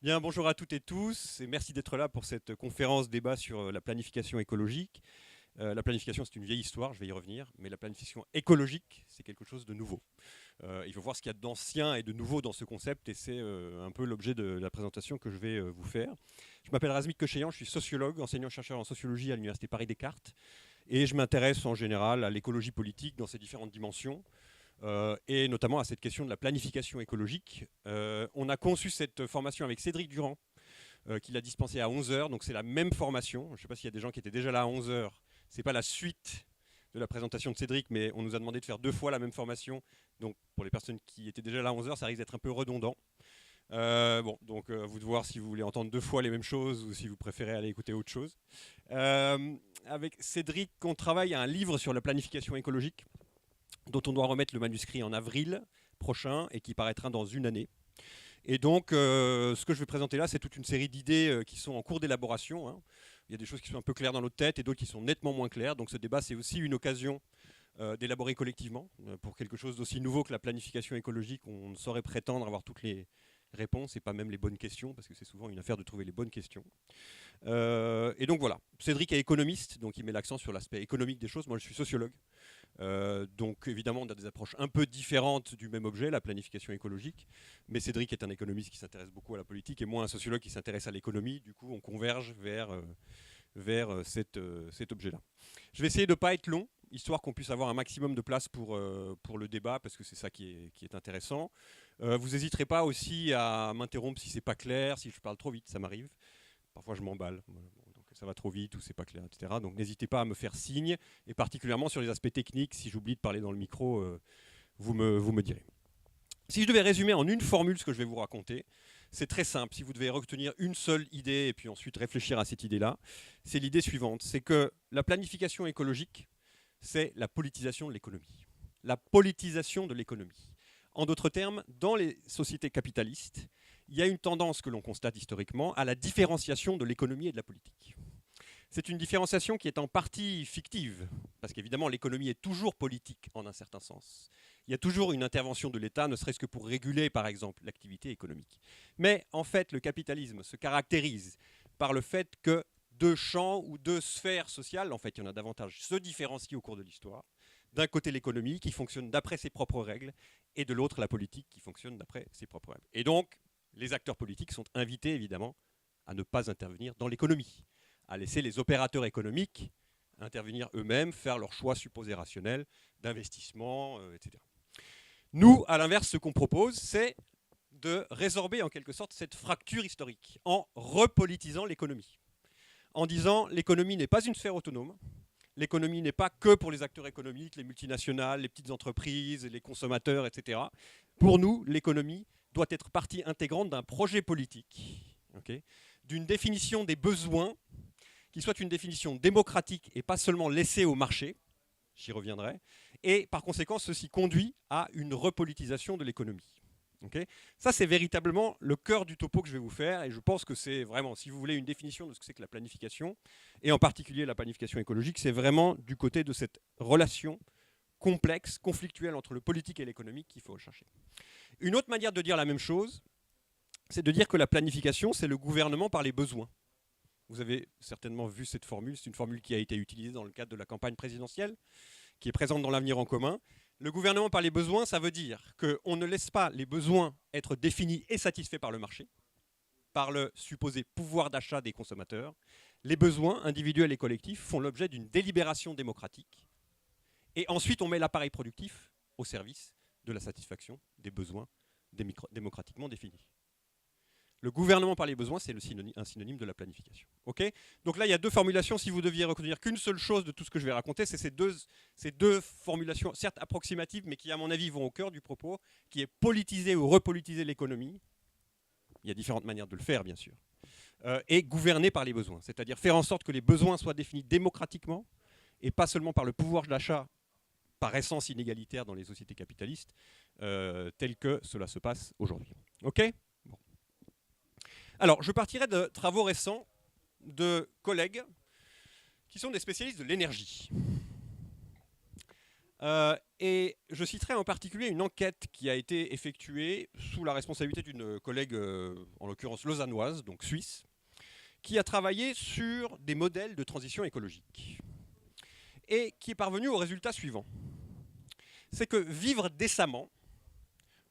Bien, bonjour à toutes et tous, et merci d'être là pour cette conférence débat sur la planification écologique. La planification, c'est une vieille histoire, je vais y revenir, mais la planification écologique, c'est quelque chose de nouveau. Il faut voir ce qu'il y a d'ancien et de nouveau dans ce concept, et c'est un peu l'objet de la présentation que je vais vous faire. Je m'appelle Razmik Kocheyan, je suis sociologue, enseignant-chercheur en sociologie à l'Université Paris-Descartes, et je m'intéresse en général à l'écologie politique dans ses différentes dimensions, et notamment à cette question de la planification écologique. On a conçu cette formation avec Cédric Durand, qui l'a dispensée à 11 heures, donc c'est la même formation. Je ne sais pas s'il y a des gens qui étaient déjà là à 11 heures. Ce n'est pas la suite de la présentation de Cédric, mais on nous a demandé de faire 2 fois la même formation. Donc pour les personnes qui étaient déjà là à 11 heures, ça risque d'être un peu redondant. Donc vous de voir si vous voulez entendre 2 fois les mêmes choses ou si vous préférez aller écouter autre chose. Avec Cédric, on travaille à un livre sur la planification écologique dont on doit remettre le manuscrit en avril prochain et qui paraîtra dans une année. Et donc, ce que je vais présenter là, c'est toute une série d'idées qui sont en cours d'élaboration, hein. Il y a des choses qui sont un peu claires dans notre tête et d'autres qui sont nettement moins claires. Donc ce débat, c'est aussi une occasion d'élaborer collectivement pour quelque chose d'aussi nouveau que la planification écologique. On ne saurait prétendre avoir toutes les réponses et pas même les bonnes questions, parce que c'est souvent une affaire de trouver les bonnes questions. Et donc voilà, Cédric est économiste, donc il met l'accent sur l'aspect économique des choses. Moi, je suis sociologue. Donc évidemment, on a des approches un peu différentes du même objet, la planification écologique. Mais Cédric est un économiste qui s'intéresse beaucoup à la politique et moi un sociologue qui s'intéresse à l'économie. Du coup, on converge vers cet objet-là. Je vais essayer de ne pas être long, histoire qu'on puisse avoir un maximum de place pour le débat, parce que c'est ça qui est intéressant. Vous n'hésiterez pas aussi à m'interrompre si c'est pas clair, si je parle trop vite, ça m'arrive. Parfois je m'emballe, donc ça va trop vite ou c'est pas clair, etc. Donc n'hésitez pas à me faire signe, et particulièrement sur les aspects techniques, si j'oublie de parler dans le micro, vous me direz. Si je devais résumer en une formule ce que je vais vous raconter, c'est très simple. Si vous devez retenir une seule idée et puis ensuite réfléchir à cette idée-là, c'est l'idée suivante. C'est que la planification écologique, c'est la politisation de l'économie. La politisation de l'économie. En d'autres termes, dans les sociétés capitalistes, il y a une tendance que l'on constate historiquement à la différenciation de l'économie et de la politique. C'est une différenciation qui est en partie fictive, parce qu'évidemment l'économie est toujours politique en un certain sens. Il y a toujours une intervention de l'État, ne serait-ce que pour réguler par exemple l'activité économique. Mais en fait, le capitalisme se caractérise par le fait que deux champs ou deux sphères sociales, en fait il y en a davantage, se différencient au cours de l'histoire. D'un côté l'économie qui fonctionne d'après ses propres règles, et de l'autre la politique qui fonctionne d'après ses propres règles. Et donc, les acteurs politiques sont invités évidemment à ne pas intervenir dans l'économie, à laisser les opérateurs économiques intervenir eux-mêmes, faire leurs choix supposés rationnels d'investissement, etc. Nous, à l'inverse, ce qu'on propose, c'est de résorber en quelque sorte cette fracture historique en repolitisant l'économie, en disant l'économie n'est pas une sphère autonome, l'économie n'est pas que pour les acteurs économiques, les multinationales, les petites entreprises, les consommateurs, etc. Pour nous, l'économie doit être partie intégrante d'un projet politique, okay, d'une définition des besoins qui soit une définition démocratique et pas seulement laissée au marché, j'y reviendrai, et par conséquent, ceci conduit à une repolitisation de l'économie. Okay, ça, c'est véritablement le cœur du topo que je vais vous faire, et je pense que c'est vraiment, si vous voulez une définition de ce que c'est que la planification, et en particulier la planification écologique, c'est vraiment du côté de cette relation complexe, conflictuelle entre le politique et l'économique qu'il faut rechercher. Une autre manière de dire la même chose, c'est de dire que la planification, c'est le gouvernement par les besoins. Vous avez certainement vu cette formule, c'est une formule qui a été utilisée dans le cadre de la campagne présidentielle, qui est présente dans l'Avenir en commun. Le gouvernement par les besoins, ça veut dire qu'on ne laisse pas les besoins être définis et satisfaits par le marché, par le supposé pouvoir d'achat des consommateurs. Les besoins individuels et collectifs font l'objet d'une délibération démocratique. Et ensuite, on met l'appareil productif au service de la satisfaction des besoins démocratiquement définis. Le gouvernement par les besoins, c'est un synonyme de la planification. Okay, donc là, il y a deux formulations. Si vous deviez retenir qu'une seule chose de tout ce que je vais raconter, c'est ces deux formulations, certes approximatives, mais qui, à mon avis, vont au cœur du propos, qui est politiser ou repolitiser l'économie. Il y a différentes manières de le faire, bien sûr. Et gouverner par les besoins, c'est-à-dire faire en sorte que les besoins soient définis démocratiquement et pas seulement par le pouvoir d'achat, par essence inégalitaire dans les sociétés capitalistes, tel que cela se passe aujourd'hui. Ok ? Bon. Alors, je partirai de travaux récents de collègues qui sont des spécialistes de l'énergie. Et je citerai en particulier une enquête qui a été effectuée sous la responsabilité d'une collègue, en l'occurrence lausannoise, donc suisse, qui a travaillé sur des modèles de transition écologique et qui est parvenue au résultat suivant. C'est que vivre décemment,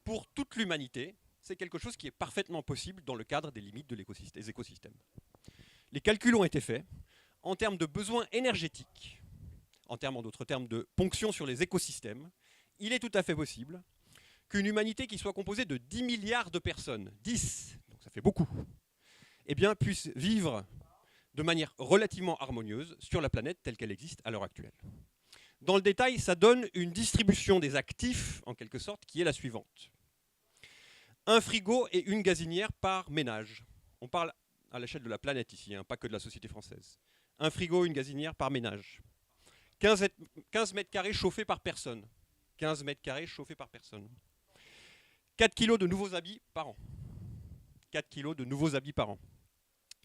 pour toute l'humanité, c'est quelque chose qui est parfaitement possible dans le cadre des limites des écosystèmes. Les calculs ont été faits en termes de besoins énergétiques, en d'autres termes de ponction sur les écosystèmes. Il est tout à fait possible qu'une humanité qui soit composée de 10 milliards de personnes, 10, donc ça fait beaucoup, eh bien, puisse vivre de manière relativement harmonieuse sur la planète telle qu'elle existe à l'heure actuelle. Dans le détail, ça donne une distribution des actifs, en quelque sorte, qui est la suivante. Un frigo et une gazinière par ménage. On parle à l'échelle de la planète ici, hein, pas que de la société française. Un frigo, une gazinière par ménage. 15 mètres carrés chauffés par personne. 15 mètres carrés chauffés par personne. 4 kilos de nouveaux habits par an. 4 kilos de nouveaux habits par an.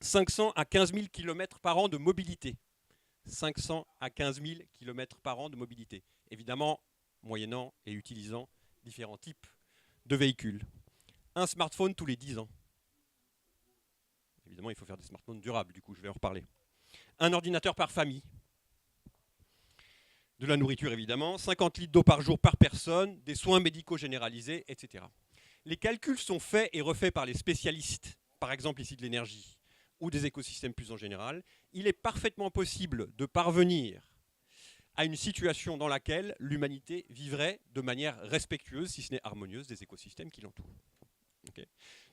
500 à 15 000 km par an de mobilité. 500 à 15 000 km par an de mobilité. Évidemment, moyennant et utilisant différents types de véhicules. Un smartphone tous les 10 ans. Évidemment, il faut faire des smartphones durables, du coup, je vais en reparler. Un ordinateur par famille. De la nourriture, évidemment. 50 litres d'eau par jour par personne. Des soins médicaux généralisés, etc. Les calculs sont faits et refaits par les spécialistes, par exemple ici de l'énergie, ou des écosystèmes plus en général. Il est parfaitement possible de parvenir à une situation dans laquelle l'humanité vivrait de manière respectueuse, si ce n'est harmonieuse, des écosystèmes qui l'entourent. Okay.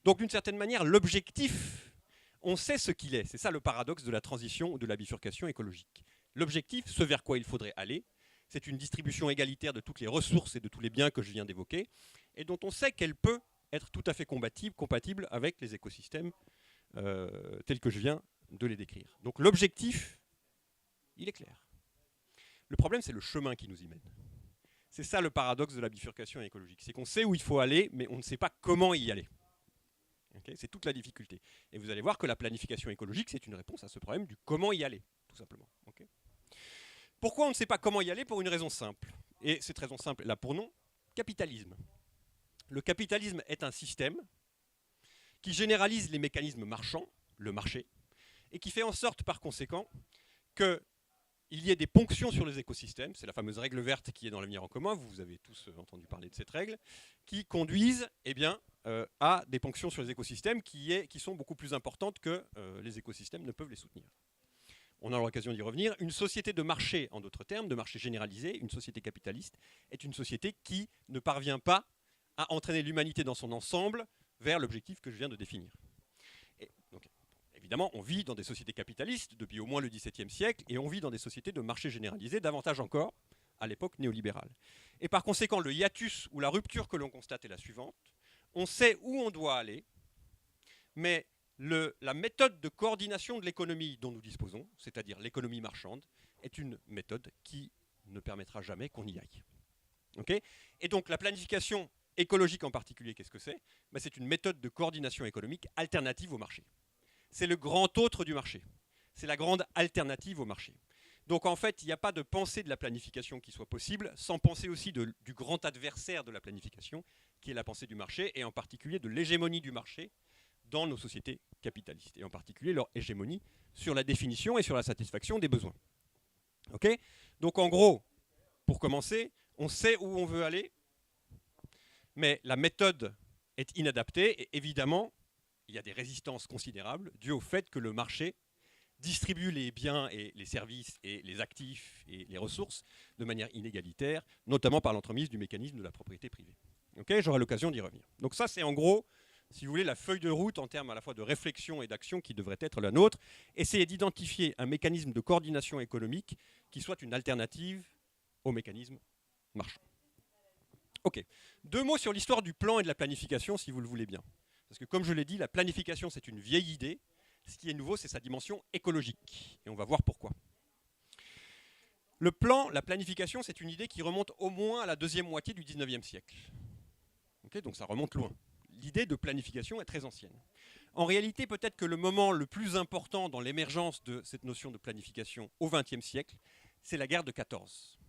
Donc d'une certaine manière, l'objectif, on sait ce qu'il est. C'est ça le paradoxe de la transition ou de la bifurcation écologique. L'objectif, ce vers quoi il faudrait aller, c'est une distribution égalitaire de toutes les ressources et de tous les biens que je viens d'évoquer, et dont on sait qu'elle peut être tout à fait compatible avec les écosystèmes tels que je viens de les décrire. Donc l'objectif, il est clair. Le problème, c'est le chemin qui nous y mène. C'est ça le paradoxe de la bifurcation écologique. C'est qu'on sait où il faut aller, mais on ne sait pas comment y aller. Okay, c'est toute la difficulté. Et vous allez voir que la planification écologique, c'est une réponse à ce problème du comment y aller, tout simplement. Okay. Pourquoi on ne sait pas comment y aller? Pour une raison simple. Et cette raison simple, là pour nom, capitalisme. Le capitalisme est un système qui généralise les mécanismes marchands, le marché, et qui fait en sorte par conséquent qu'il y ait des ponctions sur les écosystèmes, c'est la fameuse règle verte qui est dans l'avenir en commun, vous avez tous entendu parler de cette règle, qui conduisent à des ponctions sur les écosystèmes qui sont beaucoup plus importantes que les écosystèmes ne peuvent les soutenir. On aura l'occasion d'y revenir. Une société de marché, en d'autres termes, de marché généralisé, une société capitaliste, est une société qui ne parvient pas à entraîner l'humanité dans son ensemble vers l'objectif que je viens de définir. Et donc, évidemment, on vit dans des sociétés capitalistes depuis au moins le XVIIe siècle, et on vit dans des sociétés de marché généralisé, davantage encore à l'époque néolibérale. Et par conséquent, le hiatus ou la rupture que l'on constate est la suivante. On sait où on doit aller, mais la méthode de coordination de l'économie dont nous disposons, c'est-à-dire l'économie marchande, est une méthode qui ne permettra jamais qu'on y aille. Okay. Et donc la planification écologique en particulier, qu'est-ce que c'est? C'est une méthode de coordination économique alternative au marché. C'est le grand autre du marché. C'est la grande alternative au marché. Donc en fait, il n'y a pas de pensée de la planification qui soit possible sans penser aussi du grand adversaire de la planification, qui est la pensée du marché, et en particulier de l'hégémonie du marché dans nos sociétés capitalistes, et en particulier leur hégémonie sur la définition et sur la satisfaction des besoins. Okay. Donc en gros, pour commencer, on sait où on veut aller, mais la méthode est inadaptée, et évidemment, il y a des résistances considérables dues au fait que le marché distribue les biens et les services et les actifs et les ressources de manière inégalitaire, notamment par l'entremise du mécanisme de la propriété privée. Okay, j'aurai l'occasion d'y revenir. Donc ça, c'est en gros, si vous voulez, la feuille de route en termes à la fois de réflexion et d'action qui devrait être la nôtre. Essayer d'identifier un mécanisme de coordination économique qui soit une alternative au mécanisme marchand. Ok. 2 mots sur l'histoire du plan et de la planification, si vous le voulez bien. Parce que comme je l'ai dit, la planification, c'est une vieille idée. Ce qui est nouveau, c'est sa dimension écologique. Et on va voir pourquoi. Le plan, la planification, c'est une idée qui remonte au moins à la deuxième moitié du XIXe siècle. Okay, donc ça remonte loin. L'idée de planification est très ancienne. En réalité, peut-être que le moment le plus important dans l'émergence de cette notion de planification au XXe siècle, c'est la guerre de 14.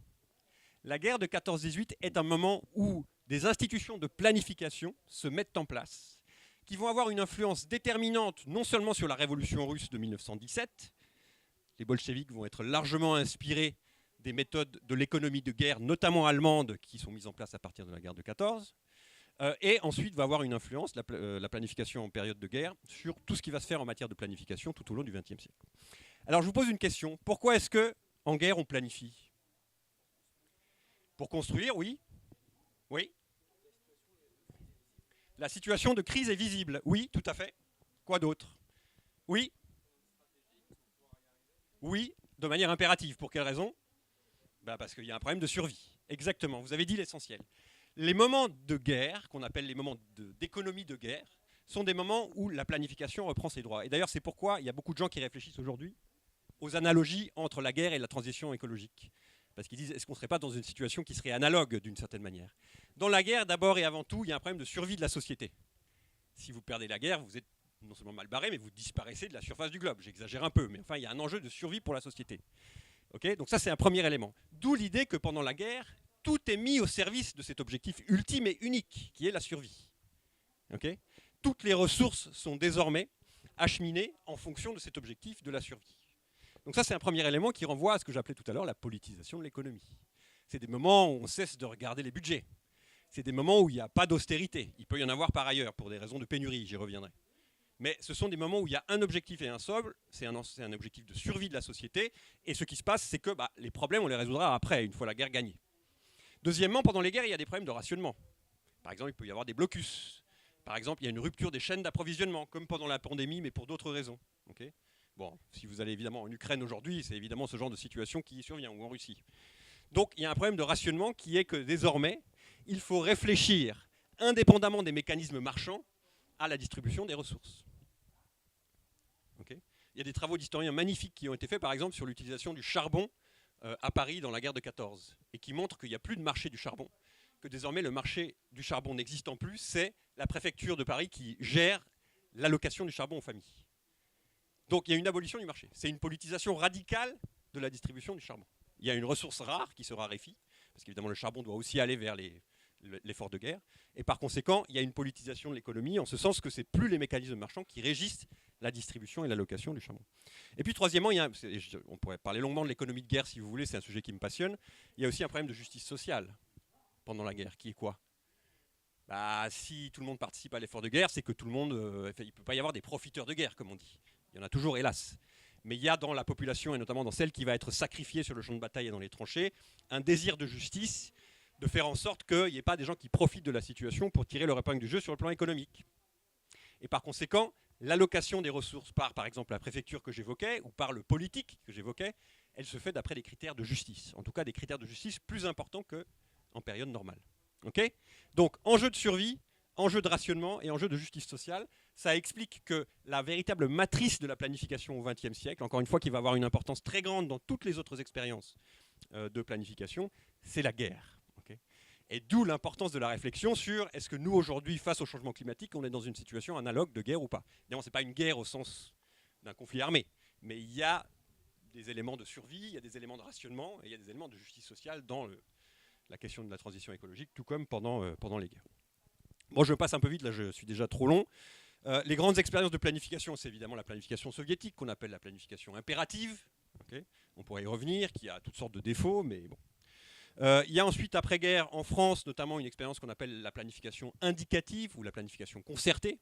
La guerre de 14-18 est un moment où des institutions de planification se mettent en place, qui vont avoir une influence déterminante non seulement sur la révolution russe de 1917, les bolcheviks vont être largement inspirés des méthodes de l'économie de guerre, notamment allemande, qui sont mises en place à partir de la guerre de 14, et ensuite va avoir une influence, la planification en période de guerre, sur tout ce qui va se faire en matière de planification tout au long du XXe siècle. Alors je vous pose une question, pourquoi est-ce qu'en guerre on planifie? Pour construire, oui. Oui. La situation de crise est visible, oui, tout à fait. Quoi d'autre? Oui. Oui, de manière impérative. Pour quelle raison? Parce qu'il y a un problème de survie. Exactement, vous avez dit l'essentiel. Les moments de guerre, qu'on appelle les moments d'économie de guerre, sont des moments où la planification reprend ses droits. Et d'ailleurs, c'est pourquoi il y a beaucoup de gens qui réfléchissent aujourd'hui aux analogies entre la guerre et la transition écologique. Parce qu'ils disent, est-ce qu'on ne serait pas dans une situation qui serait analogue d'une certaine manière? Dans la guerre, d'abord et avant tout, il y a un problème de survie de la société. Si vous perdez la guerre, vous êtes non seulement mal barré, mais vous disparaissez de la surface du globe. J'exagère un peu, mais enfin, il y a un enjeu de survie pour la société. Okay, donc ça, c'est un premier élément. D'où l'idée que pendant la guerre, tout est mis au service de cet objectif ultime et unique, qui est la survie. Okay, toutes les ressources sont désormais acheminées en fonction de cet objectif de la survie. Donc ça, c'est un premier élément qui renvoie à ce que j'appelais tout à l'heure la politisation de l'économie. C'est des moments où on cesse de regarder les budgets. C'est des moments où il n'y a pas d'austérité. Il peut y en avoir par ailleurs, pour des raisons de pénurie, j'y reviendrai. Mais ce sont des moments où il y a un objectif et un socle, c'est un objectif de survie de la société, et ce qui se passe, c'est que les problèmes, on les résoudra après, une fois la guerre gagnée. Deuxièmement, pendant les guerres, il y a des problèmes de rationnement. Par exemple, il peut y avoir des blocus. Par exemple, il y a une rupture des chaînes d'approvisionnement, comme pendant la pandémie, mais pour d'autres raisons. Okay, bon, si vous allez évidemment en Ukraine aujourd'hui, c'est évidemment ce genre de situation qui survient, ou en Russie. Donc il y a un problème de rationnement qui est que désormais, il faut réfléchir, indépendamment des mécanismes marchands, à la distribution des ressources. Okay, il y a des travaux d'historiens magnifiques qui ont été faits, par exemple, sur l'utilisation du charbon à Paris dans la guerre de 14, et qui montrent qu'il n'y a plus de marché du charbon, que désormais le marché du charbon n'existant plus, c'est la préfecture de Paris qui gère l'allocation du charbon aux familles. Donc il y a une abolition du marché. C'est une politisation radicale de la distribution du charbon. Il y a une ressource rare qui se raréfie, parce qu'évidemment le charbon doit aussi aller vers l'effort de guerre, et par conséquent, il y a une politisation de l'économie, en ce sens que ce n'est plus les mécanismes marchands qui régissent la distribution et l'allocation du charbon. Et puis troisièmement, on pourrait parler longuement de l'économie de guerre si vous voulez, c'est un sujet qui me passionne, il y a aussi un problème de justice sociale pendant la guerre, qui est quoi? Si tout le monde participe à l'effort de guerre, c'est que tout le monde, il ne peut pas y avoir des profiteurs de guerre, comme on dit. Il y en a toujours, hélas. Mais il y a dans la population, et notamment dans celle qui va être sacrifiée sur le champ de bataille et dans les tranchées, un désir de justice, de faire en sorte qu'il n'y ait pas des gens qui profitent de la situation pour tirer leur épingle du jeu sur le plan économique. Et par conséquent, l'allocation des ressources par exemple, la préfecture que j'évoquais, ou par le politique que j'évoquais, elle se fait d'après des critères de justice. En tout cas, des critères de justice plus importants qu'en période normale. Okay, donc, enjeu de survie, enjeu de rationnement et enjeu de justice sociale, ça explique que la véritable matrice de la planification au XXe siècle, encore une fois qui va avoir une importance très grande dans toutes les autres expériences de planification, c'est la guerre. Okay, et d'où l'importance de la réflexion sur est-ce que nous aujourd'hui, face au changement climatique, on est dans une situation analogue de guerre ou pas. Évidemment, ce n'est pas une guerre au sens d'un conflit armé, mais il y a des éléments de survie, il y a des éléments de rationnement et il y a des éléments de justice sociale dans la question de la transition écologique, tout comme pendant les guerres. Bon, je passe un peu vite, là je suis déjà trop long. Les grandes expériences de planification, c'est évidemment la planification soviétique, qu'on appelle la planification impérative. Okay, on pourrait y revenir, qui a toutes sortes de défauts, mais bon. Il y a ensuite, après-guerre, en France, notamment une expérience qu'on appelle la planification indicative, ou la planification concertée,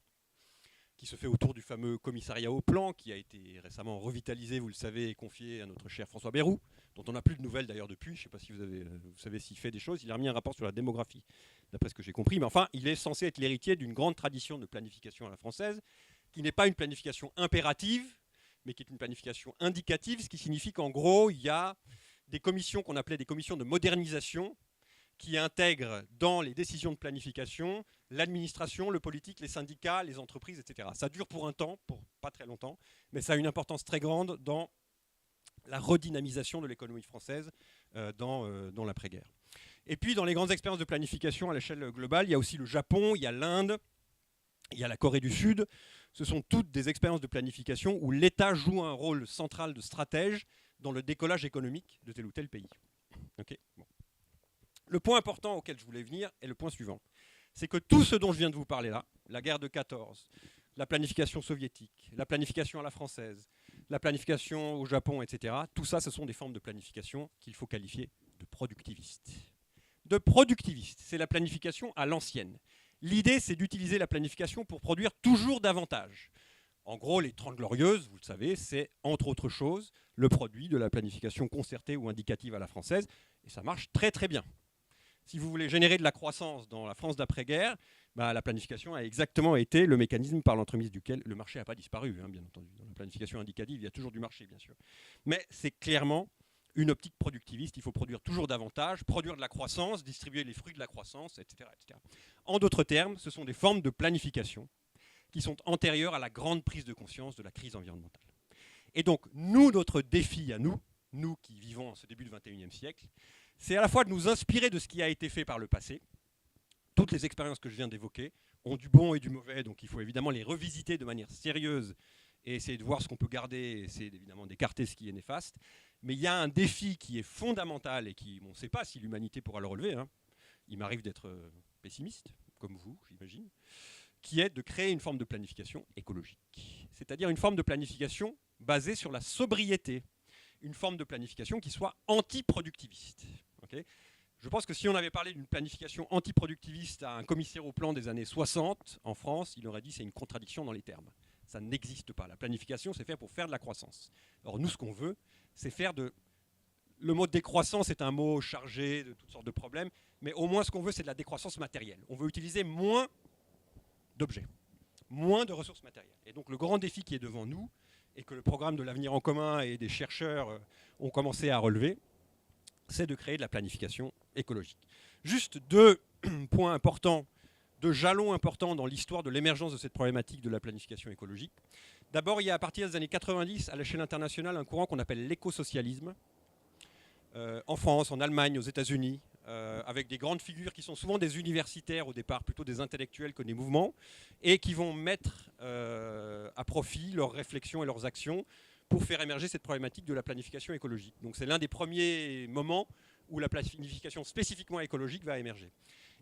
qui se fait autour du fameux commissariat au plan, qui a été récemment revitalisé, vous le savez, et confié à notre cher François Bayrou, dont on n'a plus de nouvelles d'ailleurs depuis. Je ne sais pas si vous savez s'il fait des choses. Il a remis un rapport sur la démographie, d'après ce que j'ai compris. Mais enfin, il est censé être l'héritier d'une grande tradition de planification à la française, qui n'est pas une planification impérative, mais qui est une planification indicative, ce qui signifie qu'en gros, il y a des commissions qu'on appelait des commissions de modernisation, qui intègrent dans les décisions de planification l'administration, le politique, les syndicats, les entreprises, etc. Ça dure pour un temps, pour pas très longtemps, mais ça a une importance très grande dans la redynamisation de l'économie française dans l'après-guerre. Et puis, dans les grandes expériences de planification à l'échelle globale, il y a aussi le Japon, il y a l'Inde, il y a la Corée du Sud. Ce sont toutes des expériences de planification où l'État joue un rôle central de stratège dans le décollage économique de tel ou tel pays. Okay, bon. Le point important auquel je voulais venir est le point suivant. C'est que tout ce dont je viens de vous parler là, la guerre de 14, la planification soviétique, la planification à la française, la planification au Japon, etc., tout ça, ce sont des formes de planification qu'il faut qualifier de productivistes. De productivistes, c'est la planification à l'ancienne. L'idée, c'est d'utiliser la planification pour produire toujours davantage. En gros, les 30 Glorieuses, vous le savez, c'est, entre autres choses, le produit de la planification concertée ou indicative à la française, et ça marche très très bien. Si vous voulez générer de la croissance dans la France d'après-guerre, la planification a exactement été le mécanisme par l'entremise duquel le marché n'a pas disparu, bien entendu. Dans la planification indicative, il y a toujours du marché, bien sûr. Mais c'est clairement une optique productiviste. Il faut produire toujours davantage, produire de la croissance, distribuer les fruits de la croissance, etc., etc. En d'autres termes, ce sont des formes de planification qui sont antérieures à la grande prise de conscience de la crise environnementale. Et donc, notre défi à nous qui vivons en ce début du XXIe siècle, c'est à la fois de nous inspirer de ce qui a été fait par le passé. Toutes les expériences que je viens d'évoquer ont du bon et du mauvais, donc il faut évidemment les revisiter de manière sérieuse et essayer de voir ce qu'on peut garder, et essayer évidemment d'écarter ce qui est néfaste. Mais il y a un défi qui est fondamental et qui, on ne sait pas si l'humanité pourra le relever, il m'arrive d'être pessimiste, comme vous, j'imagine, qui est de créer une forme de planification écologique. C'est-à-dire une forme de planification basée sur la sobriété, une forme de planification qui soit anti-productiviste. Okay ? Je pense que si on avait parlé d'une planification anti-productiviste à un commissaire au plan des années 60 en France, il aurait dit c'est une contradiction dans les termes. Ça n'existe pas. La planification, c'est fait pour faire de la croissance. Or, nous, ce qu'on veut, c'est faire de... Le mot décroissance est un mot chargé de toutes sortes de problèmes, mais au moins, ce qu'on veut, c'est de la décroissance matérielle. On veut utiliser moins d'objets, moins de ressources matérielles. Et donc, le grand défi qui est devant nous, et que le programme de l'avenir en commun et des chercheurs ont commencé à relever, c'est de créer de la planification écologique. Juste deux points importants, deux jalons importants dans l'histoire de l'émergence de cette problématique de la planification écologique. D'abord, il y a à partir des années 90, à l'échelle internationale, un courant qu'on appelle l'écosocialisme, en France, en Allemagne, aux États-Unis, avec des grandes figures qui sont souvent des universitaires au départ, plutôt des intellectuels que des mouvements, et qui vont mettre à profit leurs réflexions et leurs actions pour faire émerger cette problématique de la planification écologique. Donc c'est l'un des premiers moments où la planification spécifiquement écologique va émerger.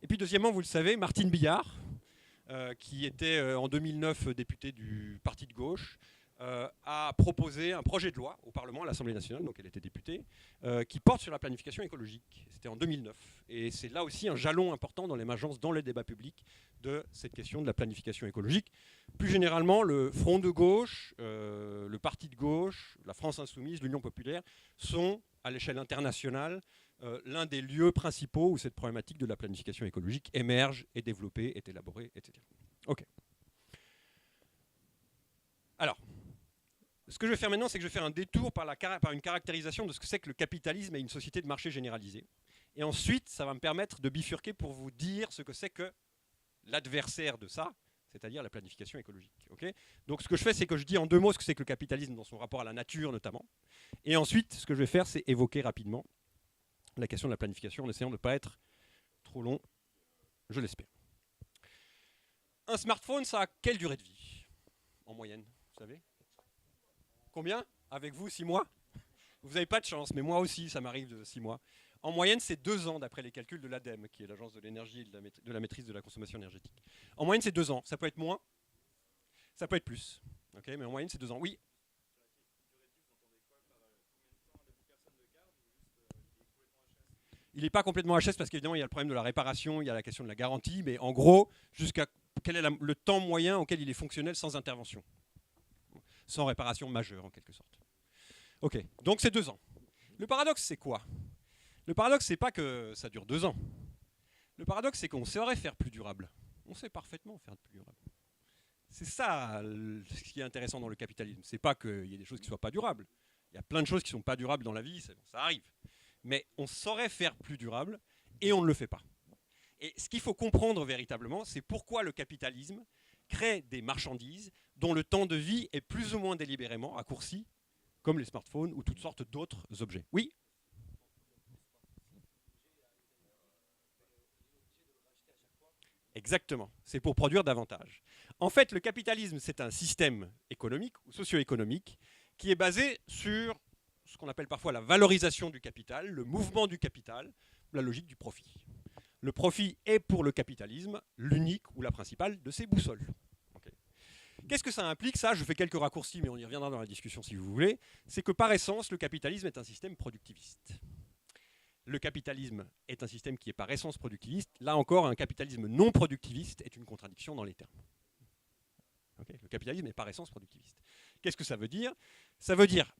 Et puis deuxièmement, vous le savez, Martine Billard, qui était en 2009 députée du Parti de gauche, a proposé un projet de loi au Parlement, à l'Assemblée nationale, donc elle était députée, qui porte sur la planification écologique. C'était en 2009. Et c'est là aussi un jalon important dans l'émergence, dans le débat public, de cette question de la planification écologique. Plus généralement, le Front de gauche, le Parti de gauche, la France insoumise, l'Union populaire, sont, à l'échelle internationale, l'un des lieux principaux où cette problématique de la planification écologique émerge, est développée, est élaborée, etc. Ok. Alors, ce que je vais faire maintenant, c'est que je vais faire un détour par une caractérisation de ce que c'est que le capitalisme et une société de marché généralisée. Et ensuite, ça va me permettre de bifurquer pour vous dire ce que c'est que l'adversaire de ça, c'est-à-dire la planification écologique. Okay ? Donc ce que je fais, c'est que je dis en deux mots ce que c'est que le capitalisme dans son rapport à la nature notamment. Et ensuite, ce que je vais faire, c'est évoquer rapidement la question de la planification en essayant de ne pas être trop long, je l'espère. Un smartphone, ça a quelle durée de vie en moyenne, vous savez ? Combien ? Avec vous, 6 mois ? Vous n'avez pas de chance, mais moi aussi, ça m'arrive de 6 mois. En moyenne, c'est 2 ans d'après les calculs de l'ADEME, qui est l'Agence de l'énergie et de la maîtrise de la consommation énergétique. En moyenne, c'est 2 ans. Ça peut être moins, ça peut être plus. Okay, mais en moyenne, c'est 2 ans. Oui. Il n'est pas complètement HS parce qu'évidemment, il y a le problème de la réparation, il y a la question de la garantie, mais en gros, jusqu'à quel est le temps moyen auquel il est fonctionnel sans intervention ? Sans réparation majeure, en quelque sorte. Ok, donc c'est 2 ans. Le paradoxe, c'est quoi ? Le paradoxe, c'est pas que ça dure 2 ans. Le paradoxe, c'est qu'on saurait faire plus durable. On sait parfaitement faire plus durable. C'est ça ce qui est intéressant dans le capitalisme. C'est pas qu'il y ait des choses qui ne soient pas durables. Il y a plein de choses qui ne sont pas durables dans la vie, ça arrive. Mais on saurait faire plus durable et on ne le fait pas. Et ce qu'il faut comprendre véritablement, c'est pourquoi le capitalisme crée des marchandises dont le temps de vie est plus ou moins délibérément raccourci, comme les smartphones ou toutes sortes d'autres objets. Oui ? Exactement, c'est pour produire davantage. En fait, le capitalisme, c'est un système économique ou socio-économique qui est basé sur ce qu'on appelle parfois la valorisation du capital, le mouvement du capital, la logique du profit. Le profit est pour le capitalisme l'unique ou la principale de ses boussoles. Okay. Qu'est-ce que ça implique? Ça, je fais quelques raccourcis, mais on y reviendra dans la discussion si vous voulez. C'est que par essence, le capitalisme est un système productiviste. Le capitalisme est un système qui est par essence productiviste. Là encore, un capitalisme non productiviste est une contradiction dans les termes. Okay. Le capitalisme est par essence productiviste. Qu'est-ce que ça veut dire? Ça veut dire,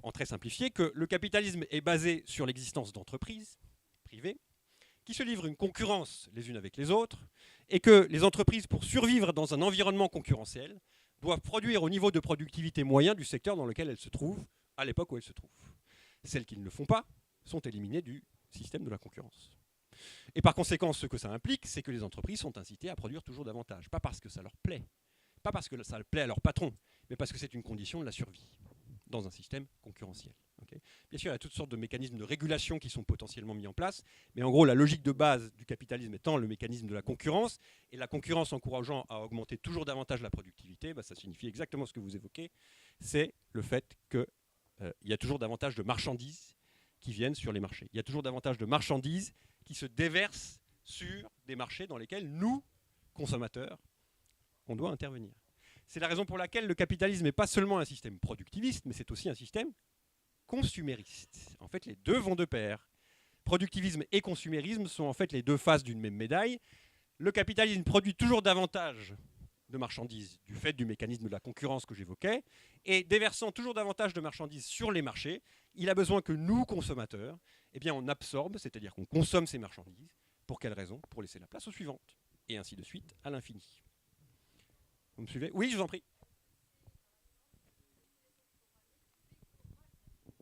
en très simplifié, que le capitalisme est basé sur l'existence d'entreprises privées qui se livrent une concurrence les unes avec les autres, et que les entreprises, pour survivre dans un environnement concurrentiel, doivent produire au niveau de productivité moyen du secteur dans lequel elles se trouvent, à l'époque où elles se trouvent. Celles qui ne le font pas sont éliminées du système de la concurrence. Et par conséquent, ce que ça implique, c'est que les entreprises sont incitées à produire toujours davantage. Pas parce que ça leur plaît, pas parce que ça plaît à leur patron, mais parce que c'est une condition de la survie dans un système concurrentiel. Okay. Bien sûr, il y a toutes sortes de mécanismes de régulation qui sont potentiellement mis en place, mais en gros, la logique de base du capitalisme étant le mécanisme de la concurrence, et la concurrence encourageant à augmenter toujours davantage la productivité, ça signifie exactement ce que vous évoquez, c'est le fait qu'il y a toujours davantage de marchandises qui viennent sur les marchés. Il y a toujours davantage de marchandises qui se déversent sur des marchés dans lesquels nous, consommateurs, on doit intervenir. C'est la raison pour laquelle le capitalisme n'est pas seulement un système productiviste, mais c'est aussi un système consumériste. En fait, les deux vont de pair. Productivisme et consumérisme sont en fait les deux faces d'une même médaille. Le capitalisme produit toujours davantage de marchandises du fait du mécanisme de la concurrence que j'évoquais, et déversant toujours davantage de marchandises sur les marchés, il a besoin que nous, consommateurs, eh bien, on absorbe, c'est-à-dire qu'on consomme ces marchandises. Pour quelle raison? Pour laisser la place aux suivantes. Et ainsi de suite, à l'infini. Vous me suivez? Oui, je vous en prie.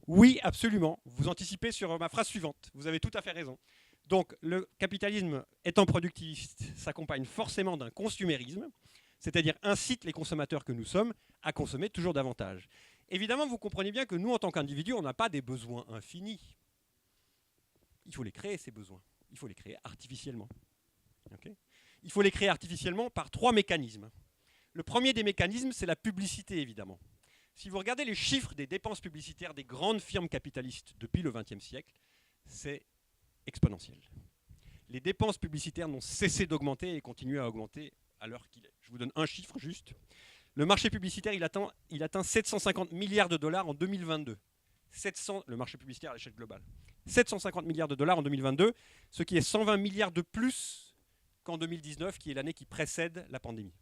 Oui, absolument. Vous anticipez sur ma phrase suivante. Vous avez tout à fait raison. Donc, le capitalisme étant productiviste s'accompagne forcément d'un consumérisme, c'est-à-dire incite les consommateurs que nous sommes à consommer toujours davantage. Évidemment, vous comprenez bien que nous, en tant qu'individus, on n'a pas des besoins infinis. Il faut les créer, ces besoins. Il faut les créer artificiellement. Okay. Il faut les créer artificiellement par trois mécanismes. Le premier des mécanismes, c'est la publicité, évidemment. Si vous regardez les chiffres des dépenses publicitaires des grandes firmes capitalistes depuis le XXe siècle, c'est exponentiel. Les dépenses publicitaires n'ont cessé d'augmenter et continuent à augmenter à l'heure qu'il est. Je vous donne un chiffre juste. Le marché publicitaire, il atteint 750 milliards de dollars en 2022. Le marché publicitaire à l'échelle globale. 750 milliards de dollars en 2022, ce qui est 120 milliards de plus qu'en 2019, qui est l'année qui précède la pandémie.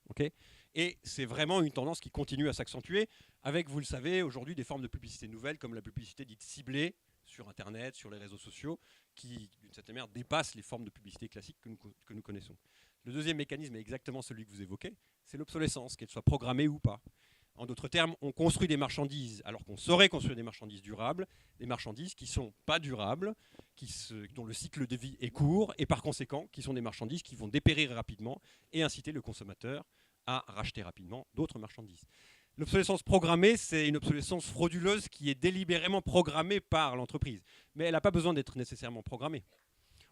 Okay. Et c'est vraiment une tendance qui continue à s'accentuer avec, vous le savez, aujourd'hui des formes de publicité nouvelles comme la publicité dite ciblée sur Internet, sur les réseaux sociaux, qui, d'une certaine manière, dépassent les formes de publicité classiques que nous connaissons. Le deuxième mécanisme est exactement celui que vous évoquez, c'est l'obsolescence, qu'elle soit programmée ou pas. En d'autres termes, on construit des marchandises alors qu'on saurait construire des marchandises durables, des marchandises qui ne sont pas durables, dont le cycle de vie est court, et par conséquent, qui sont des marchandises qui vont dépérir rapidement et inciter le consommateur à racheter rapidement d'autres marchandises. L'obsolescence programmée, c'est une obsolescence frauduleuse qui est délibérément programmée par l'entreprise. Mais elle n'a pas besoin d'être nécessairement programmée.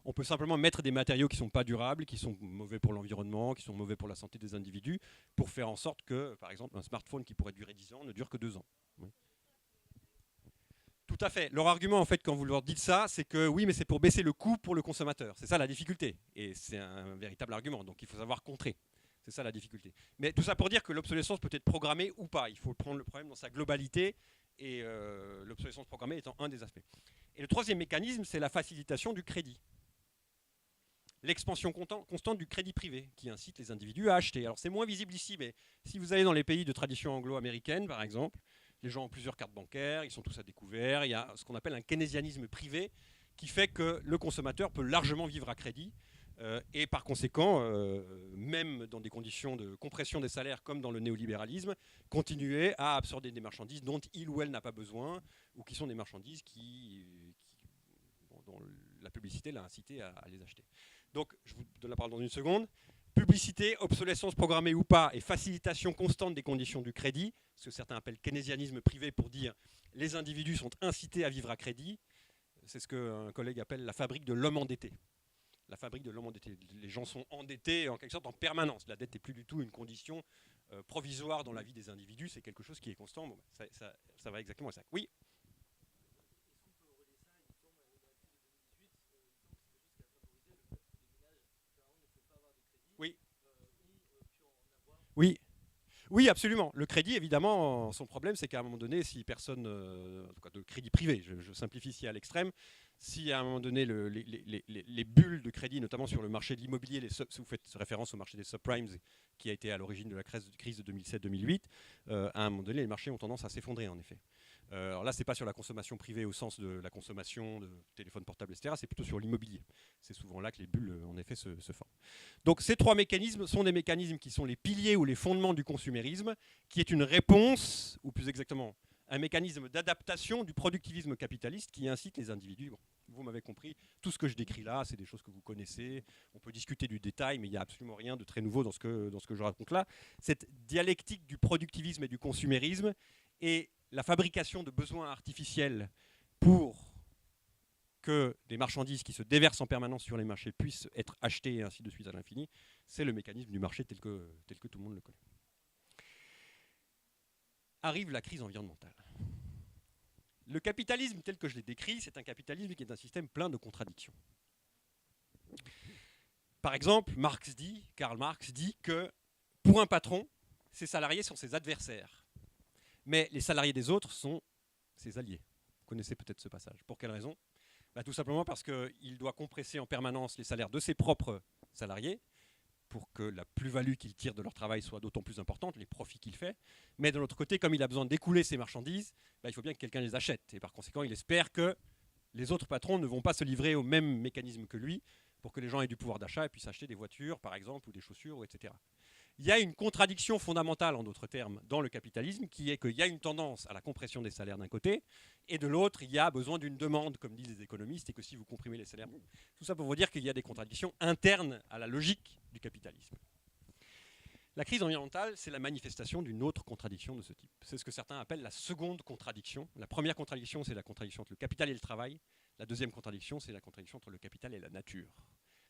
On peut simplement mettre des matériaux qui ne sont pas durables, qui sont mauvais pour l'environnement, qui sont mauvais pour la santé des individus, pour faire en sorte que, par exemple, un smartphone qui pourrait durer 10 ans ne dure que 2 ans. Oui. Tout à fait. Leur argument, en fait, quand vous leur dites ça, c'est que oui, mais c'est pour baisser le coût pour le consommateur. C'est ça la difficulté. Et c'est un véritable argument. Donc il faut savoir contrer. C'est ça la difficulté. Mais tout ça pour dire que l'obsolescence peut être programmée ou pas. Il faut prendre le problème dans sa globalité et l'obsolescence programmée étant un des aspects. Et le troisième mécanisme, c'est la facilitation du crédit. L'expansion constante du crédit privé qui incite les individus à acheter. Alors c'est moins visible ici, mais si vous allez dans les pays de tradition anglo-américaine, par exemple, les gens ont plusieurs cartes bancaires, ils sont tous à découvert, il y a ce qu'on appelle un keynésianisme privé qui fait que le consommateur peut largement vivre à crédit et par conséquent, même dans des conditions de compression des salaires comme dans le néolibéralisme, continuer à absorber des marchandises dont il ou elle n'a pas besoin ou qui sont des marchandises dont la publicité l'a incité à les acheter. Donc, je vous donne la parole dans une seconde. Publicité, obsolescence programmée ou pas, et facilitation constante des conditions du crédit, ce que certains appellent keynésianisme privé pour dire les individus sont incités à vivre à crédit. C'est ce qu'un collègue appelle la fabrique de l'homme endetté. La fabrique de l'homme endetté. Les gens sont endettés en quelque sorte en permanence. La dette n'est plus du tout une condition provisoire dans la vie des individus, c'est quelque chose qui est constant. Bon, ça va exactement à ça. Oui. Oui, oui, absolument. Le crédit, évidemment, son problème, c'est qu'à un moment donné, si personne, en tout cas de crédit privé, je simplifie ici à l'extrême, si à un moment donné les bulles de crédit, notamment sur le marché de l'immobilier, si vous faites référence au marché des subprimes, qui a été à l'origine de la crise de 2007-2008, à un moment donné, les marchés ont tendance à s'effondrer, en effet. Alors là, ce n'est pas sur la consommation privée au sens de la consommation de téléphones portables, etc. C'est plutôt sur l'immobilier. C'est souvent là que les bulles, en effet, se forment. Donc ces trois mécanismes sont des mécanismes qui sont les piliers ou les fondements du consumérisme, qui est une réponse, ou plus exactement, un mécanisme d'adaptation du productivisme capitaliste qui incite les individus. Bon, vous m'avez compris, tout ce que je décris là, c'est des choses que vous connaissez. On peut discuter du détail, mais il n'y a absolument rien de très nouveau dans ce que je raconte là. Cette dialectique du productivisme et du consumérisme et la fabrication de besoins artificiels pour que des marchandises qui se déversent en permanence sur les marchés puissent être achetées et ainsi de suite à l'infini, c'est le mécanisme du marché tel que tout le monde le connaît. Arrive la crise environnementale. Le capitalisme tel que je l'ai décrit, c'est un capitalisme qui est un système plein de contradictions. Par exemple, Karl Marx dit que pour un patron, ses salariés sont ses adversaires, mais les salariés des autres sont ses alliés. Vous connaissez peut-être ce passage. Pour quelle raison ? Tout simplement parce qu'il doit compresser en permanence les salaires de ses propres salariés pour que la plus-value qu'il tire de leur travail soit d'autant plus importante, les profits qu'il fait. Mais de l'autre côté, comme il a besoin d'écouler ses marchandises, il faut bien que quelqu'un les achète. Et par conséquent, il espère que les autres patrons ne vont pas se livrer au même mécanisme que lui pour que les gens aient du pouvoir d'achat et puissent acheter des voitures, par exemple, ou des chaussures, etc. Il y a une contradiction fondamentale, en d'autres termes, dans le capitalisme, qui est qu'il y a une tendance à la compression des salaires d'un côté, et de l'autre, il y a besoin d'une demande, comme disent les économistes, et que si vous comprimez les salaires... Tout ça pour vous dire qu'il y a des contradictions internes à la logique du capitalisme. La crise environnementale, c'est la manifestation d'une autre contradiction de ce type. C'est ce que certains appellent la seconde contradiction. La première contradiction, c'est la contradiction entre le capital et le travail. La deuxième contradiction, c'est la contradiction entre le capital et la nature.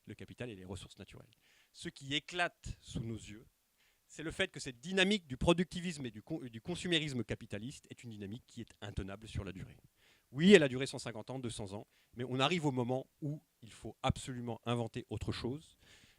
Le capital et les ressources naturelles. Ce qui éclate sous nos yeux, c'est le fait que cette dynamique du productivisme et du consumérisme capitaliste est une dynamique qui est intenable sur la durée. Oui, elle a duré 150 ans, 200 ans, mais on arrive au moment où il faut absolument inventer autre chose,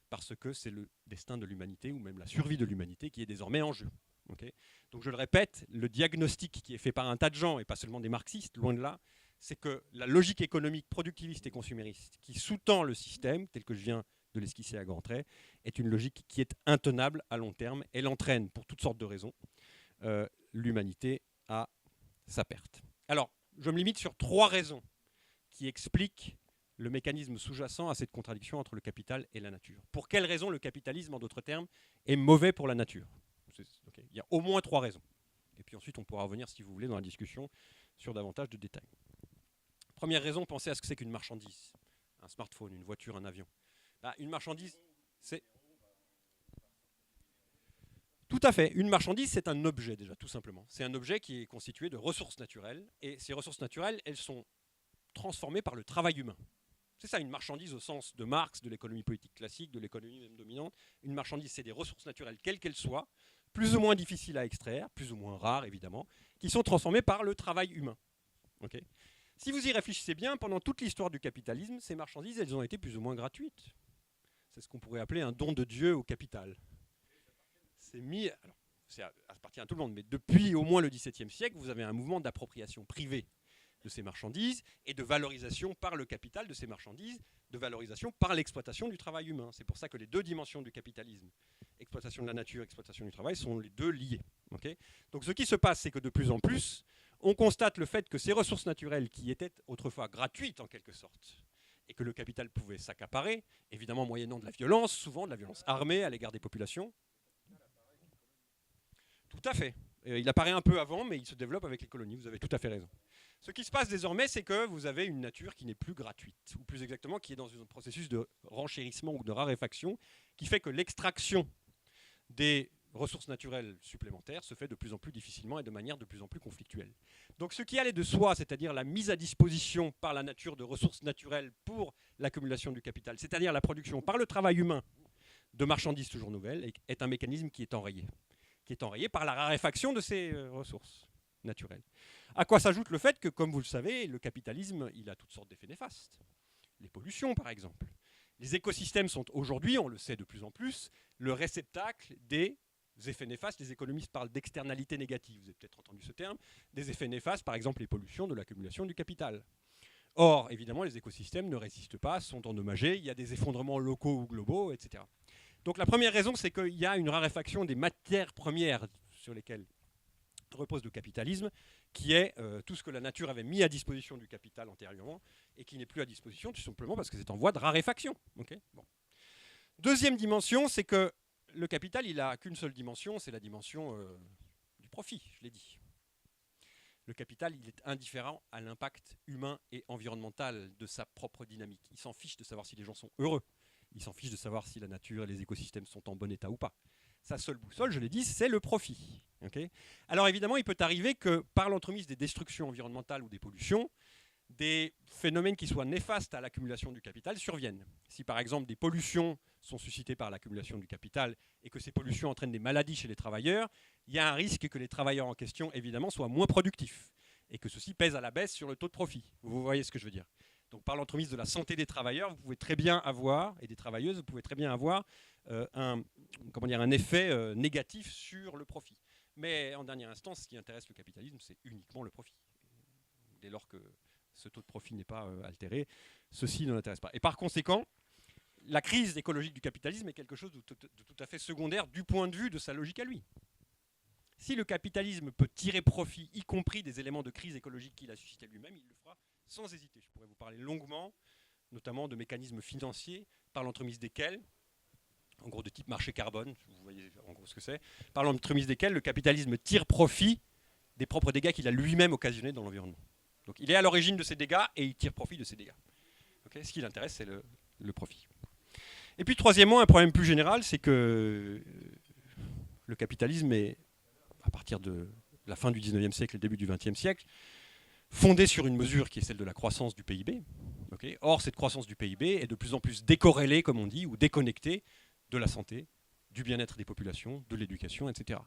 parce que c'est le destin de l'humanité, ou même la survie de l'humanité, qui est désormais en jeu. Okay ? Donc je le répète, le diagnostic qui est fait par un tas de gens, et pas seulement des marxistes, loin de là, c'est que la logique économique productiviste et consumériste qui sous-tend le système, tel que je viens de l'esquisser à grands traits, est une logique qui est intenable à long terme. Elle entraîne, pour toutes sortes de raisons, l'humanité à sa perte. Alors, je me limite sur 3 raisons qui expliquent le mécanisme sous-jacent à cette contradiction entre le capital et la nature. Pour quelles raisons le capitalisme, en d'autres termes, est mauvais pour la nature ? Okay. Il y a au moins 3 raisons. Et puis ensuite, on pourra revenir, si vous voulez, dans la discussion sur davantage de détails. Première raison, pensez à ce que c'est qu'une marchandise. Un smartphone, une voiture, un avion. Une marchandise, c'est... Tout à fait. Une marchandise, c'est un objet déjà, tout simplement. C'est un objet qui est constitué de ressources naturelles. Et ces ressources naturelles, elles sont transformées par le travail humain. C'est ça, une marchandise au sens de Marx, de l'économie politique classique, de l'économie même dominante. Une marchandise, c'est des ressources naturelles, quelles qu'elles soient, plus ou moins difficiles à extraire, plus ou moins rares, évidemment, qui sont transformées par le travail humain. Okay ? Si vous y réfléchissez bien, pendant toute l'histoire du capitalisme, ces marchandises, elles ont été plus ou moins gratuites. C'est ce qu'on pourrait appeler un don de Dieu au capital. Ça appartient à tout le monde, mais depuis au moins le XVIIe siècle, vous avez un mouvement d'appropriation privée de ces marchandises et de valorisation par le capital de ces marchandises, de valorisation par l'exploitation du travail humain. C'est pour ça que les 2 dimensions du capitalisme, exploitation de la nature, exploitation du travail, sont les 2 liées. Okay ? Donc ce qui se passe, c'est que de plus en plus, on constate le fait que ces ressources naturelles qui étaient autrefois gratuites en quelque sorte, et que le capital pouvait s'accaparer, évidemment moyennant de la violence, souvent de la violence armée à l'égard des populations. Tout à fait. Il apparaît un peu avant, mais il se développe avec les colonies, vous avez tout à fait raison. Ce qui se passe désormais, c'est que vous avez une nature qui n'est plus gratuite, ou plus exactement qui est dans un processus de renchérissement ou de raréfaction, qui fait que l'extraction des ressources naturelles supplémentaires se fait de plus en plus difficilement et de manière de plus en plus conflictuelle. Donc ce qui allait de soi, c'est-à-dire la mise à disposition par la nature de ressources naturelles pour l'accumulation du capital, c'est-à-dire la production par le travail humain de marchandises toujours nouvelles, est un mécanisme qui est enrayé par la raréfaction de ces ressources naturelles. À quoi s'ajoute le fait que, comme vous le savez, le capitalisme, il a toutes sortes d'effets néfastes. Les pollutions, par exemple. Les écosystèmes sont aujourd'hui, on le sait de plus en plus, le réceptacle des effets néfastes, les économistes parlent d'externalités négatives, vous avez peut-être entendu ce terme, des effets néfastes, par exemple les pollutions de l'accumulation du capital. Or, évidemment, les écosystèmes ne résistent pas, sont endommagés, il y a des effondrements locaux ou globaux, etc. Donc la première raison, c'est qu'il y a une raréfaction des matières premières sur lesquelles repose le capitalisme, qui est tout ce que la nature avait mis à disposition du capital antérieurement et qui n'est plus à disposition tout simplement parce que c'est en voie de raréfaction. Okay, bon. Deuxième dimension, c'est que le capital, il n'a qu'une seule dimension, c'est la dimension du profit, je l'ai dit. Le capital, il est indifférent à l'impact humain et environnemental de sa propre dynamique. Il s'en fiche de savoir si les gens sont heureux. Il s'en fiche de savoir si la nature et les écosystèmes sont en bon état ou pas. Sa seule boussole, je l'ai dit, c'est le profit. Okay, alors évidemment, il peut arriver que par l'entremise des destructions environnementales ou des pollutions, des phénomènes qui soient néfastes à l'accumulation du capital surviennent. Si par exemple des pollutions sont suscitées par l'accumulation du capital et que ces pollutions entraînent des maladies chez les travailleurs, il y a un risque que les travailleurs en question, évidemment, soient moins productifs et que ceci pèse à la baisse sur le taux de profit. Vous voyez ce que je veux dire. Donc par l'entremise de la santé des travailleurs, vous pouvez très bien avoir, et des travailleuses, vous pouvez très bien avoir un effet négatif sur le profit. Mais en dernière instance, ce qui intéresse le capitalisme, c'est uniquement le profit. Dès lors que ce taux de profit n'est pas altéré, ceci ne l'intéresse pas. Et par conséquent, la crise écologique du capitalisme est quelque chose de tout à fait secondaire du point de vue de sa logique à lui. Si le capitalisme peut tirer profit, y compris des éléments de crise écologique qu'il a suscité lui-même, il le fera sans hésiter. Je pourrais vous parler longuement, notamment de mécanismes financiers, par l'entremise desquels, en gros de type marché carbone, vous voyez en gros ce que c'est, par l'entremise desquels le capitalisme tire profit des propres dégâts qu'il a lui-même occasionnés dans l'environnement. Donc il est à l'origine de ces dégâts et il tire profit de ces dégâts. Okay, ce qui l'intéresse, c'est le profit. Et puis troisièmement, un problème plus général, c'est que le capitalisme est, à partir de la fin du 19e siècle et le début du 20e siècle, fondé sur une mesure qui est celle de la croissance du PIB. Okay, or, cette croissance du PIB est de plus en plus décorrélée, comme on dit, ou déconnectée de la santé, du bien-être des populations, de l'éducation, etc.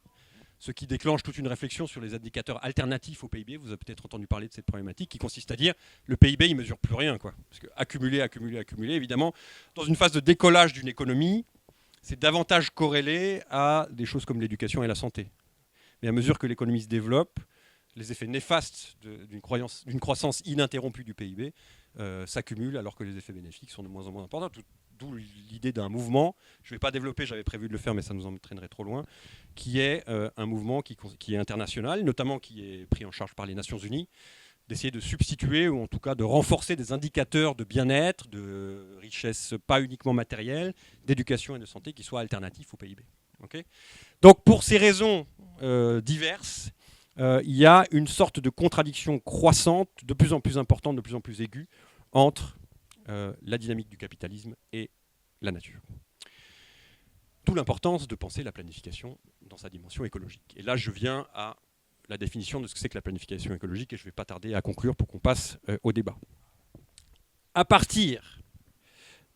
Ce qui déclenche toute une réflexion sur les indicateurs alternatifs au PIB. Vous avez peut-être entendu parler de cette problématique qui consiste à dire le PIB, il ne mesure plus rien, quoi. Parce que accumuler, évidemment, dans une phase de décollage d'une économie, c'est davantage corrélé à des choses comme l'éducation et la santé. Mais à mesure que l'économie se développe, les effets néfastes d'une croissance ininterrompue du PIB s'accumulent alors que les effets bénéfiques sont de moins en moins importants. D'où l'idée d'un mouvement, je ne vais pas développer, j'avais prévu de le faire mais ça nous entraînerait trop loin, qui est un mouvement qui est international, notamment qui est pris en charge par les Nations Unies, d'essayer de substituer ou en tout cas de renforcer des indicateurs de bien-être, de richesse pas uniquement matérielle, d'éducation et de santé qui soient alternatifs au PIB. Okay, donc pour ces raisons diverses, il y a une sorte de contradiction croissante, de plus en plus importante, de plus en plus aiguë, entre la dynamique du capitalisme et la nature. D'où l'importance de penser la planification dans sa dimension écologique. Et là, je viens à la définition de ce que c'est que la planification écologique, et je ne vais pas tarder à conclure pour qu'on passe au débat. À partir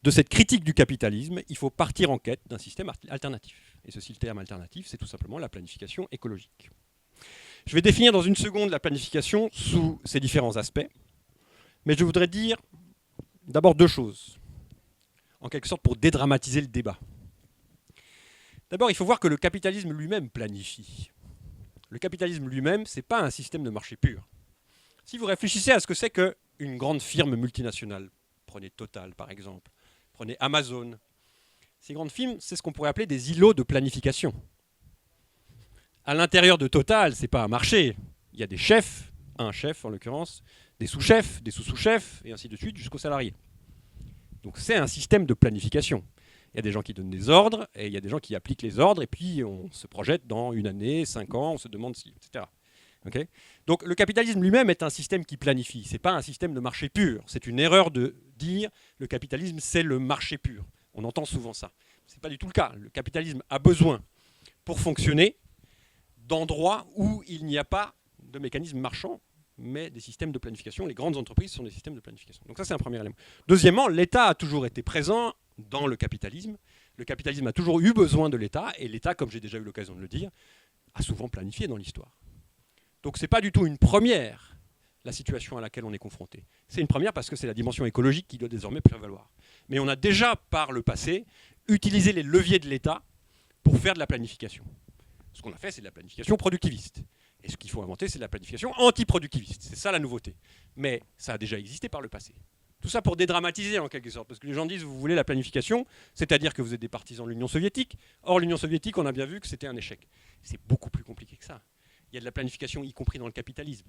de cette critique du capitalisme, il faut partir en quête d'un système alternatif. Et ceci, le terme alternatif, c'est tout simplement la planification écologique. Je vais définir dans une seconde la planification sous ses différents aspects, mais je voudrais dire d'abord deux choses, en quelque sorte pour dédramatiser le débat. D'abord, il faut voir que le capitalisme lui-même planifie. Le capitalisme lui-même, ce n'est pas un système de marché pur. Si vous réfléchissez à ce que c'est qu'une grande firme multinationale, prenez Total par exemple, prenez Amazon, ces grandes firmes, c'est ce qu'on pourrait appeler des îlots de planification. À l'intérieur de Total, ce n'est pas un marché. Il y a des chefs, un chef en l'occurrence, des sous-chefs, des sous-sous-chefs, et ainsi de suite jusqu'aux salariés. Donc c'est un système de planification. Il y a des gens qui donnent des ordres, et il y a des gens qui appliquent les ordres, et puis on se projette dans 1 année, 5 ans, on se demande si, etc. Okay, donc le capitalisme lui-même est un système qui planifie. Ce n'est pas un système de marché pur. C'est une erreur de dire le capitalisme c'est le marché pur. On entend souvent ça. Ce n'est pas du tout le cas. Le capitalisme a besoin, pour fonctionner, d'endroits où il n'y a pas de mécanisme marchand, mais des systèmes de planification. Les grandes entreprises sont des systèmes de planification. Donc ça, c'est un premier élément. Deuxièmement, l'État a toujours été présent dans le capitalisme. Le capitalisme a toujours eu besoin de l'État, et l'État, comme j'ai déjà eu l'occasion de le dire, a souvent planifié dans l'histoire. Donc ce n'est pas du tout une première, la situation à laquelle on est confronté. C'est une première parce que c'est la dimension écologique qui doit désormais prévaloir. Mais on a déjà, par le passé, utilisé les leviers de l'État pour faire de la planification. Ce qu'on a fait, c'est de la planification productiviste. Et ce qu'il faut inventer, c'est de la planification anti-productiviste. C'est ça la nouveauté. Mais ça a déjà existé par le passé. Tout ça pour dédramatiser en quelque sorte. Parce que les gens disent, vous voulez la planification, c'est-à-dire que vous êtes des partisans de l'Union soviétique. Or, l'Union soviétique, on a bien vu que c'était un échec. C'est beaucoup plus compliqué que ça. Il y a de la planification, y compris dans le capitalisme.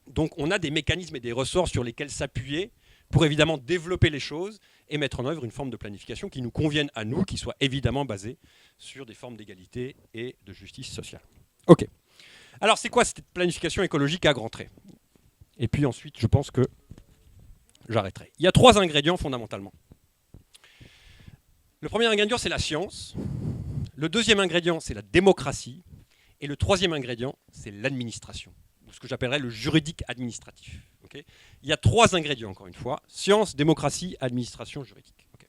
Donc on a des mécanismes et des ressorts sur lesquels s'appuyer pour évidemment développer les choses et mettre en œuvre une forme de planification qui nous convienne à nous, qui soit évidemment basée sur des formes d'égalité et de justice sociale. Ok. Alors c'est quoi cette planification écologique à grands traits? Et puis ensuite, je pense que j'arrêterai. Il y a 3 ingrédients fondamentalement. Le premier ingrédient, c'est la science. Le deuxième ingrédient, c'est la démocratie. Et le troisième ingrédient, c'est l'administration, ou ce que j'appellerais le juridique administratif. Okay, il y a 3 ingrédients, encore une fois, science, démocratie, administration, juridique. Okay.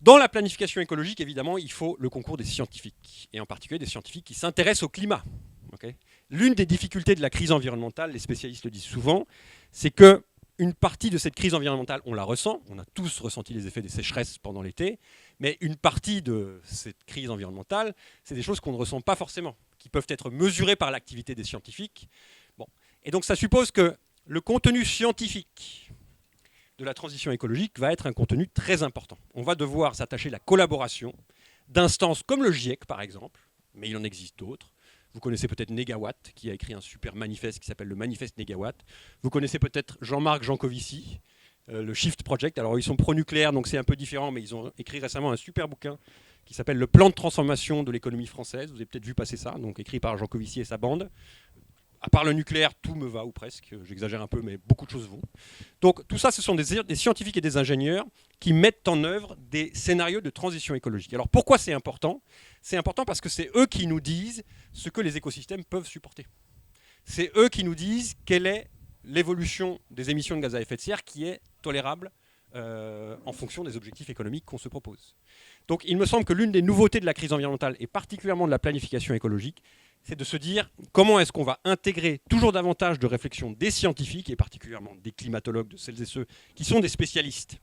Dans la planification écologique, évidemment, il faut le concours des scientifiques, et en particulier des scientifiques qui s'intéressent au climat. Okay. L'une des difficultés de la crise environnementale, les spécialistes le disent souvent, c'est que une partie de cette crise environnementale, on la ressent, on a tous ressenti les effets des sécheresses pendant l'été, mais une partie de cette crise environnementale, c'est des choses qu'on ne ressent pas forcément, qui peuvent être mesurées par l'activité des scientifiques. Bon. Et donc ça suppose que le contenu scientifique de la transition écologique va être un contenu très important. On va devoir s'attacher à la collaboration d'instances comme le GIEC, par exemple, mais il en existe d'autres. Vous connaissez peut-être Negawatt, qui a écrit un super manifeste qui s'appelle le Manifeste Negawatt. Vous connaissez peut-être Jean-Marc Jancovici, le Shift Project. Alors, ils sont pro-nucléaires, donc c'est un peu différent, mais ils ont écrit récemment un super bouquin qui s'appelle Le plan de transformation de l'économie française. Vous avez peut-être vu passer ça, donc écrit par Jancovici et sa bande. À part le nucléaire, tout me va, ou presque. J'exagère un peu, mais beaucoup de choses vont. Donc, tout ça, ce sont des scientifiques et des ingénieurs qui mettent en œuvre des scénarios de transition écologique. Alors, pourquoi c'est important ? C'est important parce que c'est eux qui nous disent ce que les écosystèmes peuvent supporter. C'est eux qui nous disent quelle est l'évolution des émissions de gaz à effet de serre qui est tolérable en fonction des objectifs économiques qu'on se propose. Donc, il me semble que l'une des nouveautés de la crise environnementale, et particulièrement de la planification écologique, c'est de se dire comment est-ce qu'on va intégrer toujours davantage de réflexion des scientifiques, et particulièrement des climatologues, de celles et ceux qui sont des spécialistes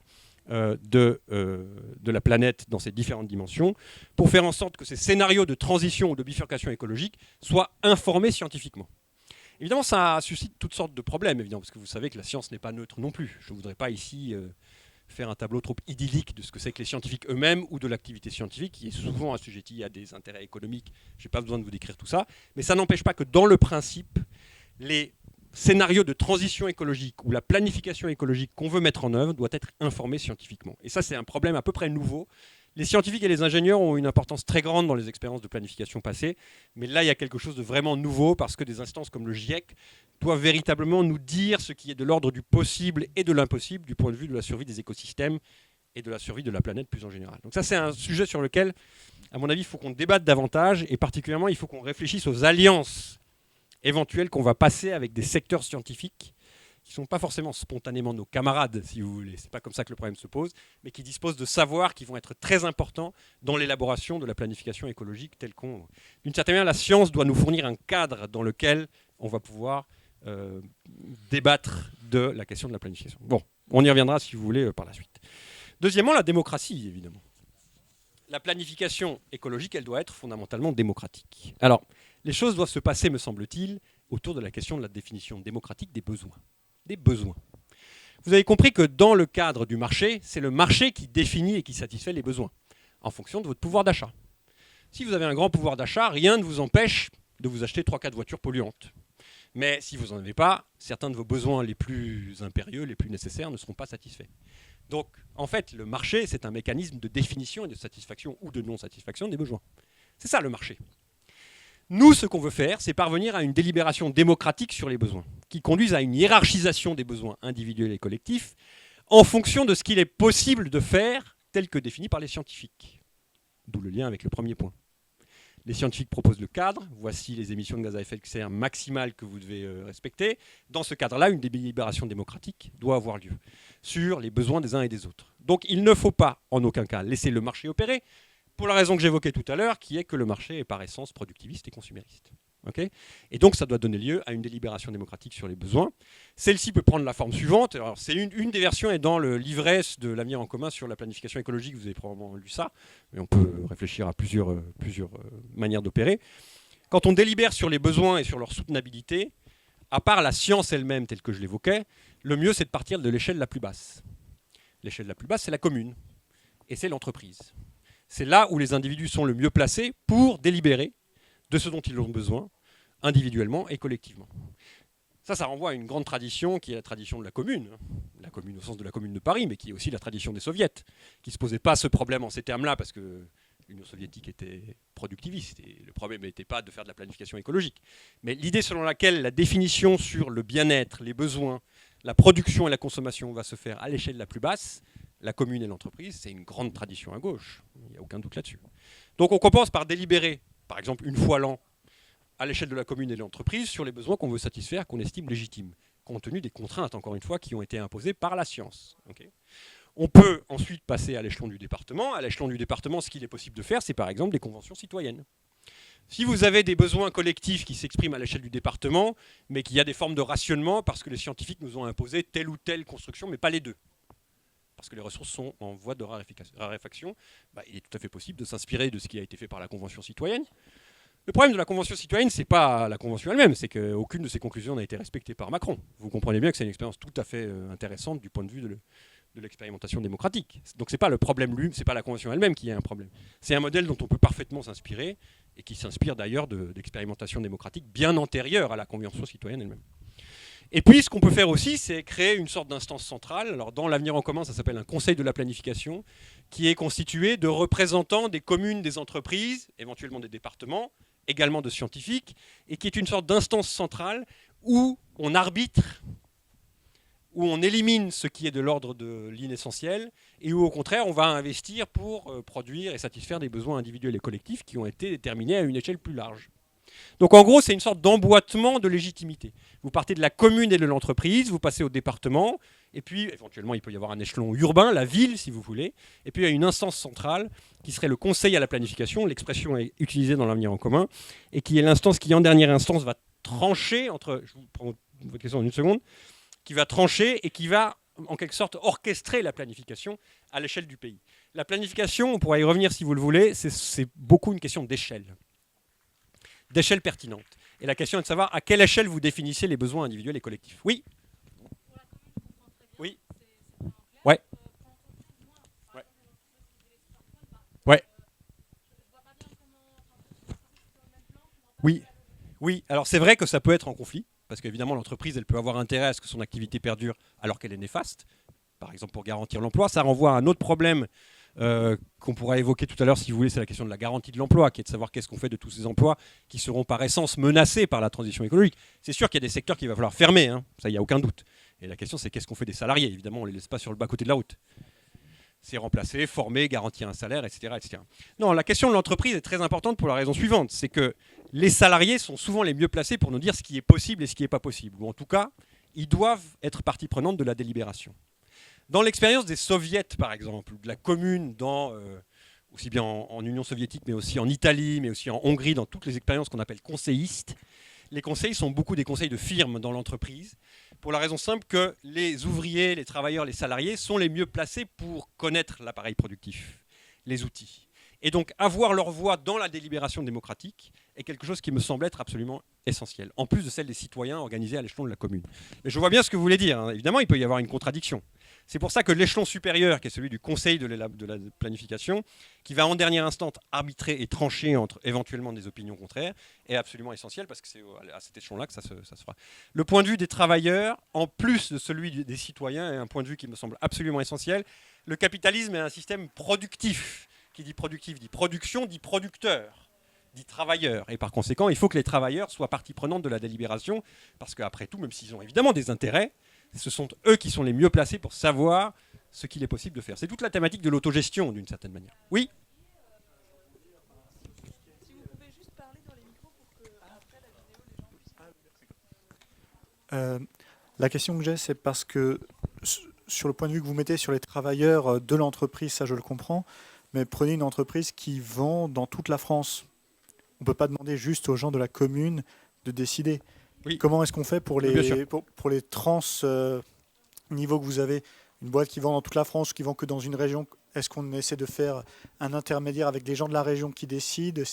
de la planète dans ses différentes dimensions, pour faire en sorte que ces scénarios de transition ou de bifurcation écologique soient informés scientifiquement. Évidemment, ça suscite toutes sortes de problèmes, évidemment, parce que vous savez que la science n'est pas neutre non plus. Je ne voudrais pas ici faire un tableau trop idyllique de ce que c'est que les scientifiques eux-mêmes ou de l'activité scientifique, qui est souvent assujettie à des intérêts économiques. Je n'ai pas besoin de vous décrire tout ça. Mais ça n'empêche pas que dans le principe, les scénarios de transition écologique ou la planification écologique qu'on veut mettre en œuvre doit être informés scientifiquement. Et ça, c'est un problème à peu près nouveau. Les scientifiques et les ingénieurs ont une importance très grande dans les expériences de planification passées, mais là, il y a quelque chose de vraiment nouveau parce que des instances comme le GIEC doivent véritablement nous dire ce qui est de l'ordre du possible et de l'impossible du point de vue de la survie des écosystèmes et de la survie de la planète plus en général. Donc ça, c'est un sujet sur lequel, à mon avis, il faut qu'on débatte davantage et particulièrement, il faut qu'on réfléchisse aux alliances éventuelles qu'on va passer avec des secteurs scientifiques qui ne sont pas forcément spontanément nos camarades, si vous voulez. Ce n'est pas comme ça que le problème se pose, mais qui disposent de savoirs qui vont être très importants dans l'élaboration de la planification écologique telle qu'on... D'une certaine manière, la science doit nous fournir un cadre dans lequel on va pouvoir débattre de la question de la planification. Bon, on y reviendra, si vous voulez, par la suite. Deuxièmement, la démocratie, évidemment. La planification écologique, elle doit être fondamentalement démocratique. Alors, les choses doivent se passer, me semble-t-il, autour de la question de la définition démocratique des besoins. Des besoins. Vous avez compris que dans le cadre du marché, c'est le marché qui définit et qui satisfait les besoins, en fonction de votre pouvoir d'achat. Si vous avez un grand pouvoir d'achat, rien ne vous empêche de vous acheter 3-4 voitures polluantes. Mais si vous n'en avez pas, certains de vos besoins les plus impérieux, les plus nécessaires, ne seront pas satisfaits. Donc, en fait, le marché, c'est un mécanisme de définition et de satisfaction ou de non-satisfaction des besoins. C'est ça, le marché. Nous, ce qu'on veut faire, c'est parvenir à une délibération démocratique sur les besoins, qui conduise à une hiérarchisation des besoins individuels et collectifs en fonction de ce qu'il est possible de faire, tel que défini par les scientifiques. D'où le lien avec le premier point. Les scientifiques proposent le cadre. Voici les émissions de gaz à effet de serre maximales que vous devez respecter. Dans ce cadre-là, une délibération démocratique doit avoir lieu sur les besoins des uns et des autres. Donc il ne faut pas, en aucun cas, laisser le marché opérer, pour la raison que j'évoquais tout à l'heure, qui est que le marché est par essence productiviste et consumériste. Okay, et donc ça doit donner lieu à une délibération démocratique sur les besoins. Celle-ci peut prendre la forme suivante. Alors, c'est une des versions est dans le livret de l'avenir en commun sur la planification écologique, vous avez probablement lu ça, mais on peut réfléchir à plusieurs manières d'opérer. Quand on délibère sur les besoins et sur leur soutenabilité, à part la science elle-même telle que je l'évoquais, le mieux c'est de partir de l'échelle la plus basse. L'échelle la plus basse, c'est la commune, et c'est l'entreprise. C'est là où les individus sont le mieux placés pour délibérer de ce dont ils ont besoin, individuellement et collectivement. Ça renvoie à une grande tradition qui est la tradition de la commune au sens de la commune de Paris, mais qui est aussi la tradition des soviets, qui ne se posaient pas ce problème en ces termes-là, parce que l'Union soviétique était productiviste, et le problème n'était pas de faire de la planification écologique. Mais l'idée selon laquelle la définition sur le bien-être, les besoins, la production et la consommation va se faire à l'échelle la plus basse, la commune et l'entreprise, c'est une grande tradition à gauche, il n'y a aucun doute là-dessus. Donc on commence par délibérer, par exemple une fois l'an, à l'échelle de la commune et de l'entreprise, sur les besoins qu'on veut satisfaire, qu'on estime légitimes, compte tenu des contraintes, encore une fois, qui ont été imposées par la science. Okay, on peut ensuite passer à l'échelon du département. À l'échelon du département, ce qu'il est possible de faire, c'est par exemple des conventions citoyennes. Si vous avez des besoins collectifs qui s'expriment à l'échelle du département, mais qu'il y a des formes de rationnement parce que les scientifiques nous ont imposé telle ou telle construction, mais pas les deux, parce que les ressources sont en voie de raréfaction, il est tout à fait possible de s'inspirer de ce qui a été fait par la Convention citoyenne. Le problème de la Convention citoyenne, ce n'est pas la Convention elle-même, c'est qu'aucune de ses conclusions n'a été respectée par Macron. Vous comprenez bien que c'est une expérience tout à fait intéressante du point de vue de l'expérimentation démocratique. Donc ce n'est pas le problème lui, ce n'est pas la Convention elle-même qui est un problème. C'est un modèle dont on peut parfaitement s'inspirer, et qui s'inspire d'ailleurs d'expérimentation démocratique bien antérieure à la Convention citoyenne elle-même. Et puis, ce qu'on peut faire aussi, c'est créer une sorte d'instance centrale. Alors, dans l'avenir en commun, ça s'appelle un conseil de la planification, qui est constitué de représentants des communes, des entreprises, éventuellement des départements, également de scientifiques, et qui est une sorte d'instance centrale où on arbitre, où on élimine ce qui est de l'ordre de l'inessentiel, et où, au contraire, on va investir pour produire et satisfaire des besoins individuels et collectifs qui ont été déterminés à une échelle plus large. Donc en gros, c'est une sorte d'emboîtement de légitimité. Vous partez de la commune et de l'entreprise, vous passez au département, et puis éventuellement il peut y avoir un échelon urbain, la ville si vous voulez, et puis il y a une instance centrale qui serait le conseil à la planification, l'expression est utilisée dans l'avenir en commun, et qui est l'instance qui en dernière instance va trancher, je vous prends votre question en une seconde, qui va trancher et qui va en quelque sorte orchestrer la planification à l'échelle du pays. La planification, on pourra y revenir si vous le voulez, c'est beaucoup une question d'échelle pertinente. Et la question est de savoir à quelle échelle vous définissez les besoins individuels et collectifs. Oui. Oui. Ouais. Ouais. Ouais. Oui. Oui. Alors c'est vrai que ça peut être en conflit, parce qu'évidemment l'entreprise, elle peut avoir intérêt à ce que son activité perdure alors qu'elle est néfaste. Par exemple pour garantir l'emploi. Ça renvoie à un autre problème qu'on pourra évoquer tout à l'heure si vous voulez, c'est la question de la garantie de l'emploi, qui est de savoir qu'est-ce qu'on fait de tous ces emplois qui seront par essence menacés par la transition écologique. C'est sûr qu'il y a des secteurs qu'il va falloir fermer, hein, ça il n'y a aucun doute. Et la question c'est qu'est-ce qu'on fait des salariés, évidemment on ne les laisse pas sur le bas-côté de la route. C'est remplacer, former, garantir un salaire, etc., etc. Non, la question de l'entreprise est très importante pour la raison suivante, c'est que les salariés sont souvent les mieux placés pour nous dire ce qui est possible et ce qui n'est pas possible. Ou en tout cas, ils doivent être partie prenante de la délibération. Dans l'expérience des soviets, par exemple, ou de la commune, aussi bien en Union soviétique, mais aussi en Italie, mais aussi en Hongrie, dans toutes les expériences qu'on appelle conseillistes, les conseils sont beaucoup des conseils de firmes dans l'entreprise, pour la raison simple que les ouvriers, les travailleurs, les salariés sont les mieux placés pour connaître l'appareil productif, les outils. Et donc avoir leur voix dans la délibération démocratique est quelque chose qui me semble être absolument essentiel, en plus de celle des citoyens organisés à l'échelon de la commune. Mais je vois bien ce que vous voulez dire, hein. Évidemment, il peut y avoir une contradiction. C'est pour ça que l'échelon supérieur, qui est celui du conseil de la planification, qui va en dernière instance arbitrer et trancher entre éventuellement des opinions contraires, est absolument essentiel, parce que c'est à cet échelon-là que ça se fera. Le point de vue des travailleurs, en plus de celui des citoyens, est un point de vue qui me semble absolument essentiel. Le capitalisme est un système productif. Qui dit productif dit production, dit producteur, dit travailleur. Et par conséquent, il faut que les travailleurs soient partie prenante de la délibération, parce qu'après tout, même s'ils ont évidemment des intérêts, ce sont eux qui sont les mieux placés pour savoir ce qu'il est possible de faire. C'est toute la thématique de l'autogestion, d'une certaine manière. Oui ? Si vous pouvez juste parler dans les micros pour que après la vidéo, les gens puissent... La question que j'ai, c'est parce que sur le point de vue que vous mettez sur les travailleurs de l'entreprise, ça je le comprends, mais prenez une entreprise qui vend dans toute la France. On ne peut pas demander juste aux gens de la commune de décider. Oui. Comment est-ce qu'on fait pour Oui, bien sûr. pour les niveaux que vous avez? Une boîte qui vend dans toute la France ou qui vend que dans une région? Est-ce qu'on essaie de faire un intermédiaire avec des gens de la région qui décident?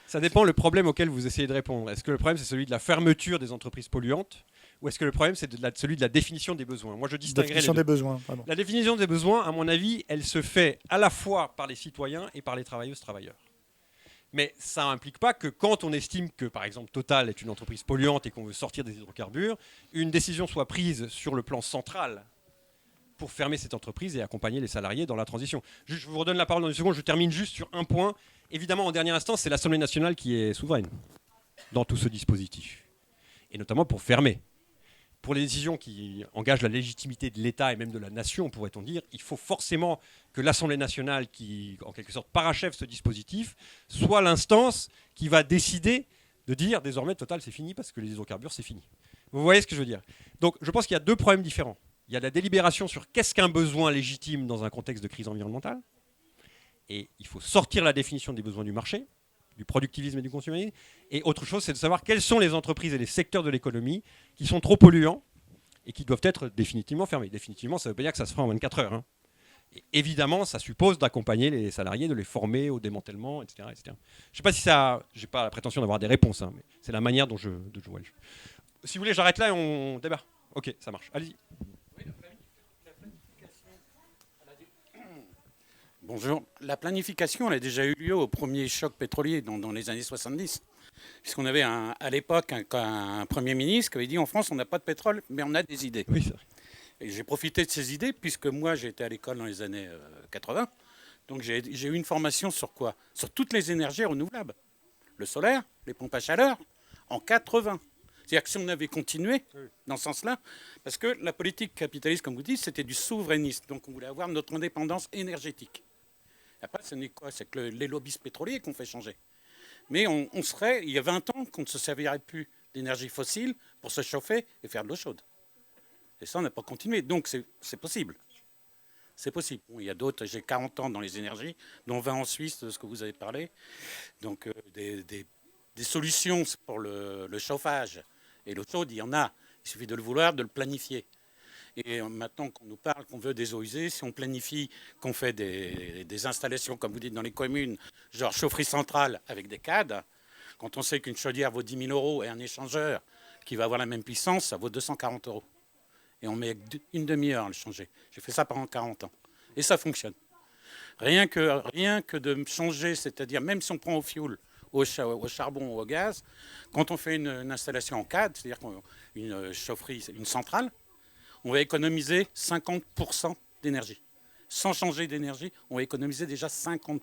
Ça dépend le problème auquel vous essayez de répondre. Est-ce que le problème, c'est celui de la fermeture des entreprises polluantes ou est-ce que le problème, c'est celui de la définition des besoins? Moi, je distinguerais Définition les deux. des besoins. Pardon. La définition des besoins, à mon avis, elle se fait à la fois par les citoyens et par les travailleuses-travailleurs. Mais ça n'implique pas que quand on estime que, par exemple, Total est une entreprise polluante et qu'on veut sortir des hydrocarbures, une décision soit prise sur le plan central pour fermer cette entreprise et accompagner les salariés dans la transition. Je vous redonne la parole dans une seconde, je termine juste sur un point. Évidemment, en dernière instance, c'est l'Assemblée nationale qui est souveraine dans tout ce dispositif, et notamment pour fermer. Pour les décisions qui engagent la légitimité de l'État et même de la nation, pourrait-on dire, il faut forcément que l'Assemblée nationale, qui en quelque sorte parachève ce dispositif, soit l'instance qui va décider de dire désormais Total c'est fini parce que les hydrocarbures c'est fini. Vous voyez ce que je veux dire? Donc je pense qu'il y a deux problèmes différents. Il y a la délibération sur qu'est-ce qu'un besoin légitime dans un contexte de crise environnementale, et il faut sortir la définition des besoins du marché, du productivisme et du consumérisme. Et autre chose, c'est de savoir quelles sont les entreprises et les secteurs de l'économie qui sont trop polluants et qui doivent être définitivement fermés. Définitivement, ça ne veut pas dire que ça se fera en 24 heures. Et évidemment, ça suppose d'accompagner les salariés, de les former au démantèlement, etc. etc. Je ne sais pas si ça... Je n'ai pas la prétention d'avoir des réponses, mais c'est la manière dont je vois le jeu. Si vous voulez, j'arrête là et on débat. Ok, ça marche. Allez-y. Bonjour. La planification, elle a déjà eu lieu au premier choc pétrolier dans les années 70. Puisqu'on avait à l'époque un Premier ministre qui avait dit en France, on n'a pas de pétrole, mais on a des idées. Oui, c'est vrai. Et j'ai profité de ces idées, puisque moi, j'ai été à l'école dans les années 80. Donc j'ai eu une formation sur quoi? Sur toutes les énergies renouvelables. Le solaire, les pompes à chaleur, en 80. C'est-à-dire que si on avait continué dans ce sens-là, parce que la politique capitaliste, comme vous dites, c'était du souverainisme. Donc on voulait avoir notre indépendance énergétique. Après, ce n'est quoi? C'est que les lobbies pétroliers qu'on fait changer. Mais on serait, il y a 20 ans, qu'on ne se servirait plus d'énergie fossile pour se chauffer et faire de l'eau chaude. Et ça, on n'a pas continué. Donc c'est possible. C'est possible. Bon, il y a d'autres, j'ai 40 ans dans les énergies, dont 20 en Suisse, de ce que vous avez parlé. Donc des solutions pour le chauffage et l'eau chaude, il y en a. Il suffit de le vouloir, de le planifier. Et maintenant qu'on nous parle qu'on veut des eaux usées, si on planifie qu'on fait des installations, comme vous dites, dans les communes, genre chaufferie centrale avec des cadres, quand on sait qu'une chaudière vaut 10 000 euros et un échangeur qui va avoir la même puissance, ça vaut 240 euros. Et on met une demi-heure à le changer. J'ai fait ça pendant 40 ans. Et ça fonctionne. Rien que de changer, c'est-à-dire même si on prend au fioul, au charbon ou au gaz, quand on fait une installation en cadre, c'est-à-dire une chaufferie, une centrale, on va économiser 50% d'énergie. Sans changer d'énergie, on va économiser déjà 50%.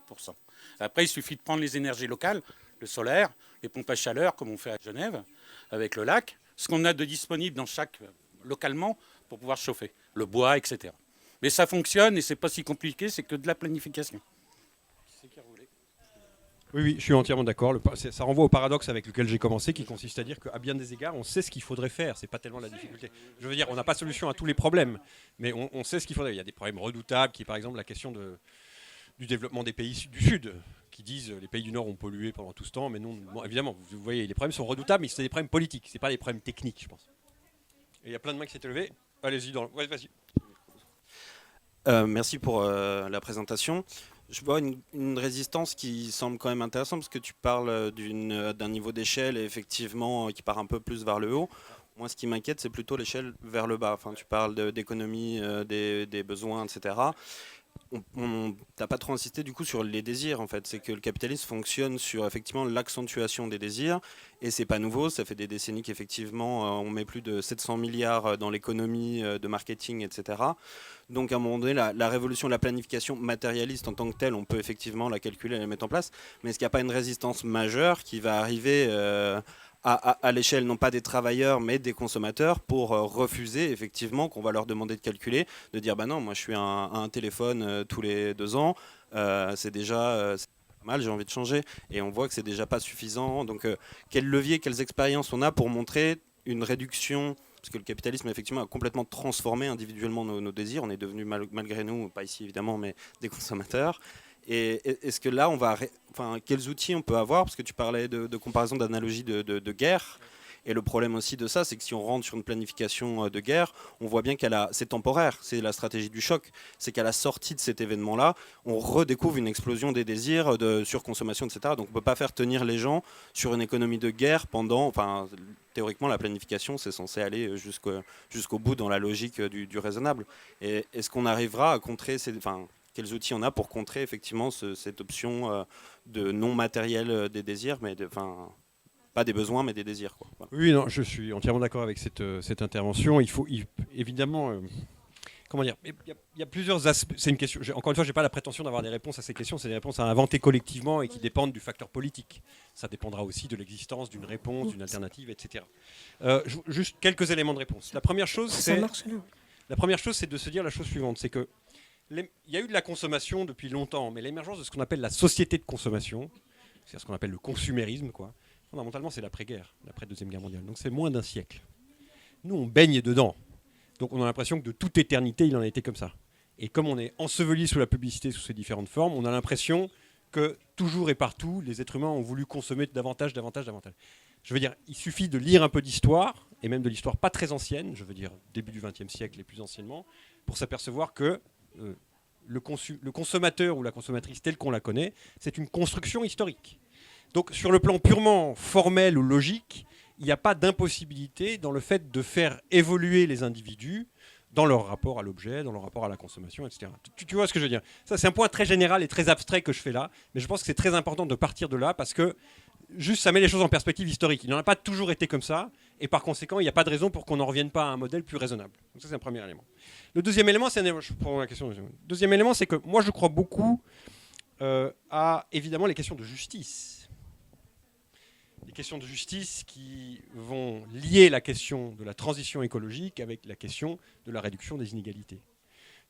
Après, il suffit de prendre les énergies locales, le solaire, les pompes à chaleur, comme on fait à Genève, avec le lac, ce qu'on a de disponible dans chaque localement pour pouvoir chauffer, le bois, etc. Mais ça fonctionne et c'est pas si compliqué, c'est que de la planification. Oui, je suis entièrement d'accord. Ça renvoie au paradoxe avec lequel j'ai commencé, qui consiste à dire qu'à bien des égards, on sait ce qu'il faudrait faire. C'est pas tellement la difficulté. Je veux dire, on n'a pas solution à tous les problèmes, mais on sait ce qu'il faudrait. Il y a des problèmes redoutables, qui est par exemple la question du développement des pays du Sud, qui disent les pays du Nord ont pollué pendant tout ce temps, mais non, bon, évidemment, vous voyez, les problèmes sont redoutables, mais c'est des problèmes politiques, c'est pas des problèmes techniques, je pense. Et il y a plein de mains qui s'étaient levées. Allez-y, ouais, vas-y. Merci pour la présentation. Je vois une résistance qui semble quand même intéressante parce que tu parles d'un niveau d'échelle et effectivement qui part un peu plus vers le haut. Moi, ce qui m'inquiète, c'est plutôt l'échelle vers le bas. Enfin, tu parles d'économie, des besoins, etc. On n'a pas trop insisté du coup sur les désirs en fait. C'est que le capitalisme fonctionne sur effectivement l'accentuation des désirs et c'est pas nouveau. Ça fait des décennies qu'effectivement on met plus de 700 milliards dans l'économie de marketing, etc. Donc à un moment donné, la révolution de la planification matérialiste en tant que telle, on peut effectivement la calculer et la mettre en place. Mais est-ce qu'il n'y a pas une résistance majeure qui va arriver à l'échelle non pas des travailleurs mais des consommateurs pour refuser effectivement qu'on va leur demander de calculer, de dire bah non, moi je suis un téléphone tous les 2 ans, c'est déjà pas mal, j'ai envie de changer et on voit que c'est déjà pas suffisant. Donc quel levier, quelles expériences on a pour montrer une réduction, parce que le capitalisme effectivement a complètement transformé individuellement nos désirs, on est devenus malgré nous, pas ici évidemment, mais des consommateurs. Et est-ce que là, quels outils on peut avoir? Parce que tu parlais de comparaison, d'analogie de guerre. Et le problème aussi de ça, c'est que si on rentre sur une planification de guerre, on voit bien c'est temporaire, c'est la stratégie du choc. C'est qu'à la sortie de cet événement-là, on redécouvre une explosion des désirs, de surconsommation, etc. Donc on ne peut pas faire tenir les gens sur une économie de guerre théoriquement, la planification, c'est censé aller jusqu'au bout dans la logique du raisonnable. Et est-ce qu'on arrivera à contrer quels outils on a pour contrer effectivement cette option de non matériel des désirs, mais pas des besoins, mais des désirs, quoi. Voilà. Oui, non, je suis entièrement d'accord avec cette intervention. Évidemment, comment dire, il y a plusieurs aspects. C'est une question. Encore une fois, je n'ai pas la prétention d'avoir des réponses à ces questions. C'est des réponses à inventer collectivement et qui dépendent du facteur politique. Ça dépendra aussi de l'existence d'une réponse, d'une alternative, etc. Juste quelques éléments de réponse. La première chose, c'est de se dire la chose suivante, c'est que il y a eu de la consommation depuis longtemps, mais l'émergence de ce qu'on appelle la société de consommation, c'est ce qu'on appelle le consumérisme, quoi. Fondamentalement, c'est l'après-guerre, l'après-deuxième guerre mondiale. Donc c'est moins d'un siècle. Nous, on baigne dedans. Donc on a l'impression que de toute éternité, il en a été comme ça. Et comme on est enseveli sous la publicité, sous ses différentes formes, on a l'impression que toujours et partout, les êtres humains ont voulu consommer davantage. Je veux dire, il suffit de lire un peu d'histoire, et même de l'histoire pas très ancienne, je veux dire début du XXe siècle et plus anciennement, pour s'apercevoir que le consommateur ou la consommatrice telle qu'on la connaît, c'est une construction historique. Donc sur le plan purement formel ou logique, il n'y a pas d'impossibilité dans le fait de faire évoluer les individus dans leur rapport à l'objet, dans leur rapport à la consommation, etc. Tu vois ce que je veux dire? Ça, c'est un point très général et très abstrait que je fais là, mais je pense que c'est très important de partir de là parce que juste ça met les choses en perspective historique. Il n'en a pas toujours été comme ça, et par conséquent, il n'y a pas de raison pour qu'on n'en revienne pas à un modèle plus raisonnable. Donc ça, c'est un premier élément. Le deuxième élément, deuxième élément, c'est que moi, je crois beaucoup à, évidemment, les questions de justice. Les questions de justice qui vont lier la question de la transition écologique avec la question de la réduction des inégalités.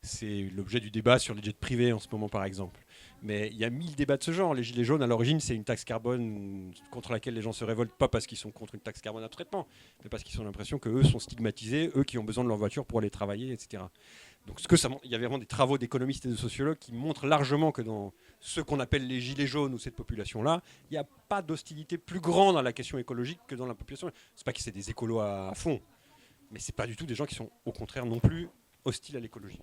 C'est l'objet du débat sur les jets privés en ce moment, par exemple. Mais il y a 1000 débats de ce genre. Les Gilets jaunes, à l'origine, c'est une taxe carbone contre laquelle les gens se révoltent, pas parce qu'ils sont contre une taxe carbone abstraitement, mais parce qu'ils ont l'impression qu'eux sont stigmatisés, eux qui ont besoin de leur voiture pour aller travailler, etc. Donc il y avait vraiment des travaux d'économistes et de sociologues qui montrent largement que dans ce qu'on appelle les Gilets jaunes ou cette population-là, il n'y a pas d'hostilité plus grande à la question écologique que dans la population. C'est pas que c'est des écolos à fond, mais c'est pas du tout des gens qui sont au contraire non plus hostiles à l'écologie.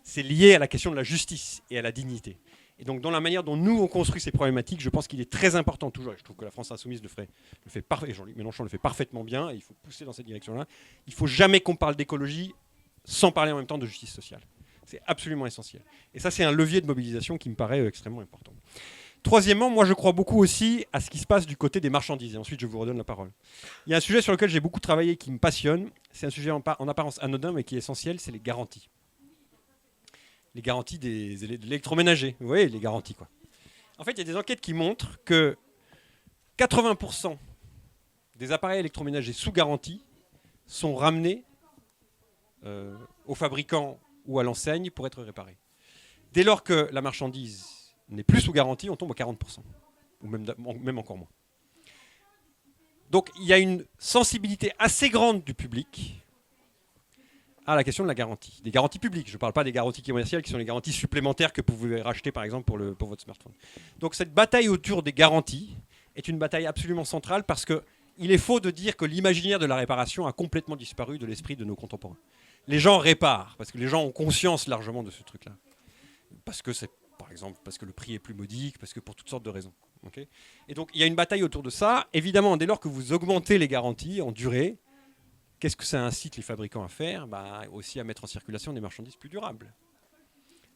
C'est lié à la question de la justice et à la dignité. Et donc, dans la manière dont nous, on construit ces problématiques, je pense qu'il est très important toujours, et je trouve que la France Insoumise le fait parfaitement, et Jean-Luc Mélenchon le fait parfaitement bien, et il faut pousser dans cette direction-là. Il ne faut jamais qu'on parle d'écologie sans parler en même temps de justice sociale. C'est absolument essentiel. Et ça, c'est un levier de mobilisation qui me paraît extrêmement important. Troisièmement, moi, je crois beaucoup aussi à ce qui se passe du côté des marchandises. Et ensuite, je vous redonne la parole. Il y a un sujet sur lequel j'ai beaucoup travaillé qui me passionne. C'est un sujet en apparence anodin, mais qui est essentiel, c'est les garanties. Les garanties de l'électroménager. Vous voyez, les garanties, quoi. En fait, il y a des enquêtes qui montrent que 80% des appareils électroménagers sous garantie sont ramenés aux fabricants ou à l'enseigne pour être réparés. Dès lors que la marchandise n'est plus sous garantie, on tombe à 40%, ou même encore moins. Donc il y a une sensibilité assez grande du public à la question de la garantie. Des garanties publiques, je ne parle pas des garanties commerciales qui sont les garanties supplémentaires que vous pouvez racheter par exemple pour votre smartphone. Donc cette bataille autour des garanties est une bataille absolument centrale parce qu'il est faux de dire que l'imaginaire de la réparation a complètement disparu de l'esprit de nos contemporains. Les gens réparent, parce que les gens ont conscience largement de ce truc-là. Parce que c'est, par exemple, parce que le prix est plus modique, parce que pour toutes sortes de raisons. Okay, et donc il y a une bataille autour de ça. Évidemment, dès lors que vous augmentez les garanties en durée, qu'est-ce que ça incite les fabricants à faire? Aussi à mettre en circulation des marchandises plus durables.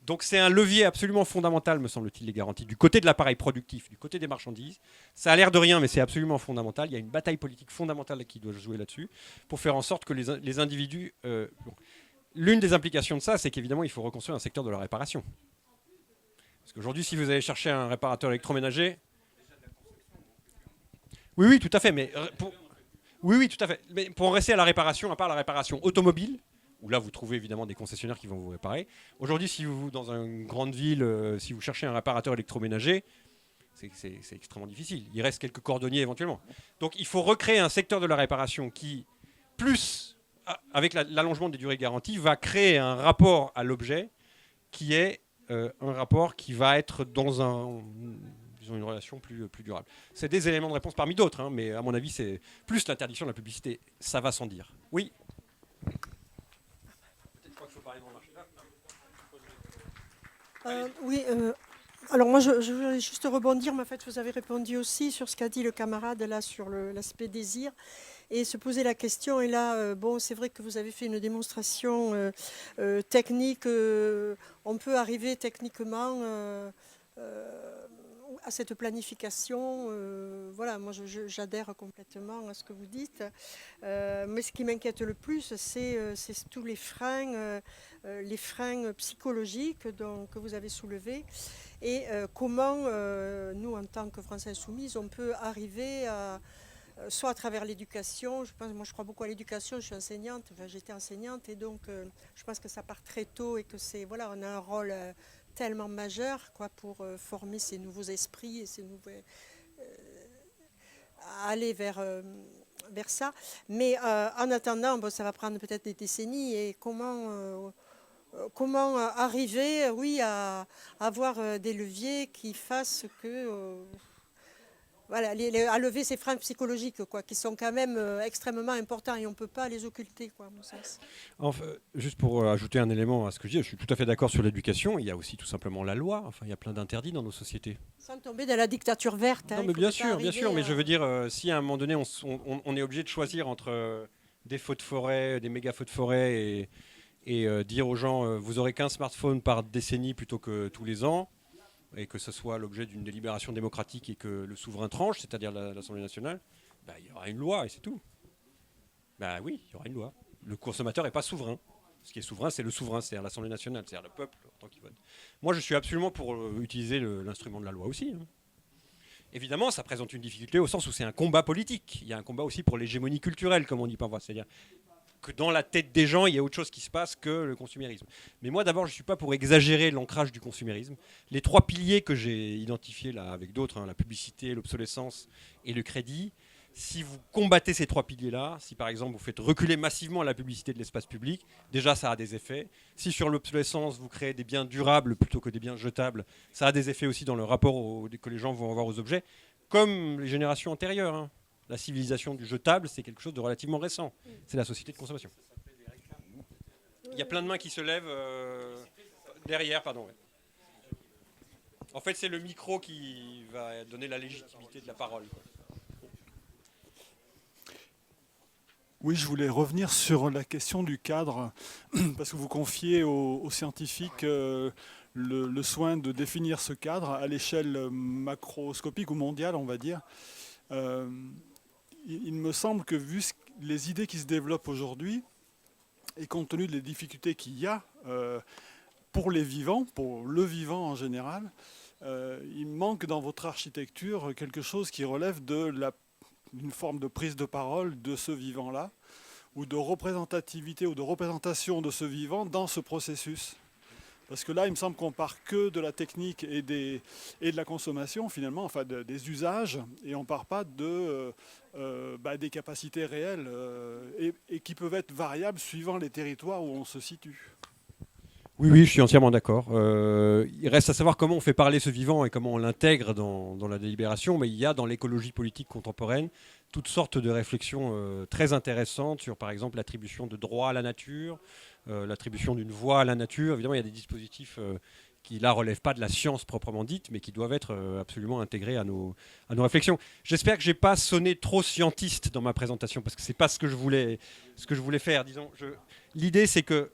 Donc c'est un levier absolument fondamental, me semble-t-il, les garanties. Du côté de l'appareil productif, du côté des marchandises, ça a l'air de rien, mais c'est absolument fondamental. Il y a une bataille politique fondamentale qui doit jouer là-dessus, pour faire en sorte que les individus... L'une des implications de ça, c'est qu'évidemment, il faut reconstruire un secteur de la réparation. Parce qu'aujourd'hui, si vous allez chercher un réparateur électroménager... Oui, tout à fait, mais... Oui, tout à fait. Mais pour en rester à la réparation, à part la réparation automobile, où là, vous trouvez évidemment des concessionnaires qui vont vous réparer. Aujourd'hui, si vous, dans une grande ville, si vous cherchez un réparateur électroménager, c'est extrêmement difficile. Il reste quelques cordonniers éventuellement. Donc, il faut recréer un secteur de la réparation qui, plus, avec l'allongement des durées garanties, va créer un rapport à l'objet qui est un rapport qui va être dans une relation plus durable. C'est des éléments de réponse parmi d'autres, hein, mais à mon avis, c'est plus l'interdiction de la publicité. Ça va sans dire. Oui. Peut-être qu'il faut parler dans le marché. Oui, alors moi je voulais juste rebondir, mais en fait vous avez répondu aussi sur ce qu'a dit le camarade là sur l'aspect désir et se poser la question. Et là, bon, c'est vrai que vous avez fait une démonstration technique, on peut arriver techniquement à cette planification. Voilà, moi j'adhère complètement à ce que vous dites. Mais ce qui m'inquiète le plus, c'est tous les freins psychologiques que vous avez soulevés. Et comment, nous, en tant que Français Insoumise, on peut arriver à, soit à travers l'éducation, moi je crois beaucoup à l'éducation, je suis enseignante, j'étais enseignante, et donc je pense que ça part très tôt et que voilà, on a un rôle tellement majeur pour former ces nouveaux esprits et ces nouveaux aller vers ça. Mais en attendant, bon, ça va prendre peut-être des décennies. Et comment arriver, oui, à avoir des leviers qui fassent que voilà, à lever ces freins psychologiques, qui sont quand même extrêmement importants et on ne peut pas les occulter, à mon sens. Enfin, juste pour ajouter un élément à ce que je dis, je suis tout à fait d'accord sur l'éducation. Il y a aussi tout simplement la loi. Enfin, il y a plein d'interdits dans nos sociétés. Sans tomber dans la dictature verte. Non, mais bien sûr. Mais je veux dire, si à un moment donné, on est obligé de choisir entre des feux de forêt, des méga feux de forêt et dire aux gens, vous aurez qu'un smartphone par décennie plutôt que tous les ans, et que ce soit l'objet d'une délibération démocratique et que le souverain tranche, c'est-à-dire l'Assemblée nationale, il y aura une loi et c'est tout. Oui, il y aura une loi. Le consommateur n'est pas souverain. Ce qui est souverain, c'est le souverain, c'est-à-dire l'Assemblée nationale, c'est-à-dire le peuple en tant qu'il vote. Moi, je suis absolument pour utiliser l'instrument de la loi aussi. Hein. Évidemment, ça présente une difficulté au sens où c'est un combat politique. Il y a un combat aussi pour l'hégémonie culturelle, comme on dit parfois. C'est-à-dire que dans la tête des gens, il y a autre chose qui se passe que le consumérisme. Mais moi, d'abord, je ne suis pas pour exagérer l'ancrage du consumérisme. Les 3 piliers que j'ai identifiés là avec d'autres, la publicité, l'obsolescence et le crédit, si vous combattez ces 3 piliers-là, si par exemple vous faites reculer massivement la publicité de l'espace public, déjà ça a des effets. Si sur l'obsolescence vous créez des biens durables plutôt que des biens jetables, ça a des effets aussi dans le rapport que les gens vont avoir aux objets, comme les générations antérieures. Hein. La civilisation du jetable, c'est quelque chose de relativement récent. C'est la société de consommation. Il y a plein de mains qui se lèvent derrière, pardon. Ouais. En fait, c'est le micro qui va donner la légitimité de la parole. Oui, je voulais revenir sur la question du cadre, parce que vous confiez aux scientifiques le soin de définir ce cadre à l'échelle macroscopique ou mondiale, on va dire. Il me semble que vu les idées qui se développent aujourd'hui, et compte tenu des difficultés qu'il y a pour les vivants, pour le vivant en général, il manque dans votre architecture quelque chose qui relève d'une forme de prise de parole de ce vivant-là, ou de représentativité ou de représentation de ce vivant dans ce processus. Parce que là, il me semble qu'on part que de la technique et de la consommation, finalement, enfin des usages, et on ne part pas des capacités réelles et qui peuvent être variables suivant les territoires où on se situe. Oui, je suis entièrement d'accord. Il reste à savoir comment on fait parler ce vivant et comment on l'intègre dans la délibération, mais il y a dans l'écologie politique contemporaine toutes sortes de réflexions très intéressantes sur, par exemple, l'attribution de droits à la nature, l'attribution d'une voix à la nature. Évidemment, il y a des dispositifs qui, là, relèvent pas de la science proprement dite, mais qui doivent être absolument intégrés à nos réflexions. J'espère que je n'ai pas sonné trop scientiste dans ma présentation, parce que ce n'est pas ce que je voulais faire. Disons, l'idée, c'est que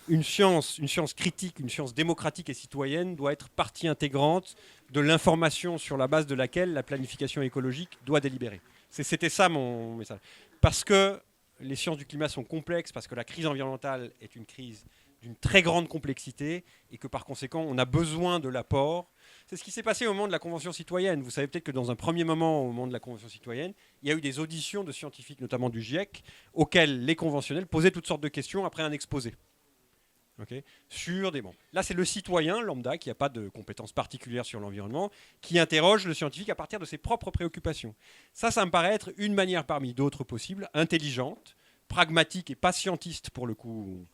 une science critique, une science démocratique et citoyenne doit être partie intégrante de l'information sur la base de laquelle la planification écologique doit délibérer. C'était ça mon message. Parce que les sciences du climat sont complexes, parce que la crise environnementale est une crise d'une très grande complexité et que par conséquent, on a besoin de l'apport. C'est ce qui s'est passé au moment de la Convention citoyenne. Vous savez peut-être que dans un premier moment, au moment de la Convention citoyenne, il y a eu des auditions de scientifiques, notamment du GIEC, auxquels les conventionnels posaient toutes sortes de questions après un exposé. Okay. Là, c'est le citoyen lambda qui n'a pas de compétences particulières sur l'environnement qui interroge le scientifique à partir de ses propres préoccupations. Ça me paraît être une manière parmi d'autres possibles, intelligente, pragmatique et pas scientiste pour le coup.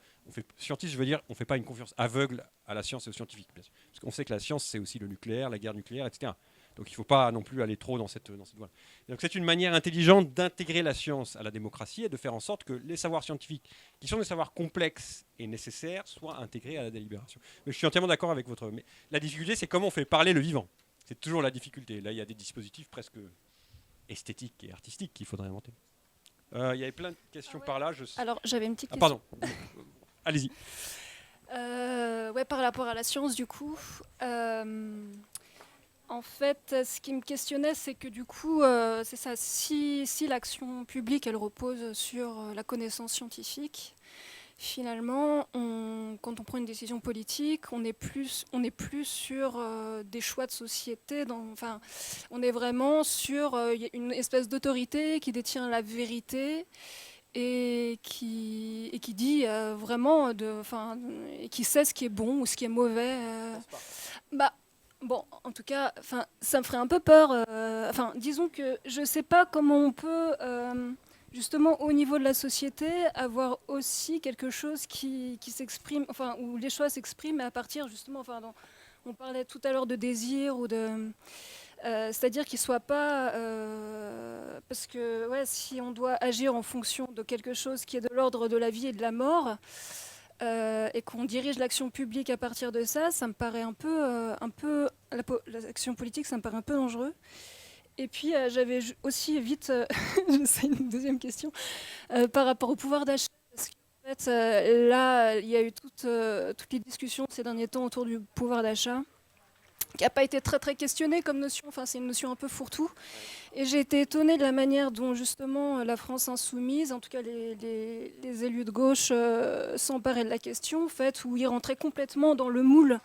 scientiste, je veux dire, on ne fait pas une confiance aveugle à la science et aux scientifiques, bien sûr. Parce qu'on sait que la science, c'est aussi le nucléaire, la guerre nucléaire, etc. Donc il ne faut pas non plus aller trop dans cette voie. Donc c'est une manière intelligente d'intégrer la science à la démocratie et de faire en sorte que les savoirs scientifiques, qui sont des savoirs complexes et nécessaires, soient intégrés à la délibération. Mais je suis entièrement d'accord avec votre... Mais la difficulté, c'est comment on fait parler le vivant. C'est toujours la difficulté. Là, il y a des dispositifs presque esthétiques et artistiques qu'il faudrait inventer. Il y avait plein de questions par là. Alors, j'avais une petite question. Pardon. Allez-y. Ouais, par rapport à la science, du coup... En fait, ce qui me questionnait, c'est que du coup, c'est ça, si l'action publique, elle repose sur la connaissance scientifique, finalement, quand on prend une décision politique, on n'est plus sur des choix de société. Enfin, on est vraiment sur une espèce d'autorité qui détient la vérité et qui dit vraiment, et qui sait ce qui est bon ou ce qui est mauvais. Bon, en tout cas, ça me ferait un peu peur. Disons que je ne sais pas comment on peut, justement, au niveau de la société, avoir aussi quelque chose qui s'exprime, où les choix s'expriment à partir, justement, on parlait tout à l'heure de désir ou de... c'est-à-dire qu'il ne soit pas... parce que si on doit agir en fonction de quelque chose qui est de l'ordre de la vie et de la mort... et qu'on dirige l'action publique à partir de ça, ça me paraît l'action politique, ça me paraît un peu dangereux. Et puis j'avais aussi vite, c'est une deuxième question, par rapport au pouvoir d'achat. Parce qu'en fait, là, il y a eu toutes les discussions ces derniers temps autour du pouvoir d'achat, qui n'a pas été très très questionné comme notion, c'est une notion un peu fourre-tout. Et j'ai été étonnée de la manière dont justement la France insoumise, en tout cas les élus de gauche, s'emparaient de la question, en fait, où ils rentraient complètement dans le moule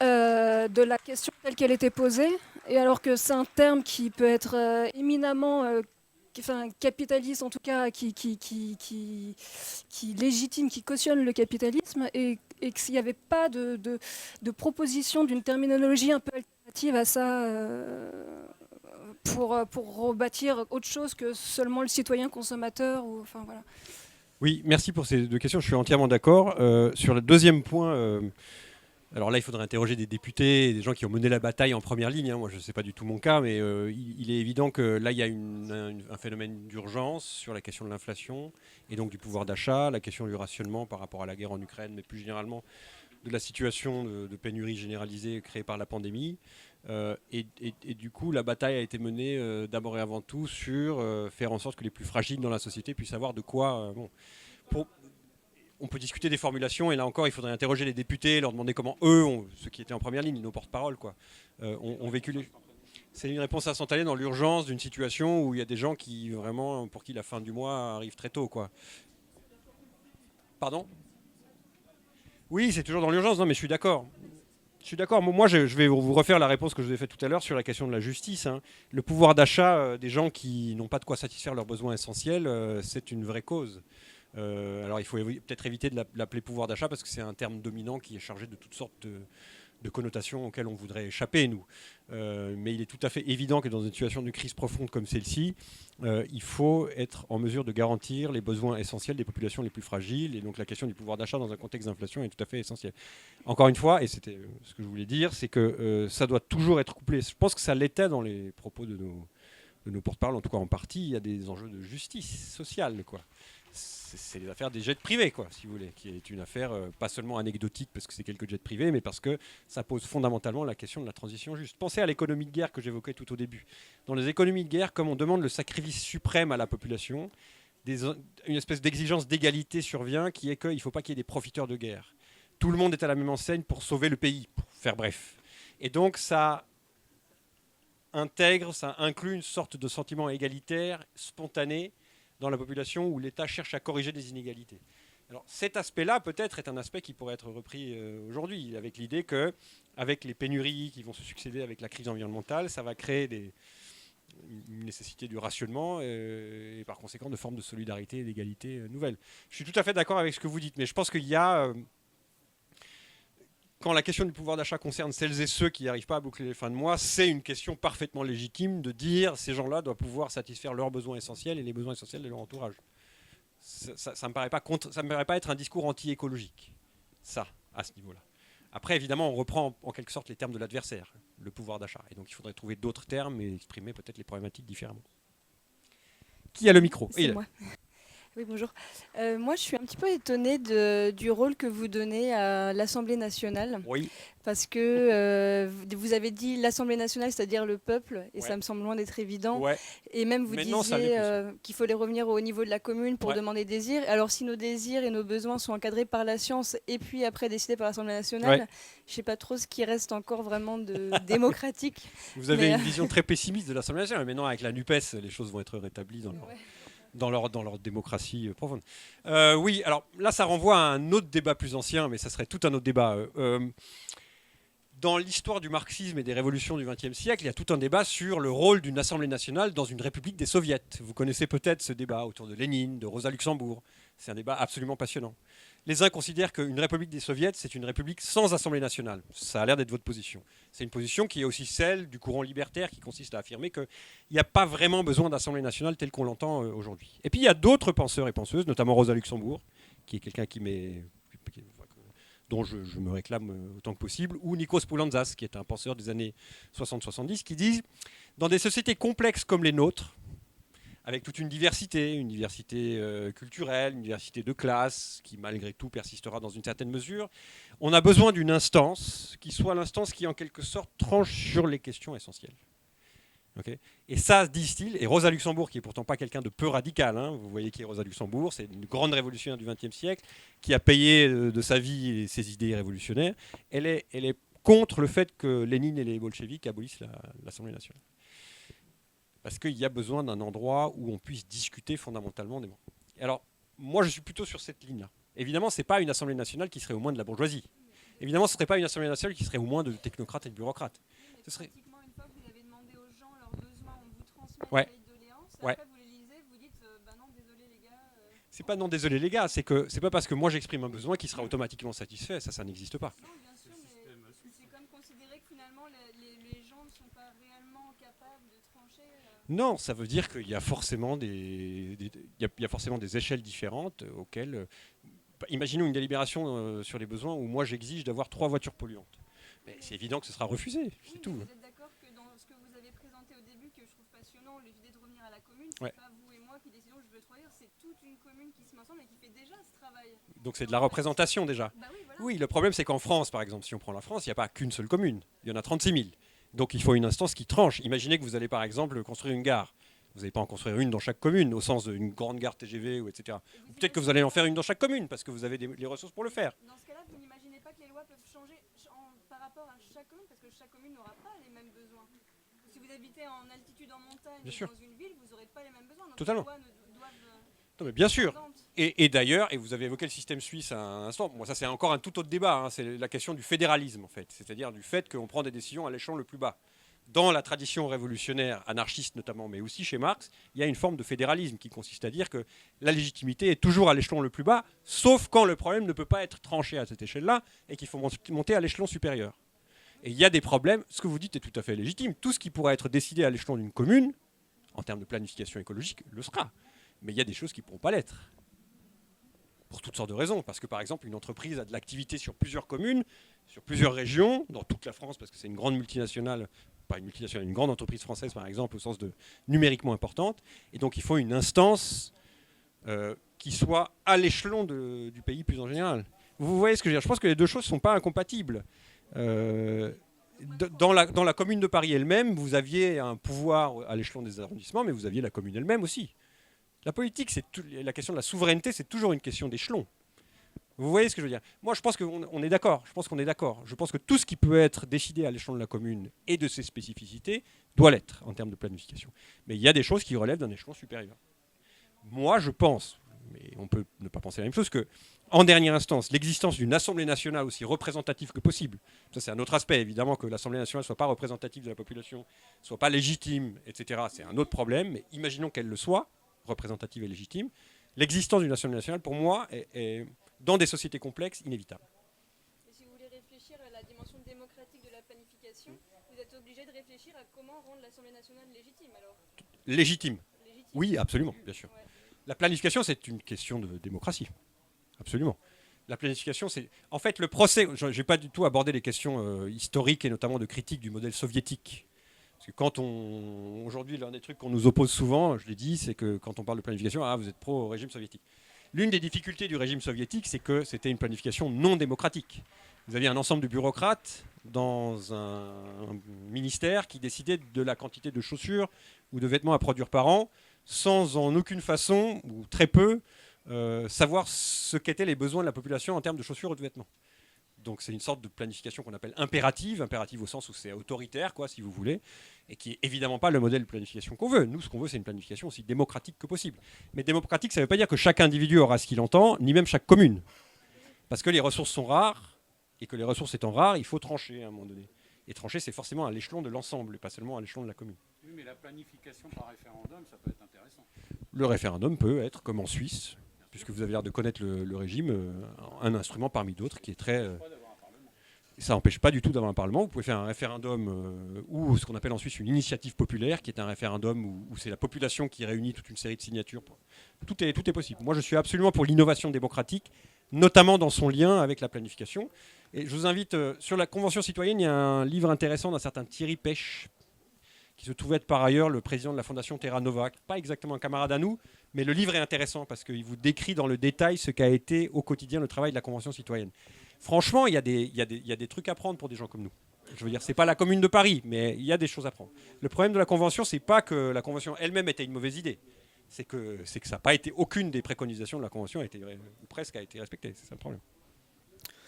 de la question telle qu'elle était posée. Et alors que c'est un terme qui peut être éminemment capitaliste, en tout cas qui légitime, qui cautionne le capitalisme, et qu'il n'y avait pas de proposition d'une terminologie un peu alternative à ça pour rebâtir autre chose que seulement le citoyen consommateur. Voilà. Oui, merci pour ces deux questions, je suis entièrement d'accord. Sur le deuxième point... alors là, il faudrait interroger des députés, des gens qui ont mené la bataille en première ligne. Moi, je ne sais pas du tout mon cas, mais il est évident que là, il y a un phénomène d'urgence sur la question de l'inflation et donc du pouvoir d'achat, la question du rationnement par rapport à la guerre en Ukraine, mais plus généralement de la situation de pénurie généralisée créée par la pandémie. Et du coup, la bataille a été menée d'abord et avant tout sur faire en sorte que les plus fragiles dans la société puissent savoir de quoi... On peut discuter des formulations, et là encore, il faudrait interroger les députés, leur demander comment eux, ceux qui étaient en première ligne, nos porte-paroles, ont vécu. C'est une réponse instantanée dans l'urgence d'une situation où il y a des gens pour qui la fin du mois arrive très tôt, Pardon ? Oui, c'est toujours dans l'urgence, non, mais je suis d'accord. Moi, je vais vous refaire la réponse que je vous ai faite tout à l'heure sur la question de la justice. Le pouvoir d'achat des gens qui n'ont pas de quoi satisfaire leurs besoins essentiels, c'est une vraie cause. Alors il faut peut-être éviter de l'appeler pouvoir d'achat parce que c'est un terme dominant qui est chargé de toutes sortes de connotations auxquelles on voudrait échapper, nous. Mais il est tout à fait évident que dans une situation de crise profonde comme celle-ci, il faut être en mesure de garantir les besoins essentiels des populations les plus fragiles. Et donc la question du pouvoir d'achat dans un contexte d'inflation est tout à fait essentielle. Encore une fois, et c'était ce que je voulais dire, c'est que ça doit toujours être couplé. Je pense que ça l'était dans les propos de nos porte-parole, en tout cas en partie. Il y a des enjeux de justice sociale, C'est les affaires des jets privés, si vous voulez, qui est une affaire pas seulement anecdotique parce que c'est quelques jets privés, mais parce que ça pose fondamentalement la question de la transition juste. Pensez à l'économie de guerre que j'évoquais tout au début. Dans les économies de guerre, comme on demande le sacrifice suprême à la population, une espèce d'exigence d'égalité survient qui est qu'il ne faut pas qu'il y ait des profiteurs de guerre. Tout le monde est à la même enseigne pour sauver le pays, pour faire bref. Et donc ça inclut une sorte de sentiment égalitaire, spontané, dans la population où l'État cherche à corriger des inégalités. Alors cet aspect-là, peut-être, est un aspect qui pourrait être repris aujourd'hui, avec l'idée qu'avec les pénuries qui vont se succéder avec la crise environnementale, ça va créer une nécessité du rationnement et par conséquent de formes de solidarité et d'égalité nouvelles. Je suis tout à fait d'accord avec ce que vous dites, mais je pense qu'il y a... quand la question du pouvoir d'achat concerne celles et ceux qui n'arrivent pas à boucler les fins de mois, c'est une question parfaitement légitime de dire ces gens-là doivent pouvoir satisfaire leurs besoins essentiels et les besoins essentiels de leur entourage. Ça me paraît pas ça me paraît pas être un discours anti-écologique. Ça, à ce niveau-là. Après, évidemment, on reprend en quelque sorte les termes de l'adversaire, le pouvoir d'achat. Et donc, il faudrait trouver d'autres termes et exprimer peut-être les problématiques différemment. Qui a le micro? C'est moi. Oui, bonjour. Moi, je suis un petit peu étonnée du rôle que vous donnez à l'Assemblée nationale. Oui. Parce que vous avez dit l'Assemblée nationale, c'est-à-dire le peuple, et Ouais. ça me semble loin d'être évident. Ouais. Et même vous Maintenant, ça disiez l'est qu'il fallait revenir au niveau de la commune pour Ouais. demander des désirs. Alors si nos désirs et nos besoins sont encadrés par la science et puis après décidés par l'Assemblée nationale, Ouais. je ne sais pas trop ce qui reste encore vraiment de démocratique. Vous avez Mais, une vision très pessimiste de l'Assemblée nationale. Maintenant, avec la NUPES, les choses vont être rétablies dans leur démocratie profonde. Oui, alors là, ça renvoie à un autre débat plus ancien, mais ça serait tout un autre débat. Dans l'histoire du marxisme et des révolutions du XXe siècle, il y a tout un débat sur le rôle d'une Assemblée nationale dans une république des soviets. Vous connaissez peut-être ce débat autour de Lénine, de Rosa Luxembourg. C'est un débat absolument passionnant. Les uns considèrent qu'une république des soviets, c'est une république sans Assemblée nationale. Ça a l'air d'être votre position. C'est une position qui est aussi celle du courant libertaire qui consiste à affirmer qu'il n'y a pas vraiment besoin d'Assemblée nationale telle qu'on l'entend aujourd'hui. Et puis il y a d'autres penseurs et penseuses, notamment Rosa Luxembourg, qui est quelqu'un dont je me réclame autant que possible, ou Nikos Poulantzas, qui est un penseur des années 60-70, qui disent « Dans des sociétés complexes comme les nôtres, avec toute une diversité culturelle, une diversité de classes, qui malgré tout persistera dans une certaine mesure, on a besoin d'une instance qui soit l'instance qui en quelque sorte tranche sur les questions essentielles. » Okay. Et ça, disent-ils, et Rosa Luxembourg, qui est pourtant pas quelqu'un de peu radical, hein, vous voyez qui est Rosa Luxembourg, c'est une grande révolutionnaire du XXe siècle, qui a payé de sa vie et ses idées révolutionnaires, elle est contre le fait que Lénine et les bolcheviks abolissent l'Assemblée nationale. Parce qu'il y a besoin d'un endroit où on puisse discuter fondamentalement des mots. Alors, moi, je suis plutôt sur cette ligne-là. Évidemment, ce n'est pas une Assemblée nationale qui serait au moins de la bourgeoisie. Évidemment, ce ne serait pas une Assemblée nationale qui serait au moins de technocrates et de bureaucrates. Ce serait... Ouais. Ouais. C'est pas non désolé les gars, c'est pas parce que moi j'exprime un besoin qui sera automatiquement satisfait, ça n'existe pas. Non, bien sûr, mais c'est comme considérer que finalement les gens ne sont pas réellement capables de trancher. Non, ça veut dire qu'il y a forcément il y a forcément des échelles différentes auxquelles. Imaginons une délibération sur les besoins où moi j'exige d'avoir 3 voitures polluantes. Mais c'est évident que ce sera refusé, c'est tout. Vous êtes d'accord que dans ce que vous avez présenté au début, que je trouve passionnant, l'idée de revenir à la commune, c'est pas vous et moi qui décidons je veux choisir, c'est toute une commune qui se met ensemble et qui fait déjà ce travail. Donc c'est de la représentation déjà. Bah oui, voilà. Oui, le problème c'est qu'en France, par exemple, si on prend la France, il n'y a pas qu'une seule commune, il y en a 36 000. Donc il faut une instance qui tranche. Imaginez que vous allez par exemple construire une gare. Vous n'allez pas en construire une dans chaque commune, au sens d'une grande gare TGV, ou etc. Ou peut-être que vous allez en faire une dans chaque commune, parce que vous avez les ressources pour le faire. Dans ce cas-là, vous n'imaginez pas que les lois peuvent changer par rapport à chaque commune, parce que chaque commune n'aura pas les mêmes besoins. Si vous habitez en altitude, en montagne, dans une ville, vous n'aurez pas les mêmes besoins. Donc totalement. Les lois doivent non, mais bien sûr. Et d'ailleurs, et vous avez évoqué le système suisse à un instant, moi ça c'est encore un tout autre débat, hein, c'est la question du fédéralisme en fait, c'est-à-dire du fait qu'on prend des décisions à l'échelon le plus bas. Dans la tradition révolutionnaire, anarchiste notamment, mais aussi chez Marx, il y a une forme de fédéralisme qui consiste à dire que la légitimité est toujours à l'échelon le plus bas, sauf quand le problème ne peut pas être tranché à cette échelle-là et qu'il faut monter à l'échelon supérieur. Et il y a des problèmes, ce que vous dites est tout à fait légitime, tout ce qui pourra être décidé à l'échelon d'une commune, en termes de planification écologique, le sera. Mais il y a des choses qui ne pourront pas l'être. Pour toutes sortes de raisons. Parce que par exemple, une entreprise a de l'activité sur plusieurs communes, sur plusieurs régions, dans toute la France, parce que c'est une grande multinationale, pas une multinationale, une grande entreprise française par exemple, au sens de numériquement importante. Et donc il faut une instance qui soit à l'échelon du pays plus en général. Vous voyez ce que je veux dire? Je pense que les deux choses ne sont pas incompatibles. Dans la commune de Paris elle-même, vous aviez un pouvoir à l'échelon des arrondissements, mais vous aviez la commune elle-même aussi. La politique, la question de la souveraineté, c'est toujours une question d'échelon. Vous voyez ce que je veux dire? Moi, je pense qu'on est d'accord. Je pense qu'on est d'accord. Je pense que tout ce qui peut être décidé à l'échelon de la commune et de ses spécificités doit l'être en termes de planification. Mais il y a des choses qui relèvent d'un échelon supérieur. Moi, je pense, mais on peut ne pas penser la même chose, que en dernière instance, l'existence d'une Assemblée nationale aussi représentative que possible, ça c'est un autre aspect, évidemment, que l'Assemblée nationale ne soit pas représentative de la population, ne soit pas légitime, etc., c'est un autre problème, mais imaginons qu'elle le soit, représentative et légitime. L'existence d'une Assemblée nationale, pour moi, est dans des sociétés complexes, inévitable. Et si vous voulez réfléchir à la dimension démocratique de la planification, vous êtes obligé de réfléchir à comment rendre l'Assemblée nationale légitime, alors. Légitime. Oui, absolument, bien sûr. Ouais. La planification, c'est une question de démocratie. Absolument. La planification, c'est... En fait, le procès... Je n'ai pas du tout abordé les questions historiques et notamment de critique du modèle soviétique. Parce que quand on... Aujourd'hui, l'un des trucs qu'on nous oppose souvent, je l'ai dit, c'est que quand on parle de planification, vous êtes pro-régime soviétique. L'une des difficultés du régime soviétique, c'est que c'était une planification non démocratique. Vous aviez un ensemble de bureaucrates dans un ministère qui décidait de la quantité de chaussures ou de vêtements à produire par an, sans en aucune façon, ou très peu, savoir ce qu'étaient les besoins de la population en termes de chaussures ou de vêtements. Donc c'est une sorte de planification qu'on appelle impérative au sens où c'est autoritaire, quoi, si vous voulez, et qui n'est évidemment pas le modèle de planification qu'on veut. Nous, ce qu'on veut, c'est une planification aussi démocratique que possible. Mais démocratique, ça ne veut pas dire que chaque individu aura ce qu'il entend, ni même chaque commune. Parce que les ressources sont rares, et que les ressources étant rares, il faut trancher à un moment donné. Et trancher, c'est forcément à l'échelon de l'ensemble, et pas seulement à l'échelon de la commune. Oui, mais la planification par référendum, ça peut être intéressant. Le référendum peut être, comme en Suisse, puisque vous avez l'air de connaître le régime, un instrument parmi d'autres qui est très... Ça n'empêche pas du tout d'avoir un parlement. Vous pouvez faire un référendum ou ce qu'on appelle en Suisse une initiative populaire, qui est un référendum où c'est la population qui réunit toute une série de signatures. Tout est possible. Moi, je suis absolument pour l'innovation démocratique, notamment dans son lien avec la planification. Et je vous invite, sur la Convention citoyenne, il y a un livre intéressant d'un certain Thierry Pech, qui se trouve être par ailleurs le président de la fondation Terra Nova, pas exactement un camarade à nous, mais le livre est intéressant parce qu'il vous décrit dans le détail ce qu'a été au quotidien le travail de la Convention citoyenne. Franchement, il y a des trucs à prendre pour des gens comme nous. Je veux dire, c'est pas la Commune de Paris, mais il y a des choses à prendre. Le problème de la Convention, c'est pas que la Convention elle-même était une mauvaise idée. C'est que ça n'a pas été, aucune des préconisations de la Convention ou presque a été respectée. C'est ça le problème.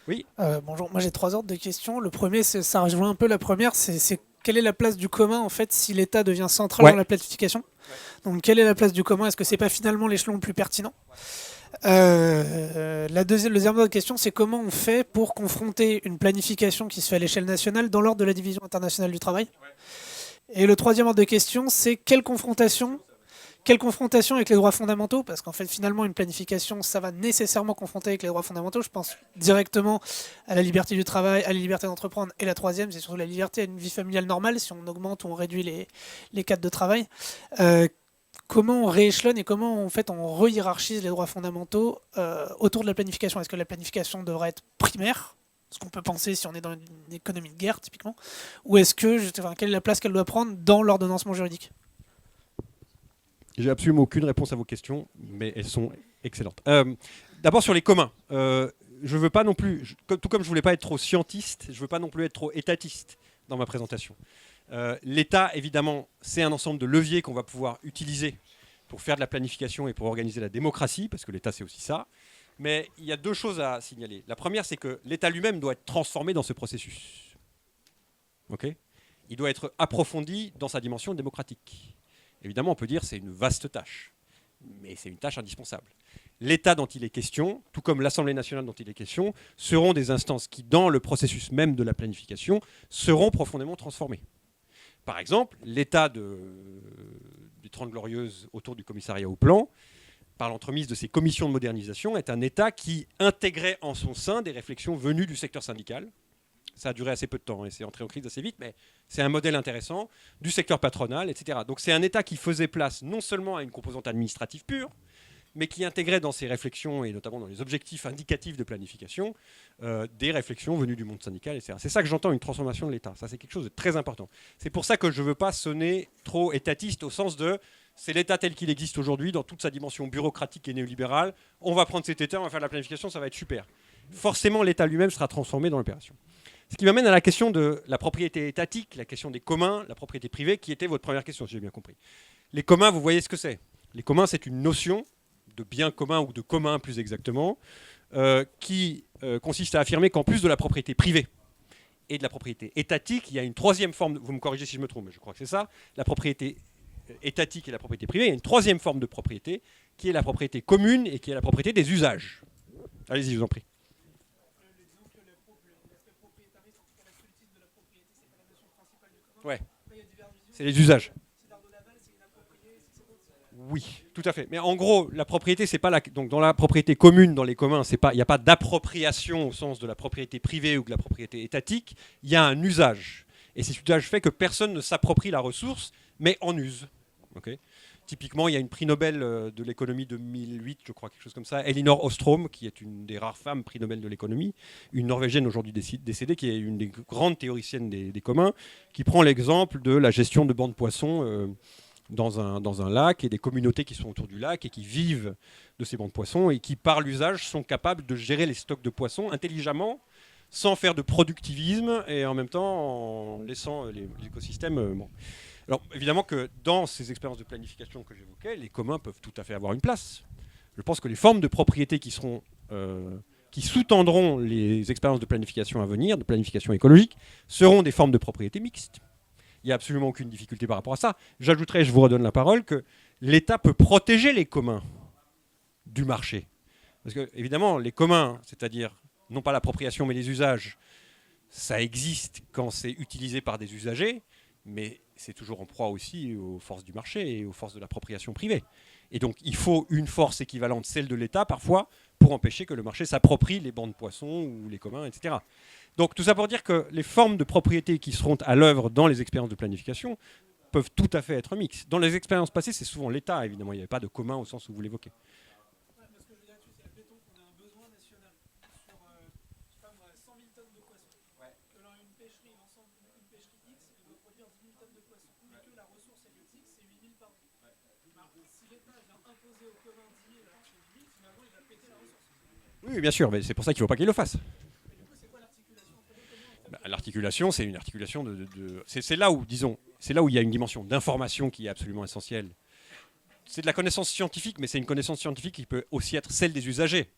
Oui. Bonjour, moi j'ai 3 ordres de questions. Le premier, ça rejoint un peu la première, c'est quelle est la place du commun en fait si l'État devient central dans la planification. Donc quelle est la place du commun? Est-ce que c'est pas finalement l'échelon le plus pertinent? Le deuxième ordre de question, c'est comment on fait pour confronter une planification qui se fait à l'échelle nationale dans l'ordre de la division internationale du travail. Et le troisième ordre de question, c'est quelle confrontation avec les droits fondamentaux, parce qu'en fait finalement une planification ça va nécessairement confronter avec les droits fondamentaux. Je pense directement à la liberté du travail, à la liberté d'entreprendre, et la troisième c'est surtout la liberté à une vie familiale normale si on augmente ou on réduit les cadres de travail. Comment on rééchelonne et comment en fait on re-hiérarchise les droits fondamentaux autour de la planification? Est-ce que la planification devrait être primaire, ce qu'on peut penser si on est dans une économie de guerre typiquement, ou est-ce que quelle est la place qu'elle doit prendre dans l'ordonnancement juridique? J'ai absolument aucune réponse à vos questions, mais elles sont excellentes. D'abord sur les communs. Je veux pas non plus, tout comme je voulais pas être trop scientiste, je veux pas non plus être trop étatiste dans ma présentation. L'État, évidemment, c'est un ensemble de leviers qu'on va pouvoir utiliser pour faire de la planification et pour organiser la démocratie, parce que l'État, c'est aussi ça. Mais il y a 2 choses à signaler. La première, c'est que l'État lui-même doit être transformé dans ce processus. Okay ? Il doit être approfondi dans sa dimension démocratique. Évidemment, on peut dire que c'est une vaste tâche, mais c'est une tâche indispensable. L'État dont il est question, tout comme l'Assemblée nationale dont il est question, seront des instances qui, dans le processus même de la planification, seront profondément transformées. Par exemple, l'État des 30 Glorieuses autour du commissariat au plan, par l'entremise de ces commissions de modernisation, est un État qui intégrait en son sein des réflexions venues du secteur syndical. Ça a duré assez peu de temps et c'est entré en crise assez vite, mais c'est un modèle intéressant, du secteur patronal, etc. Donc c'est un État qui faisait place non seulement à une composante administrative pure, mais qui intégrait dans ses réflexions, et notamment dans les objectifs indicatifs de planification, des réflexions venues du monde syndical, etc. C'est ça que j'entends, une transformation de l'État. Ça, c'est quelque chose de très important. C'est pour ça que je ne veux pas sonner trop étatiste au sens de c'est l'État tel qu'il existe aujourd'hui, dans toute sa dimension bureaucratique et néolibérale. On va prendre cet État, on va faire de la planification, ça va être super. Forcément, l'État lui-même sera transformé dans l'opération. Ce qui m'amène à la question de la propriété étatique, la question des communs, la propriété privée, qui était votre première question, si j'ai bien compris. Les communs, vous voyez ce que c'est. Les communs, c'est une notion de bien commun ou de commun plus exactement, qui consiste à affirmer qu'en plus de la propriété privée et de la propriété étatique, il y a une troisième forme, vous me corrigez si je me trompe, mais je crois que c'est ça, la propriété étatique et la propriété privée, il y a une troisième forme de propriété qui est la propriété commune et qui est la propriété des usages. Allez-y, je vous en prie. Ouais, c'est les usages. Oui, tout à fait. Mais en gros, la propriété, c'est pas donc dans la propriété commune, dans les communs, il n'y a pas d'appropriation au sens de la propriété privée ou de la propriété étatique. Il y a un usage. Et cet usage fait que personne ne s'approprie la ressource, mais en use. Okay. Typiquement, il y a une prix Nobel de l'économie 2008, je crois, quelque chose comme ça, Elinor Ostrom, qui est une des rares femmes prix Nobel de l'économie, une Norvégienne aujourd'hui décédée, qui est une des grandes théoriciennes des communs, qui prend l'exemple de la gestion de bancs de poissons dans un lac et des communautés qui sont autour du lac et qui vivent de ces bancs de poissons et qui, par l'usage, sont capables de gérer les stocks de poissons intelligemment, sans faire de productivisme et en même temps en laissant l'écosystème. Bon. Alors évidemment que dans ces expériences de planification que j'évoquais, les communs peuvent tout à fait avoir une place. Je pense que les formes de propriété qui sous-tendront les expériences de planification à venir, de planification écologique, seront des formes de propriété mixtes. Il n'y a absolument aucune difficulté par rapport à ça. J'ajouterais, je vous redonne la parole, que l'État peut protéger les communs du marché. Parce que évidemment, les communs, c'est-à-dire non pas l'appropriation mais les usages, ça existe quand c'est utilisé par des usagers, mais c'est toujours en proie aussi aux forces du marché et aux forces de l'appropriation privée. Et donc il faut une force équivalente, celle de l'État parfois, pour empêcher que le marché s'approprie les bancs de poissons ou les communs, etc. Donc tout ça pour dire que les formes de propriété qui seront à l'œuvre dans les expériences de planification peuvent tout à fait être mixtes. Dans les expériences passées, c'est souvent l'État, évidemment, il n'y avait pas de commun au sens où vous l'évoquez. Oui, bien sûr, mais c'est pour ça qu'il ne faut pas qu'il le fasse. L'articulation, c'est une articulation c'est là où, disons, c'est là où il y a une dimension d'information qui est absolument essentielle. C'est de la connaissance scientifique, mais c'est une connaissance scientifique qui peut aussi être celle des usagers.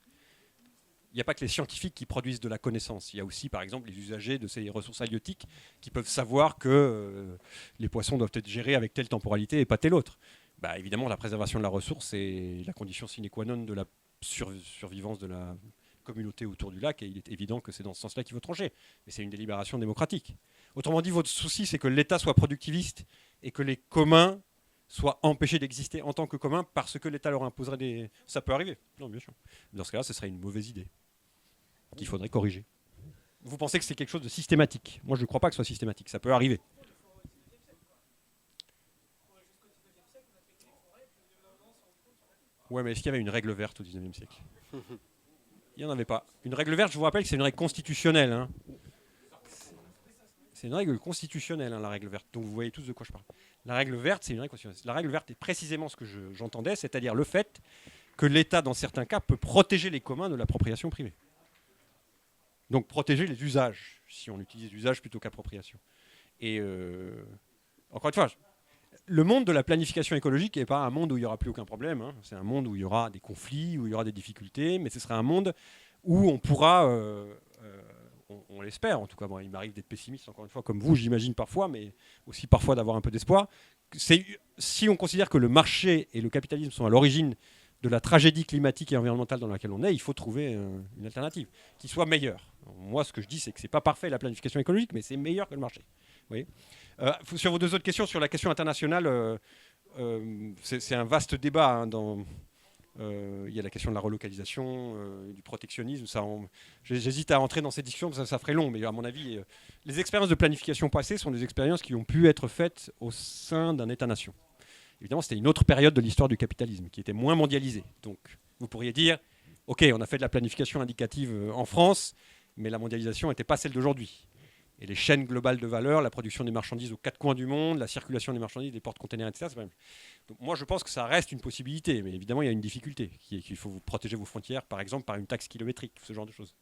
Il n'y a pas que les scientifiques qui produisent de la connaissance. Il y a aussi, par exemple, les usagers de ces ressources halieutiques qui peuvent savoir que les poissons doivent être gérés avec telle temporalité et pas telle autre. Bah, évidemment, la préservation de la ressource est la condition sine qua non de la survivance de la communauté autour du lac, et il est évident que c'est dans ce sens-là qu'il faut trancher. Mais c'est une délibération démocratique. Autrement dit, votre souci, c'est que l'État soit productiviste et que les communs soient empêchés d'exister en tant que communs parce que l'État leur imposerait des... Ça peut arriver, non, bien sûr. Dans ce cas-là, ce serait une mauvaise idée qu'il faudrait corriger. Vous pensez que c'est quelque chose de systématique? Moi, je ne crois pas que ce soit systématique. Ça peut arriver. Ouais, mais est-ce qu'il y avait une règle verte au XIXe siècle? Il n'y en avait pas. Une règle verte, je vous rappelle que c'est une règle constitutionnelle. Hein. C'est une règle constitutionnelle, hein, la règle verte. Donc vous voyez tous de quoi je parle. La règle verte, c'est une règle constitutionnelle. La règle verte est précisément ce que j'entendais, c'est-à-dire le fait que l'État, dans certains cas, peut protéger les communs de l'appropriation privée. Donc protéger les usages, si on utilise usage plutôt qu'appropriation. Et encore une fois, le monde de la planification écologique n'est pas un monde où il n'y aura plus aucun problème. Hein. C'est un monde où il y aura des conflits, où il y aura des difficultés, mais ce sera un monde où on pourra, on l'espère en tout cas, bon, il m'arrive d'être pessimiste encore une fois, comme vous j'imagine parfois, mais aussi parfois d'avoir un peu d'espoir. Si on considère que le marché et le capitalisme sont à l'origine de la tragédie climatique et environnementale dans laquelle on est, il faut trouver une alternative qui soit meilleure. Moi, ce que je dis, c'est que ce n'est pas parfait la planification écologique, mais c'est meilleur que le marché. Vous voyez sur vos deux autres questions, sur la question internationale, c'est un vaste débat. Hein, il y a la question de la relocalisation, du protectionnisme. J'hésite à entrer dans ces discussions, parce que ça ferait long, mais à mon avis, les expériences de planification passées sont des expériences qui ont pu être faites au sein d'un État-nation. Évidemment, c'était une autre période de l'histoire du capitalisme, qui était moins mondialisée. Donc, vous pourriez dire, OK, on a fait de la planification indicative en France, mais la mondialisation n'était pas celle d'aujourd'hui. Et les chaînes globales de valeur, la production des marchandises aux quatre coins du monde, la circulation des marchandises, des porte-containers, etc. C'est pas même. Donc moi, je pense que ça reste une possibilité, mais évidemment, il y a une difficulté, qu'il faut vous protéger vos frontières, par exemple, par une taxe kilométrique, ce genre de choses.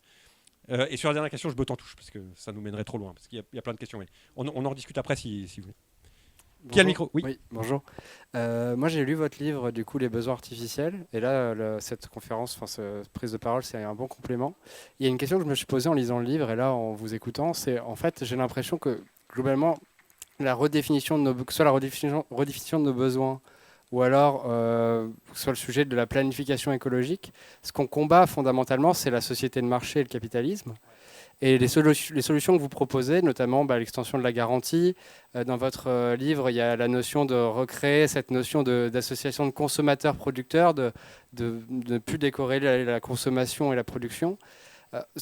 Et sur la dernière question, je botte en touche, parce que ça nous mènerait trop loin, parce qu'il y a plein de questions. Mais on en rediscute après, si vous voulez. Bonjour. Qui a le micro? Oui, bonjour. Moi, j'ai lu votre livre, du coup, Les besoins artificiels. Et là, cette conférence, cette prise de parole, c'est un bon complément. Il y a une question que je me suis posée en lisant le livre et là, en vous écoutant, c'est en fait, j'ai l'impression que, globalement, la redéfinition que ce soit la redéfinition de nos besoins ou alors que ce soit le sujet de la planification écologique, ce qu'on combat fondamentalement, c'est la société de marché et le capitalisme. Et les solutions que vous proposez, notamment l'extension de la garantie, dans votre livre, il y a la notion de recréer cette notion d'association de consommateurs-producteurs, de ne plus décorréler la consommation et la production.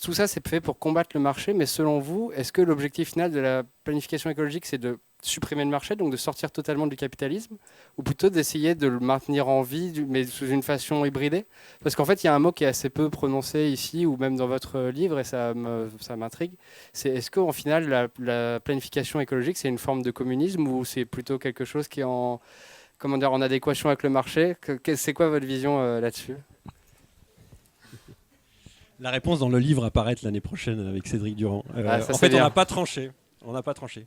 Tout ça, c'est fait pour combattre le marché, mais selon vous, est-ce que l'objectif final de la planification écologique, c'est de supprimer le marché, donc de sortir totalement du capitalisme, ou plutôt d'essayer de le maintenir en vie, mais sous une façon hybridée? Parce qu'en fait, il y a un mot qui est assez peu prononcé ici, ou même dans votre livre, et ça m'intrigue. C'est est-ce qu'au final, la planification écologique, c'est une forme de communisme, ou c'est plutôt quelque chose qui est en adéquation avec le marché? C'est quoi votre vision là-dessus? La réponse dans le livre apparaître l'année prochaine avec Cédric Durand. Ça, en fait, bien. on n'a pas tranché.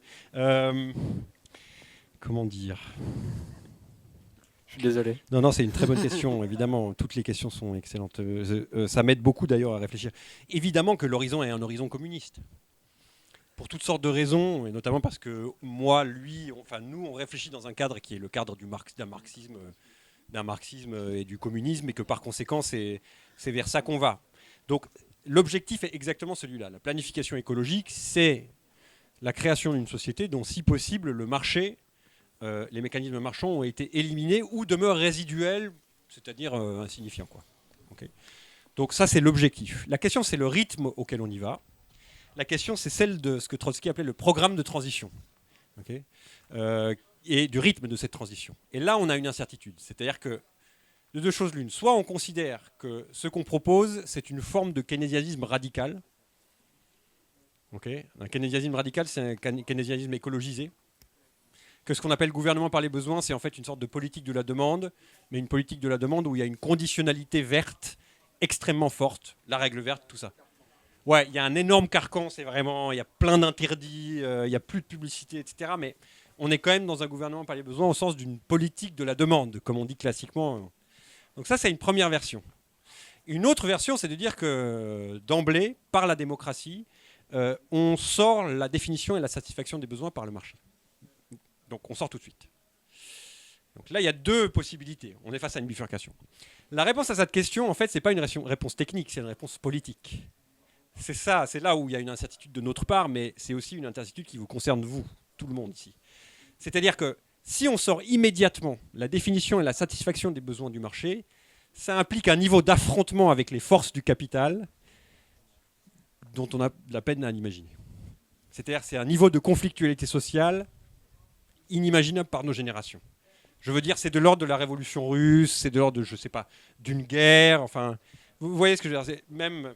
Comment dire? Je suis désolé. Non, c'est une très bonne question. Évidemment, toutes les questions sont excellentes. Ça m'aide beaucoup d'ailleurs à réfléchir. Évidemment que l'horizon est un horizon communiste. Pour toutes sortes de raisons, et notamment parce que moi, nous, on réfléchit dans un cadre qui est le cadre d'un marxisme et du communisme, et que par conséquent, c'est vers ça qu'on va. Donc, l'objectif est exactement celui-là. La planification écologique, c'est la création d'une société dont, si possible, le marché, les mécanismes marchands ont été éliminés ou demeurent résiduels, c'est-à-dire insignifiants, quoi. Okay. Donc ça, c'est l'objectif. La question, c'est le rythme auquel on y va. La question, c'est celle de ce que Trotsky appelait le programme de transition. Okay. Et du rythme de cette transition. Et là, on a une incertitude. C'est-à-dire que, de deux choses l'une, soit on considère que ce qu'on propose, c'est une forme de keynésianisme radical. Okay. Un keynésianisme radical, c'est un keynésianisme écologisé. Que ce qu'on appelle gouvernement par les besoins, c'est en fait une sorte de politique de la demande, mais une politique de la demande où il y a une conditionnalité verte extrêmement forte, la règle verte, tout ça. Ouais, il y a un énorme carcan, c'est vraiment, il y a plein d'interdits, il n'y a plus de publicité, etc. Mais on est quand même dans un gouvernement par les besoins au sens d'une politique de la demande, comme on dit classiquement. Donc ça, c'est une première version. Une autre version, c'est de dire que d'emblée, par la démocratie, on sort la définition et la satisfaction des besoins par le marché. Donc on sort tout de suite. Donc là, il y a deux possibilités. On est face à une bifurcation. La réponse à cette question, en fait, ce n'est pas une réponse technique, c'est une réponse politique. C'est ça, c'est là où il y a une incertitude de notre part, mais c'est aussi une incertitude qui vous concerne, vous, tout le monde ici. C'est-à-dire que si on sort immédiatement la définition et la satisfaction des besoins du marché, ça implique un niveau d'affrontement avec les forces du capital dont on a de la peine à l'imaginer. C'est-à-dire c'est un niveau de conflictualité sociale inimaginable par nos générations. Je veux dire, c'est de l'ordre de la révolution russe, c'est de l'ordre de, je sais pas, d'une guerre, enfin... Vous voyez ce que je veux dire, c'est même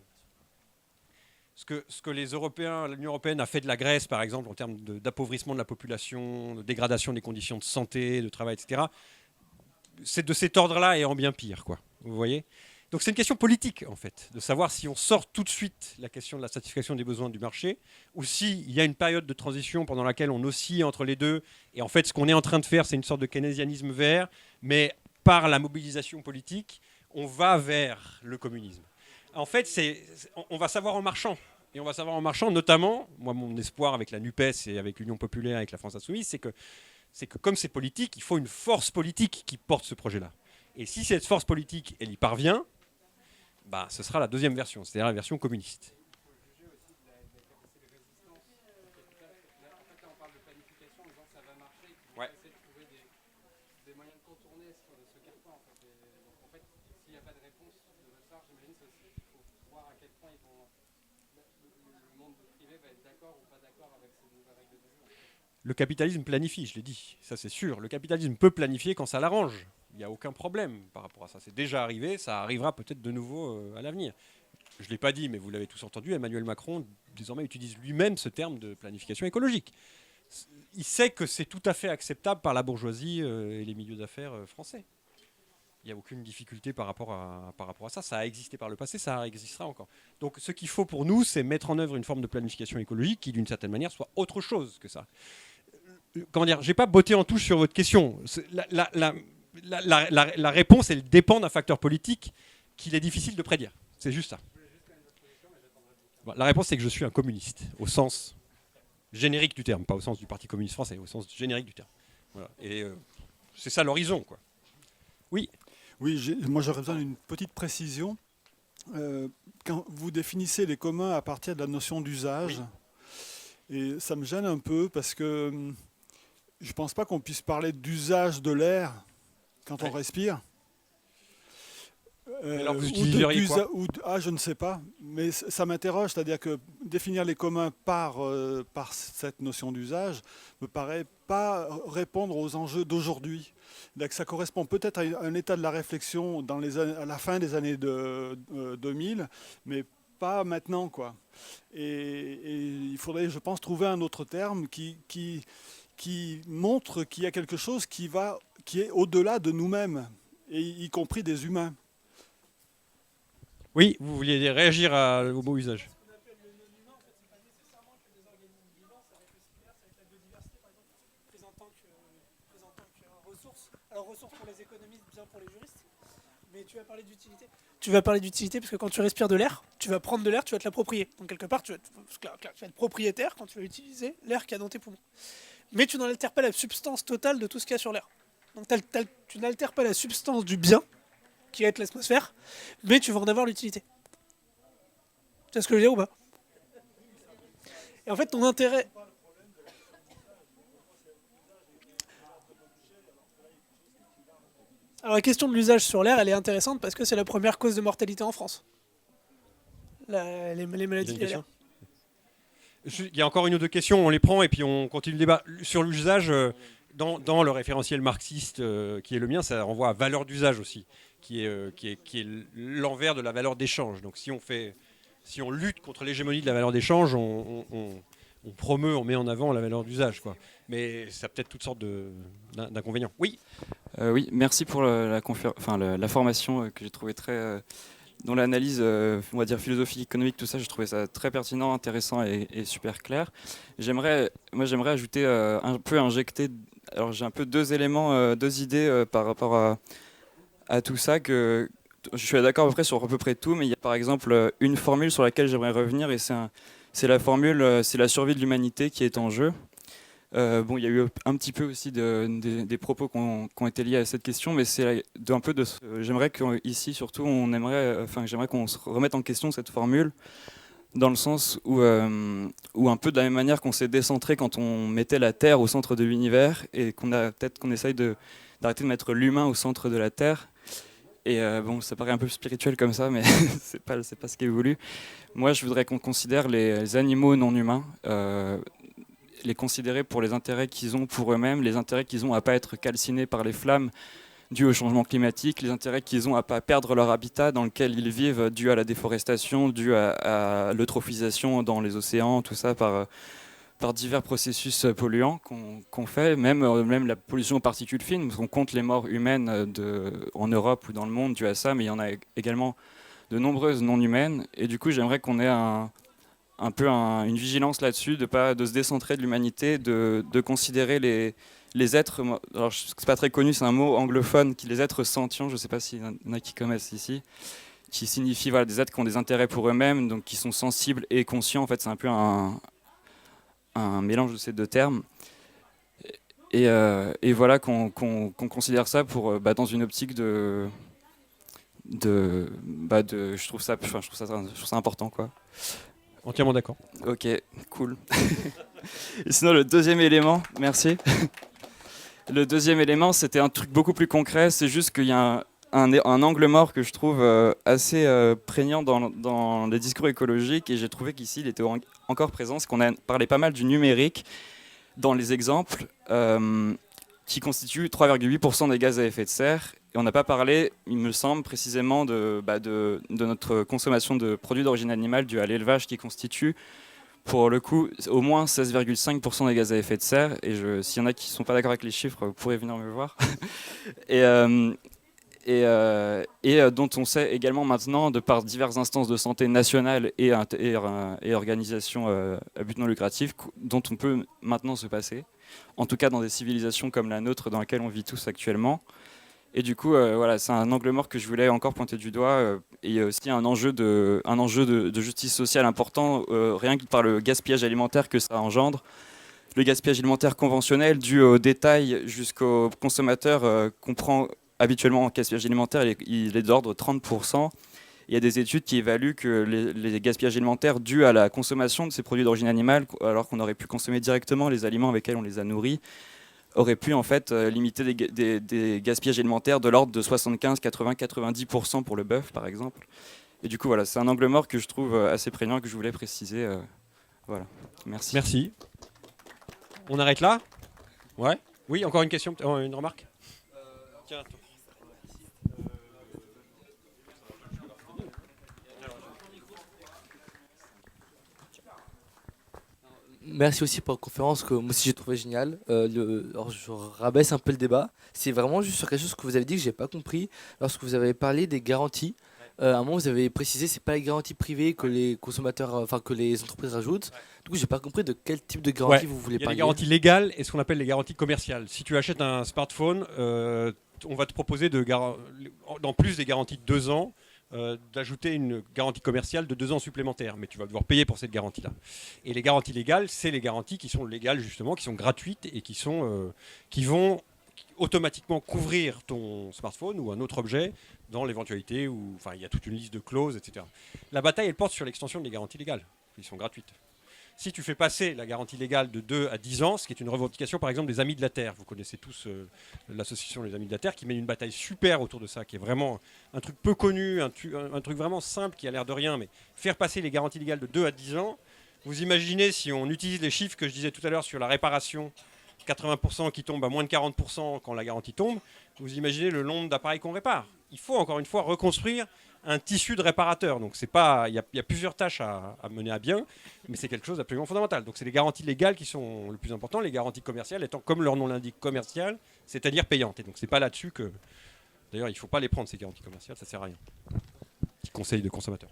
ce que les Européens, l'Union européenne a fait de la Grèce, par exemple, en termes d'appauvrissement de la population, de dégradation des conditions de santé, de travail, etc., c'est de cet ordre-là et en bien pire, quoi. Vous voyez ? Donc c'est une question politique, en fait, de savoir si on sort tout de suite la question de la satisfaction des besoins du marché, ou s'il y a une période de transition pendant laquelle on oscille entre les deux, et en fait ce qu'on est en train de faire, c'est une sorte de keynésianisme vert, mais par la mobilisation politique, on va vers le communisme. En fait, on va savoir en marchant, et on va savoir en marchant, notamment, moi mon espoir avec la NUPES et avec l'Union populaire, avec la France insoumise, c'est que comme c'est politique, il faut une force politique qui porte ce projet-là. Et si cette force politique, elle y parvient, bah, ce sera la deuxième version, c'est-à-dire la version communiste. Ouais. Le capitalisme planifie, je l'ai dit, ça c'est sûr. Le capitalisme peut planifier quand ça l'arrange. Il n'y a aucun problème par rapport à ça. C'est déjà arrivé, ça arrivera peut-être de nouveau à l'avenir. Je ne l'ai pas dit, mais vous l'avez tous entendu, Emmanuel Macron désormais utilise lui-même ce terme de planification écologique. Il sait que c'est tout à fait acceptable par la bourgeoisie et les milieux d'affaires français. Il n'y a aucune difficulté par rapport à ça. Ça a existé par le passé, ça existera encore. Donc ce qu'il faut pour nous, c'est mettre en œuvre une forme de planification écologique qui, d'une certaine manière, soit autre chose que ça. Comment dire, je n'ai pas botté en touche sur votre question. La réponse, elle dépend d'un facteur politique qu'il est difficile de prédire. C'est juste ça. La réponse, c'est que je suis un communiste, au sens générique du terme, pas au sens du Parti communiste français, au sens générique du terme. Voilà. Et c'est ça l'horizon, quoi. Oui. Oui, moi j'aurais besoin d'une petite précision. Quand vous définissez les communs à partir de la notion d'usage, oui. Et ça me gêne un peu parce que je ne pense pas qu'on puisse parler d'usage de l'air quand on respire. Alors vous utiliseriez quoi ? Je ne sais pas, mais ça m'interroge, c'est-à-dire que définir les communs par cette notion d'usage me paraît pas répondre aux enjeux d'aujourd'hui. Ça correspond peut-être à un état de la réflexion à la fin des années 2000, mais pas maintenant, quoi. Et il faudrait, je pense, trouver un autre terme qui montre qu'il y a quelque chose qui est au-delà de nous-mêmes, et y compris des humains. Oui, vous vouliez réagir au mot usage. Alors ressources pour les économistes, bien pour les juristes, mais tu vas parler d'utilité. Tu vas parler d'utilité parce que quand tu respires de l'air, tu vas prendre de l'air, tu vas te l'approprier. Donc quelque part, tu vas être propriétaire quand tu vas utiliser l'air qu'il y a dans tes poumons. Mais tu n'altères pas la substance totale de tout ce qu'il y a sur l'air. Donc tu n'altères pas la substance du bien, qui va être l'atmosphère, mais tu vas en avoir l'utilité. Tu vois ce que je veux dire ou pas? Et en fait, ton intérêt... Alors la question de l'usage sur l'air, elle est intéressante parce que c'est la première cause de mortalité en France. Les maladies liées à l'air. Il y a encore une ou deux questions, on les prend et puis on continue le débat. Sur l'usage, dans le référentiel marxiste qui est le mien, ça renvoie à valeur d'usage aussi, qui est l'envers de la valeur d'échange. Donc si on lutte contre l'hégémonie de la valeur d'échange, on promeut, on met en avant la valeur d'usage, quoi. Mais ça a peut-être toutes sortes d'inconvénients. Oui. Oui, merci pour la formation que j'ai trouvée très... dont l'analyse, on va dire philosophique, économique, tout ça, j'ai trouvé ça très pertinent, intéressant et super clair. J'aimerais ajouter un peu injecter... Alors j'ai un peu deux éléments, deux idées par rapport à tout ça, que je suis d'accord à peu près tout, mais il y a par exemple une formule sur laquelle j'aimerais revenir, et c'est la formule, c'est la survie de l'humanité qui est en jeu. Bon, il y a eu un petit peu aussi des propos qui ont été liés à cette question, mais c'est un peu de. J'aimerais qu'ici, surtout, j'aimerais qu'on se remette en question cette formule, dans le sens où un peu de la même manière qu'on s'est décentré quand on mettait la Terre au centre de l'univers, et qu'on essaye d'arrêter de mettre l'humain au centre de la Terre. Et bon, ça paraît un peu spirituel comme ça, mais c'est pas ce qui est voulu. Moi, je voudrais qu'on considère les animaux non humains. Les considérer pour les intérêts qu'ils ont pour eux-mêmes, les intérêts qu'ils ont à ne pas être calcinés par les flammes dues au changement climatique, les intérêts qu'ils ont à ne pas perdre leur habitat dans lequel ils vivent dû à la déforestation, dû à l'eutrophisation dans les océans, tout ça par divers processus polluants qu'on fait, même la pollution aux particules fines, parce qu'on compte les morts humaines en Europe ou dans le monde dû à ça, mais il y en a également de nombreuses non humaines, et du coup j'aimerais qu'on ait un peu une vigilance là-dessus, de se décentrer de l'humanité, de considérer les êtres, alors c'est pas très connu, c'est un mot anglophone, les êtres sentients, je sais pas s'il y en a qui connaissent ici, qui signifie des êtres qui ont des intérêts pour eux-mêmes, donc qui sont sensibles et conscients. En fait, c'est un peu un mélange de ces deux termes. Et voilà qu'on considère ça dans une optique je trouve ça important, quoi. Entièrement d'accord. Ok, cool. Et sinon, le deuxième élément, merci. Le deuxième élément, c'était un truc beaucoup plus concret. C'est juste qu'il y a un angle mort que je trouve assez prégnant dans les discours écologiques, et j'ai trouvé qu'ici, il était encore présent. C'est qu'on a parlé pas mal du numérique dans les exemples, qui constitue 3,8% des gaz à effet de serre. Et on n'a pas parlé, il me semble, précisément de notre consommation de produits d'origine animale due à l'élevage, qui constitue, pour le coup, au moins 16,5% des gaz à effet de serre. Et s'il y en a qui ne sont pas d'accord avec les chiffres, vous pourrez venir me voir. et dont on sait également maintenant, de par diverses instances de santé nationales et organisations à but non lucratif, dont on peut maintenant se passer, en tout cas dans des civilisations comme la nôtre dans laquelle on vit tous actuellement. Et du coup, voilà, c'est un angle mort que je voulais encore pointer du doigt, et aussi un enjeu de justice sociale important, rien que par le gaspillage alimentaire que ça engendre. Le gaspillage alimentaire conventionnel, dû au détail jusqu'au consommateur, comprend habituellement en gaspillage alimentaire, il est d'ordre 30%. Il y a des études qui évaluent que les gaspillages alimentaires dus à la consommation de ces produits d'origine animale, alors qu'on aurait pu consommer directement les aliments avec lesquels on les a nourris, aurait pu en fait limiter des gaspillages alimentaires de l'ordre de 75, 80, 90% pour le bœuf par exemple. Et du coup voilà, c'est un angle mort que je trouve assez prégnant, que je voulais préciser Voilà, merci. Merci. On arrête là? Ouais. Oui, encore une question, une remarque? Tiens. Merci aussi pour la conférence que moi aussi j'ai trouvé géniale. Alors je rabaisse un peu le débat. C'est vraiment juste sur quelque chose que vous avez dit que j'ai pas compris lorsque vous avez parlé des garanties. À un moment vous avez précisé c'est pas les garanties privées que les consommateurs, enfin que les entreprises rajoutent. Du coup j'ai pas compris de quel type de garantie vous voulez Il y a parler. les garanties légales et ce qu'on appelle les garanties commerciales. Si tu achètes un smartphone, on va te proposer en plus des garanties de 2 ans, d'ajouter une garantie commerciale de 2 ans supplémentaires. Mais tu vas devoir payer pour cette garantie-là. Et les garanties légales, c'est les garanties qui sont légales justement, qui sont gratuites et qui vont automatiquement couvrir ton smartphone ou un autre objet dans l'éventualité où il y a toute une liste de clauses, etc. La bataille, elle porte sur l'extension des garanties légales, qui sont gratuites. Si tu fais passer la garantie légale de 2 à 10 ans, ce qui est une revendication par exemple des Amis de la Terre, vous connaissez tous l'association des Amis de la Terre qui mène une bataille super autour de ça, qui est vraiment un truc peu connu, un truc vraiment simple qui a l'air de rien, mais faire passer les garanties légales de 2 à 10 ans, vous imaginez si on utilise les chiffres que je disais tout à l'heure sur la réparation, 80% qui tombent à moins de 40% quand la garantie tombe, vous imaginez le nombre d'appareils qu'on répare. Il faut encore une fois reconstruire un tissu de réparateurs. Donc il y a plusieurs tâches à mener à bien, mais c'est quelque chose d'absolument fondamental. Donc c'est les garanties légales qui sont le plus important, les garanties commerciales étant, comme leur nom l'indique, commerciales, c'est-à-dire payantes. Et donc c'est pas là-dessus que... D'ailleurs, il ne faut pas les prendre, ces garanties commerciales, ça ne sert à rien. Petit conseil de consommateur.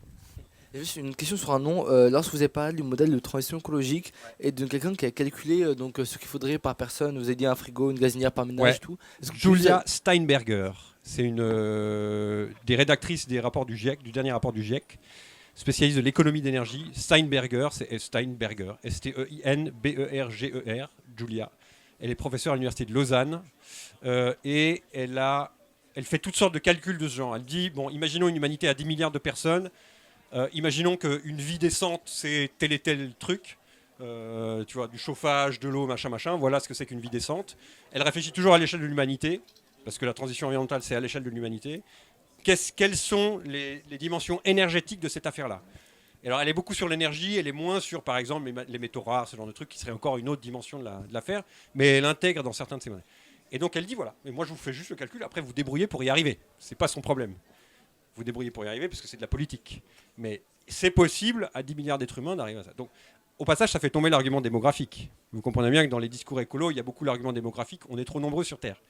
Il y a juste une question sur un nom. Lorsque vous avez parlé du modèle de transition écologique et de quelqu'un qui a calculé ce qu'il faudrait par personne, vous avez dit un frigo, une gazinière par ménage, tout. Julia Steinberger, c'est une des rédactrices des rapports du GIEC, du dernier rapport du GIEC, spécialiste de l'économie d'énergie. Steinberger, c'est Steinberger, S-T-E-I-N-B-E-R-G-E-R, Julia. Elle est professeure à l'université de Lausanne et elle fait toutes sortes de calculs de ce genre. Elle dit, bon, imaginons une humanité à 10 milliards de personnes. Imaginons qu'une vie décente, c'est tel et tel truc. Tu vois, du chauffage, de l'eau, machin. Voilà ce que c'est qu'une vie décente. Elle réfléchit toujours à l'échelle de l'humanité, parce que la transition environnementale, c'est à l'échelle de l'humanité. Quelles sont les dimensions énergétiques de cette affaire-là? Et alors, elle est beaucoup sur l'énergie, elle est moins sur, par exemple, les métaux rares, ce genre de trucs, qui serait encore une autre dimension de l'affaire, mais elle intègre dans certains de ces modèles. Et donc, elle dit, voilà, mais moi, je vous fais juste le calcul, après, vous débrouillez pour y arriver. C'est pas son problème. Vous débrouillez pour y arriver, parce que c'est de la politique. Mais c'est possible, à 10 milliards d'êtres humains, d'arriver à ça. Donc, au passage, ça fait tomber l'argument démographique. Vous comprenez bien que dans les discours écolos, il y a beaucoup l'argument démographique, on est trop nombreux sur Terre.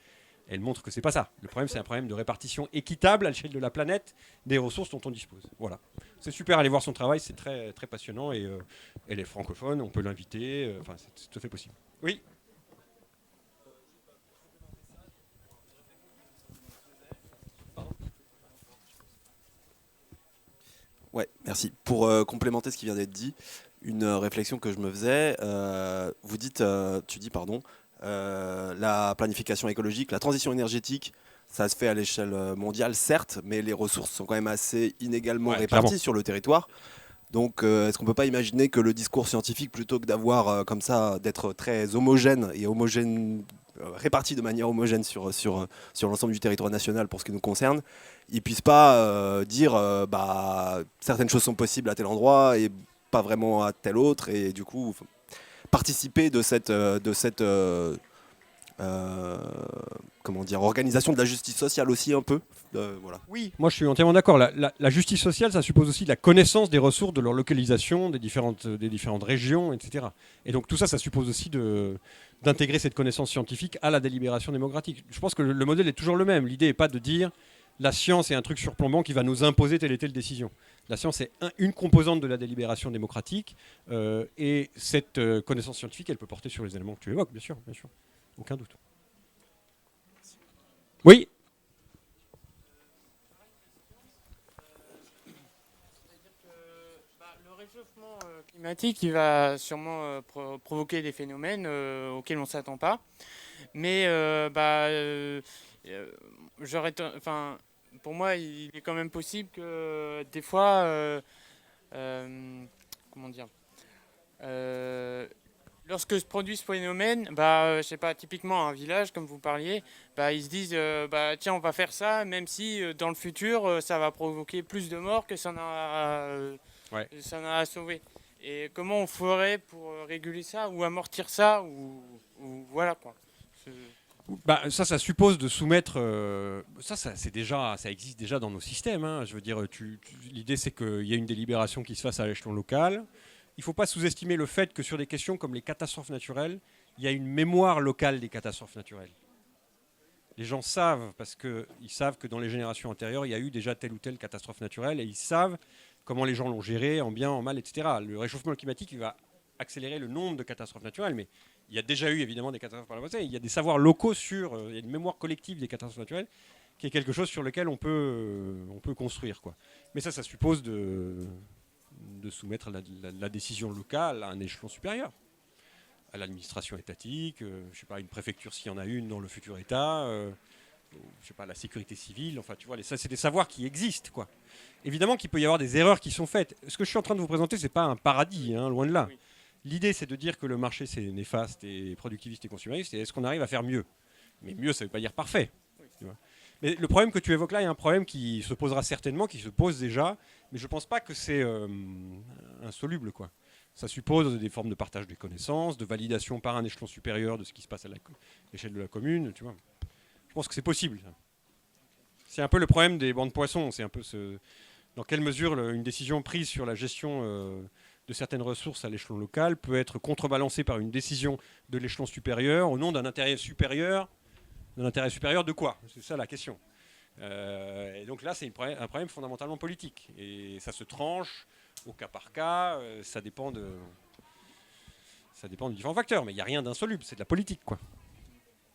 Elle montre que c'est pas ça. Le problème, c'est un problème de répartition équitable à l'échelle de la planète des ressources dont on dispose. Voilà. C'est super, allez voir son travail, c'est très, très passionnant et elle est francophone, on peut l'inviter, c'est tout à fait possible. Oui. Ouais, merci. Pour complémenter ce qui vient d'être dit, une réflexion que je me faisais, la planification écologique, la transition énergétique, ça se fait à l'échelle mondiale, certes, mais les ressources sont quand même assez inégalement réparties clairement sur le territoire. Donc, est-ce qu'on ne peut pas imaginer que le discours scientifique, plutôt que d'avoir comme ça, d'être très homogène et réparti de manière homogène sur l'ensemble du territoire national pour ce qui nous concerne, ils ne puissent pas dire certaines choses sont possibles à tel endroit et pas vraiment à tel autre, et du coup participer de cette organisation de la justice sociale aussi un peu. Voilà. Oui, moi je suis entièrement d'accord. La justice sociale, ça suppose aussi la connaissance des ressources, de leur localisation, des différentes régions, etc. Et donc tout ça, ça suppose aussi d'intégrer cette connaissance scientifique à la délibération démocratique. Je pense que le modèle est toujours le même. L'idée n'est pas de dire la science est un truc surplombant qui va nous imposer telle et telle décision. La science est une composante de la délibération démocratique et cette connaissance scientifique, elle peut porter sur les éléments que tu évoques, bien sûr. Aucun doute. Oui. Le réchauffement climatique, il va sûrement provoquer des phénomènes auxquels on ne s'attend pas. Mais pour moi, il est quand même possible que des fois, lorsque se produit ce phénomène, je sais pas, typiquement un village, comme vous parliez, ils se disent, tiens, on va faire ça, même si dans le futur, ça va provoquer plus de morts que ça n'a à sauver. Et comment on ferait pour réguler ça ou amortir ça ou voilà quoi. Ça suppose de soumettre. Ça existe déjà dans nos systèmes. Hein. Je veux dire, l'idée c'est qu'il y a une délibération qui se fasse à l'échelon local. Il ne faut pas sous-estimer le fait que sur des questions comme les catastrophes naturelles, il y a une mémoire locale des catastrophes naturelles. Les gens savent, parce qu'ils savent que dans les générations antérieures, il y a eu déjà telle ou telle catastrophe naturelle, et ils savent comment les gens l'ont gérée, en bien, en mal, etc. Le réchauffement climatique, il va accélérer le nombre de catastrophes naturelles, mais il y a déjà eu évidemment des catastrophes par le passé. Il y a des savoirs locaux il y a une mémoire collective des catastrophes naturelles, qui est quelque chose sur lequel on peut construire, quoi. Mais ça suppose de soumettre la décision locale à un échelon supérieur, à l'administration étatique, je sais pas, une préfecture s'il y en a une dans le futur État, je sais pas, la sécurité civile, enfin tu vois, ça c'est des savoirs qui existent, quoi. Évidemment qu'il peut y avoir des erreurs qui sont faites. Ce que je suis en train de vous présenter, c'est pas un paradis, hein, loin de là. Oui. L'idée c'est de dire que le marché c'est néfaste et productiviste et consumériste, et est-ce qu'on arrive à faire mieux? Mais mieux, ça veut pas dire parfait. Oui. Tu vois. Mais le problème que tu évoques là est un problème qui se posera certainement, qui se pose déjà, mais je pense pas que c'est insoluble, quoi. Ça suppose des formes de partage des connaissances, de validation par un échelon supérieur de ce qui se passe à l'échelle de la commune. Tu vois. Je pense que c'est possible. C'est un peu le problème des bancs de poissons. C'est un peu dans quelle mesure une décision prise sur la gestion de certaines ressources à l'échelon local peut être contrebalancée par une décision de l'échelon supérieur au nom d'un intérêt supérieur. D'un intérêt supérieur de quoi? C'est ça la question. Et donc là, c'est un problème fondamentalement politique. Et ça se tranche au cas par cas, ça dépend de différents facteurs, mais il n'y a rien d'insoluble, c'est de la politique, quoi.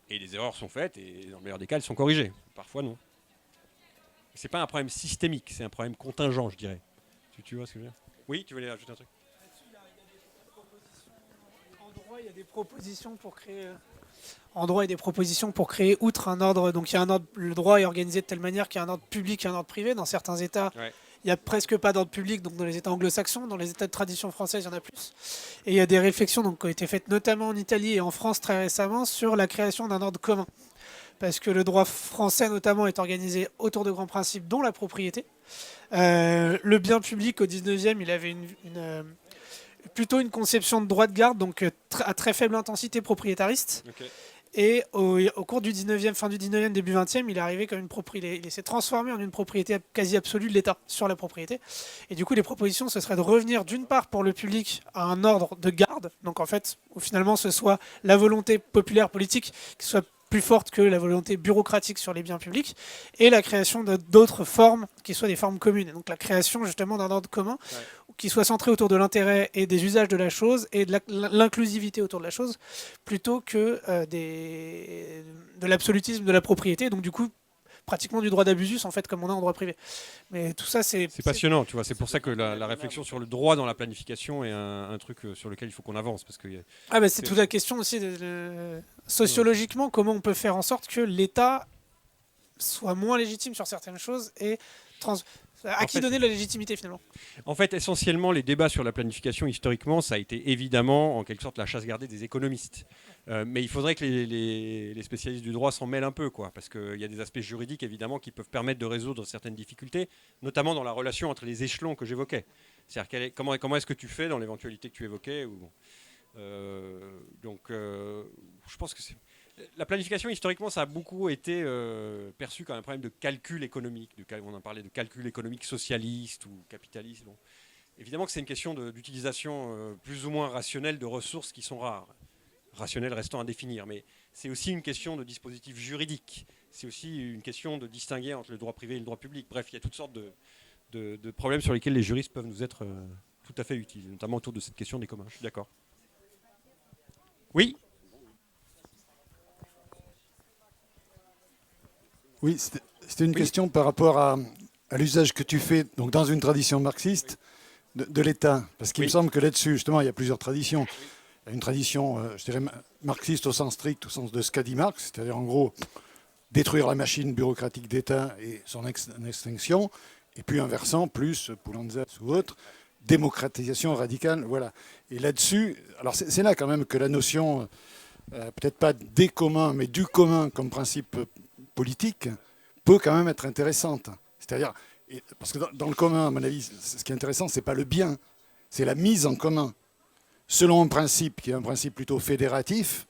Et les erreurs sont faites, et dans le meilleur des cas, elles sont corrigées. Parfois, non. C'est pas un problème systémique, c'est un problème contingent, je dirais. Tu vois ce que je veux dire? Oui, tu voulais ajouter un truc? En droit, il y a des propositions pour créer... En droit, il y a des propositions pour créer, outre un ordre... Donc, il y a un ordre, le droit est organisé de telle manière qu'il y a un ordre public et un ordre privé. Dans certains États... Ouais. Il n'y a presque pas d'ordre public, donc dans les États anglo-saxons, dans les États de tradition française, il y en a plus. Et il y a des réflexions donc, qui ont été faites notamment en Italie et en France très récemment sur la création d'un ordre commun. Parce que le droit français notamment est organisé autour de grands principes, dont la propriété. Le bien public au 19e, il avait plutôt une conception de droit de garde, donc à très faible intensité propriétariste. Okay. Et au cours du 19e, fin du 19e, début 20e, il est arrivé comme il s'est transformé en une propriété quasi absolue de l'État sur la propriété. Et du coup, les propositions, ce serait de revenir d'une part pour le public à un ordre de garde. Donc en fait, où finalement, ce soit la volonté populaire politique qui soit plus forte que la volonté bureaucratique sur les biens publics, et la création d'autres formes qui soient des formes communes. Et donc la création justement d'un ordre commun qui soit centré autour de l'intérêt et des usages de la chose et de l'inclusivité autour de la chose, plutôt que de l'absolutisme de la propriété, donc du coup pratiquement du droit d'abusus en fait comme on a en droit privé. Mais tout ça c'est passionnant, tu vois, c'est pour ça que la réflexion sur le droit dans la planification est un truc sur lequel il faut qu'on avance, parce que c'est toute la question aussi sociologiquement, comment on peut faire en sorte que l'État soit moins légitime sur certaines choses et qui donner la légitimité finalement? En fait, essentiellement, les débats sur la planification, historiquement, ça a été évidemment, en quelque sorte, la chasse gardée des économistes. Mais il faudrait que les spécialistes du droit s'en mêlent un peu, quoi, parce qu'il y a des aspects juridiques, évidemment, qui peuvent permettre de résoudre certaines difficultés, notamment dans la relation entre les échelons que j'évoquais. C'est-à-dire, comment est-ce que tu fais dans l'éventualité que tu évoquais je pense que la planification, historiquement, ça a beaucoup été perçu comme un problème de calcul économique. On en parlait de calcul économique socialiste ou capitaliste. Bon. Évidemment que c'est une question d'utilisation plus ou moins rationnelle de ressources qui sont rares. Rationnelles restant à définir. Mais c'est aussi une question de dispositif juridique. C'est aussi une question de distinguer entre le droit privé et le droit public. Bref, il y a toutes sortes de problèmes sur lesquels les juristes peuvent nous être tout à fait utiles, notamment autour de cette question des communs. Je suis d'accord. Oui. Oui, c'était une question par rapport à l'usage que tu fais donc, dans une tradition marxiste de l'État. Parce qu'il me semble que là-dessus, justement, il y a plusieurs traditions. Il y a une tradition, je dirais, marxiste au sens strict, au sens de ce qu'a dit Marx, c'est-à-dire en gros détruire la machine bureaucratique d'État et son extinction. Et puis un versant, plus Poulantzas ou autre, démocratisation radicale. Voilà. Et là-dessus, alors c'est là quand même que la notion, peut-être pas des communs, mais du commun comme principe politique peut quand même être intéressante. C'est-à-dire, parce que dans le commun, à mon avis, ce qui est intéressant, c'est pas le bien, c'est la mise en commun, selon un principe qui est un principe plutôt fédératif,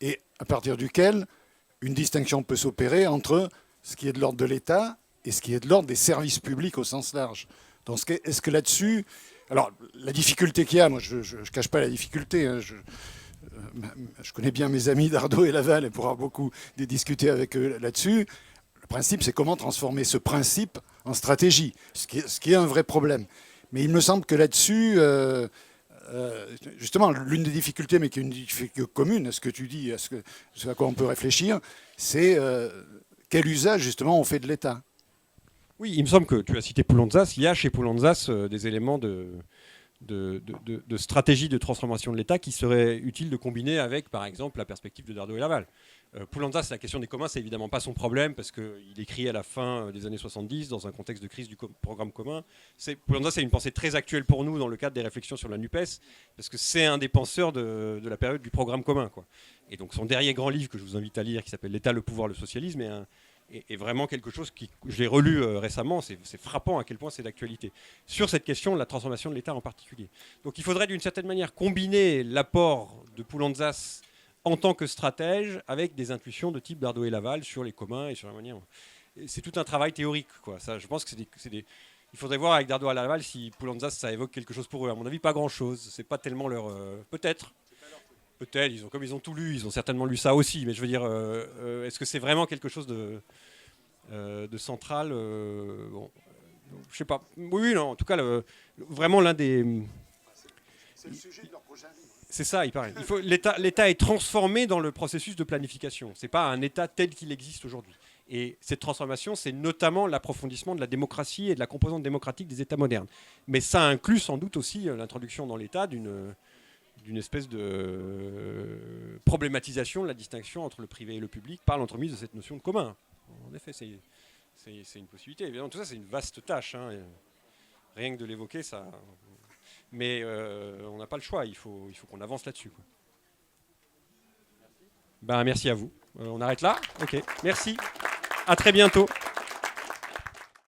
et à partir duquel une distinction peut s'opérer entre ce qui est de l'ordre de l'État et ce qui est de l'ordre des services publics au sens large. Donc est-ce que là-dessus... Alors, la difficulté qu'il y a, moi je ne cache pas la difficulté, hein, je connais bien mes amis d'Ardo et Laval et pour avoir beaucoup discuté avec eux là-dessus. Le principe, c'est comment transformer ce principe en stratégie, ce qui est un vrai problème. Mais il me semble que là-dessus, justement, l'une des difficultés, mais qui est une difficulté commune à ce que tu dis, à quoi on peut réfléchir, c'est quel usage, justement, on fait de l'État. Oui, il me semble que tu as cité Poulantzas. Il y a chez Poulantzas des éléments de stratégie de transformation de l'État qui seraient utiles de combiner avec, par exemple, la perspective de Dardo et Laval. Poulantzas, la question des communs, c'est évidemment pas son problème parce qu'il écrit à la fin des années 70 dans un contexte de crise du programme commun. Poulantzas, c'est une pensée très actuelle pour nous dans le cadre des réflexions sur la NUPES parce que c'est un des penseurs de la période du programme commun, quoi. Et donc son dernier grand livre que je vous invite à lire, qui s'appelle L'État, le pouvoir, le socialisme, est vraiment quelque chose que je l'ai relu récemment. C'est frappant à quel point c'est d'actualité sur cette question de la transformation de l'État en particulier. Donc il faudrait d'une certaine manière combiner l'apport de Poulantzas en tant que stratège avec des intuitions de type Dardo et Laval sur les communs et sur la manière. C'est tout un travail théorique, quoi. Ça, je pense que il faudrait voir avec Dardo et Laval si Poulantzas ça évoque quelque chose pour eux. À mon avis, pas grand-chose. C'est pas tellement leur. Peut-être, comme ils ont tout lu, ils ont certainement lu ça aussi. Mais je veux dire, est-ce que c'est vraiment quelque chose de central bon, je sais pas. Oui, non. En tout cas, vraiment l'un des. C'est le sujet de leur prochain livre. C'est ça, il paraît. L'État est transformé dans le processus de planification. Ce n'est pas un État tel qu'il existe aujourd'hui. Et cette transformation, c'est notamment l'approfondissement de la démocratie et de la composante démocratique des États modernes. Mais ça inclut sans doute aussi l'introduction dans l'État d'une espèce de problématisation de la distinction entre le privé et le public par l'entremise de cette notion de commun. En effet, c'est une possibilité. Évidemment, tout ça, c'est une vaste tâche, hein. Rien que de l'évoquer, ça... Mais on n'a pas le choix, il faut qu'on avance là-dessus, quoi. Ben, merci à vous. On arrête là ? Ok, merci. À très bientôt.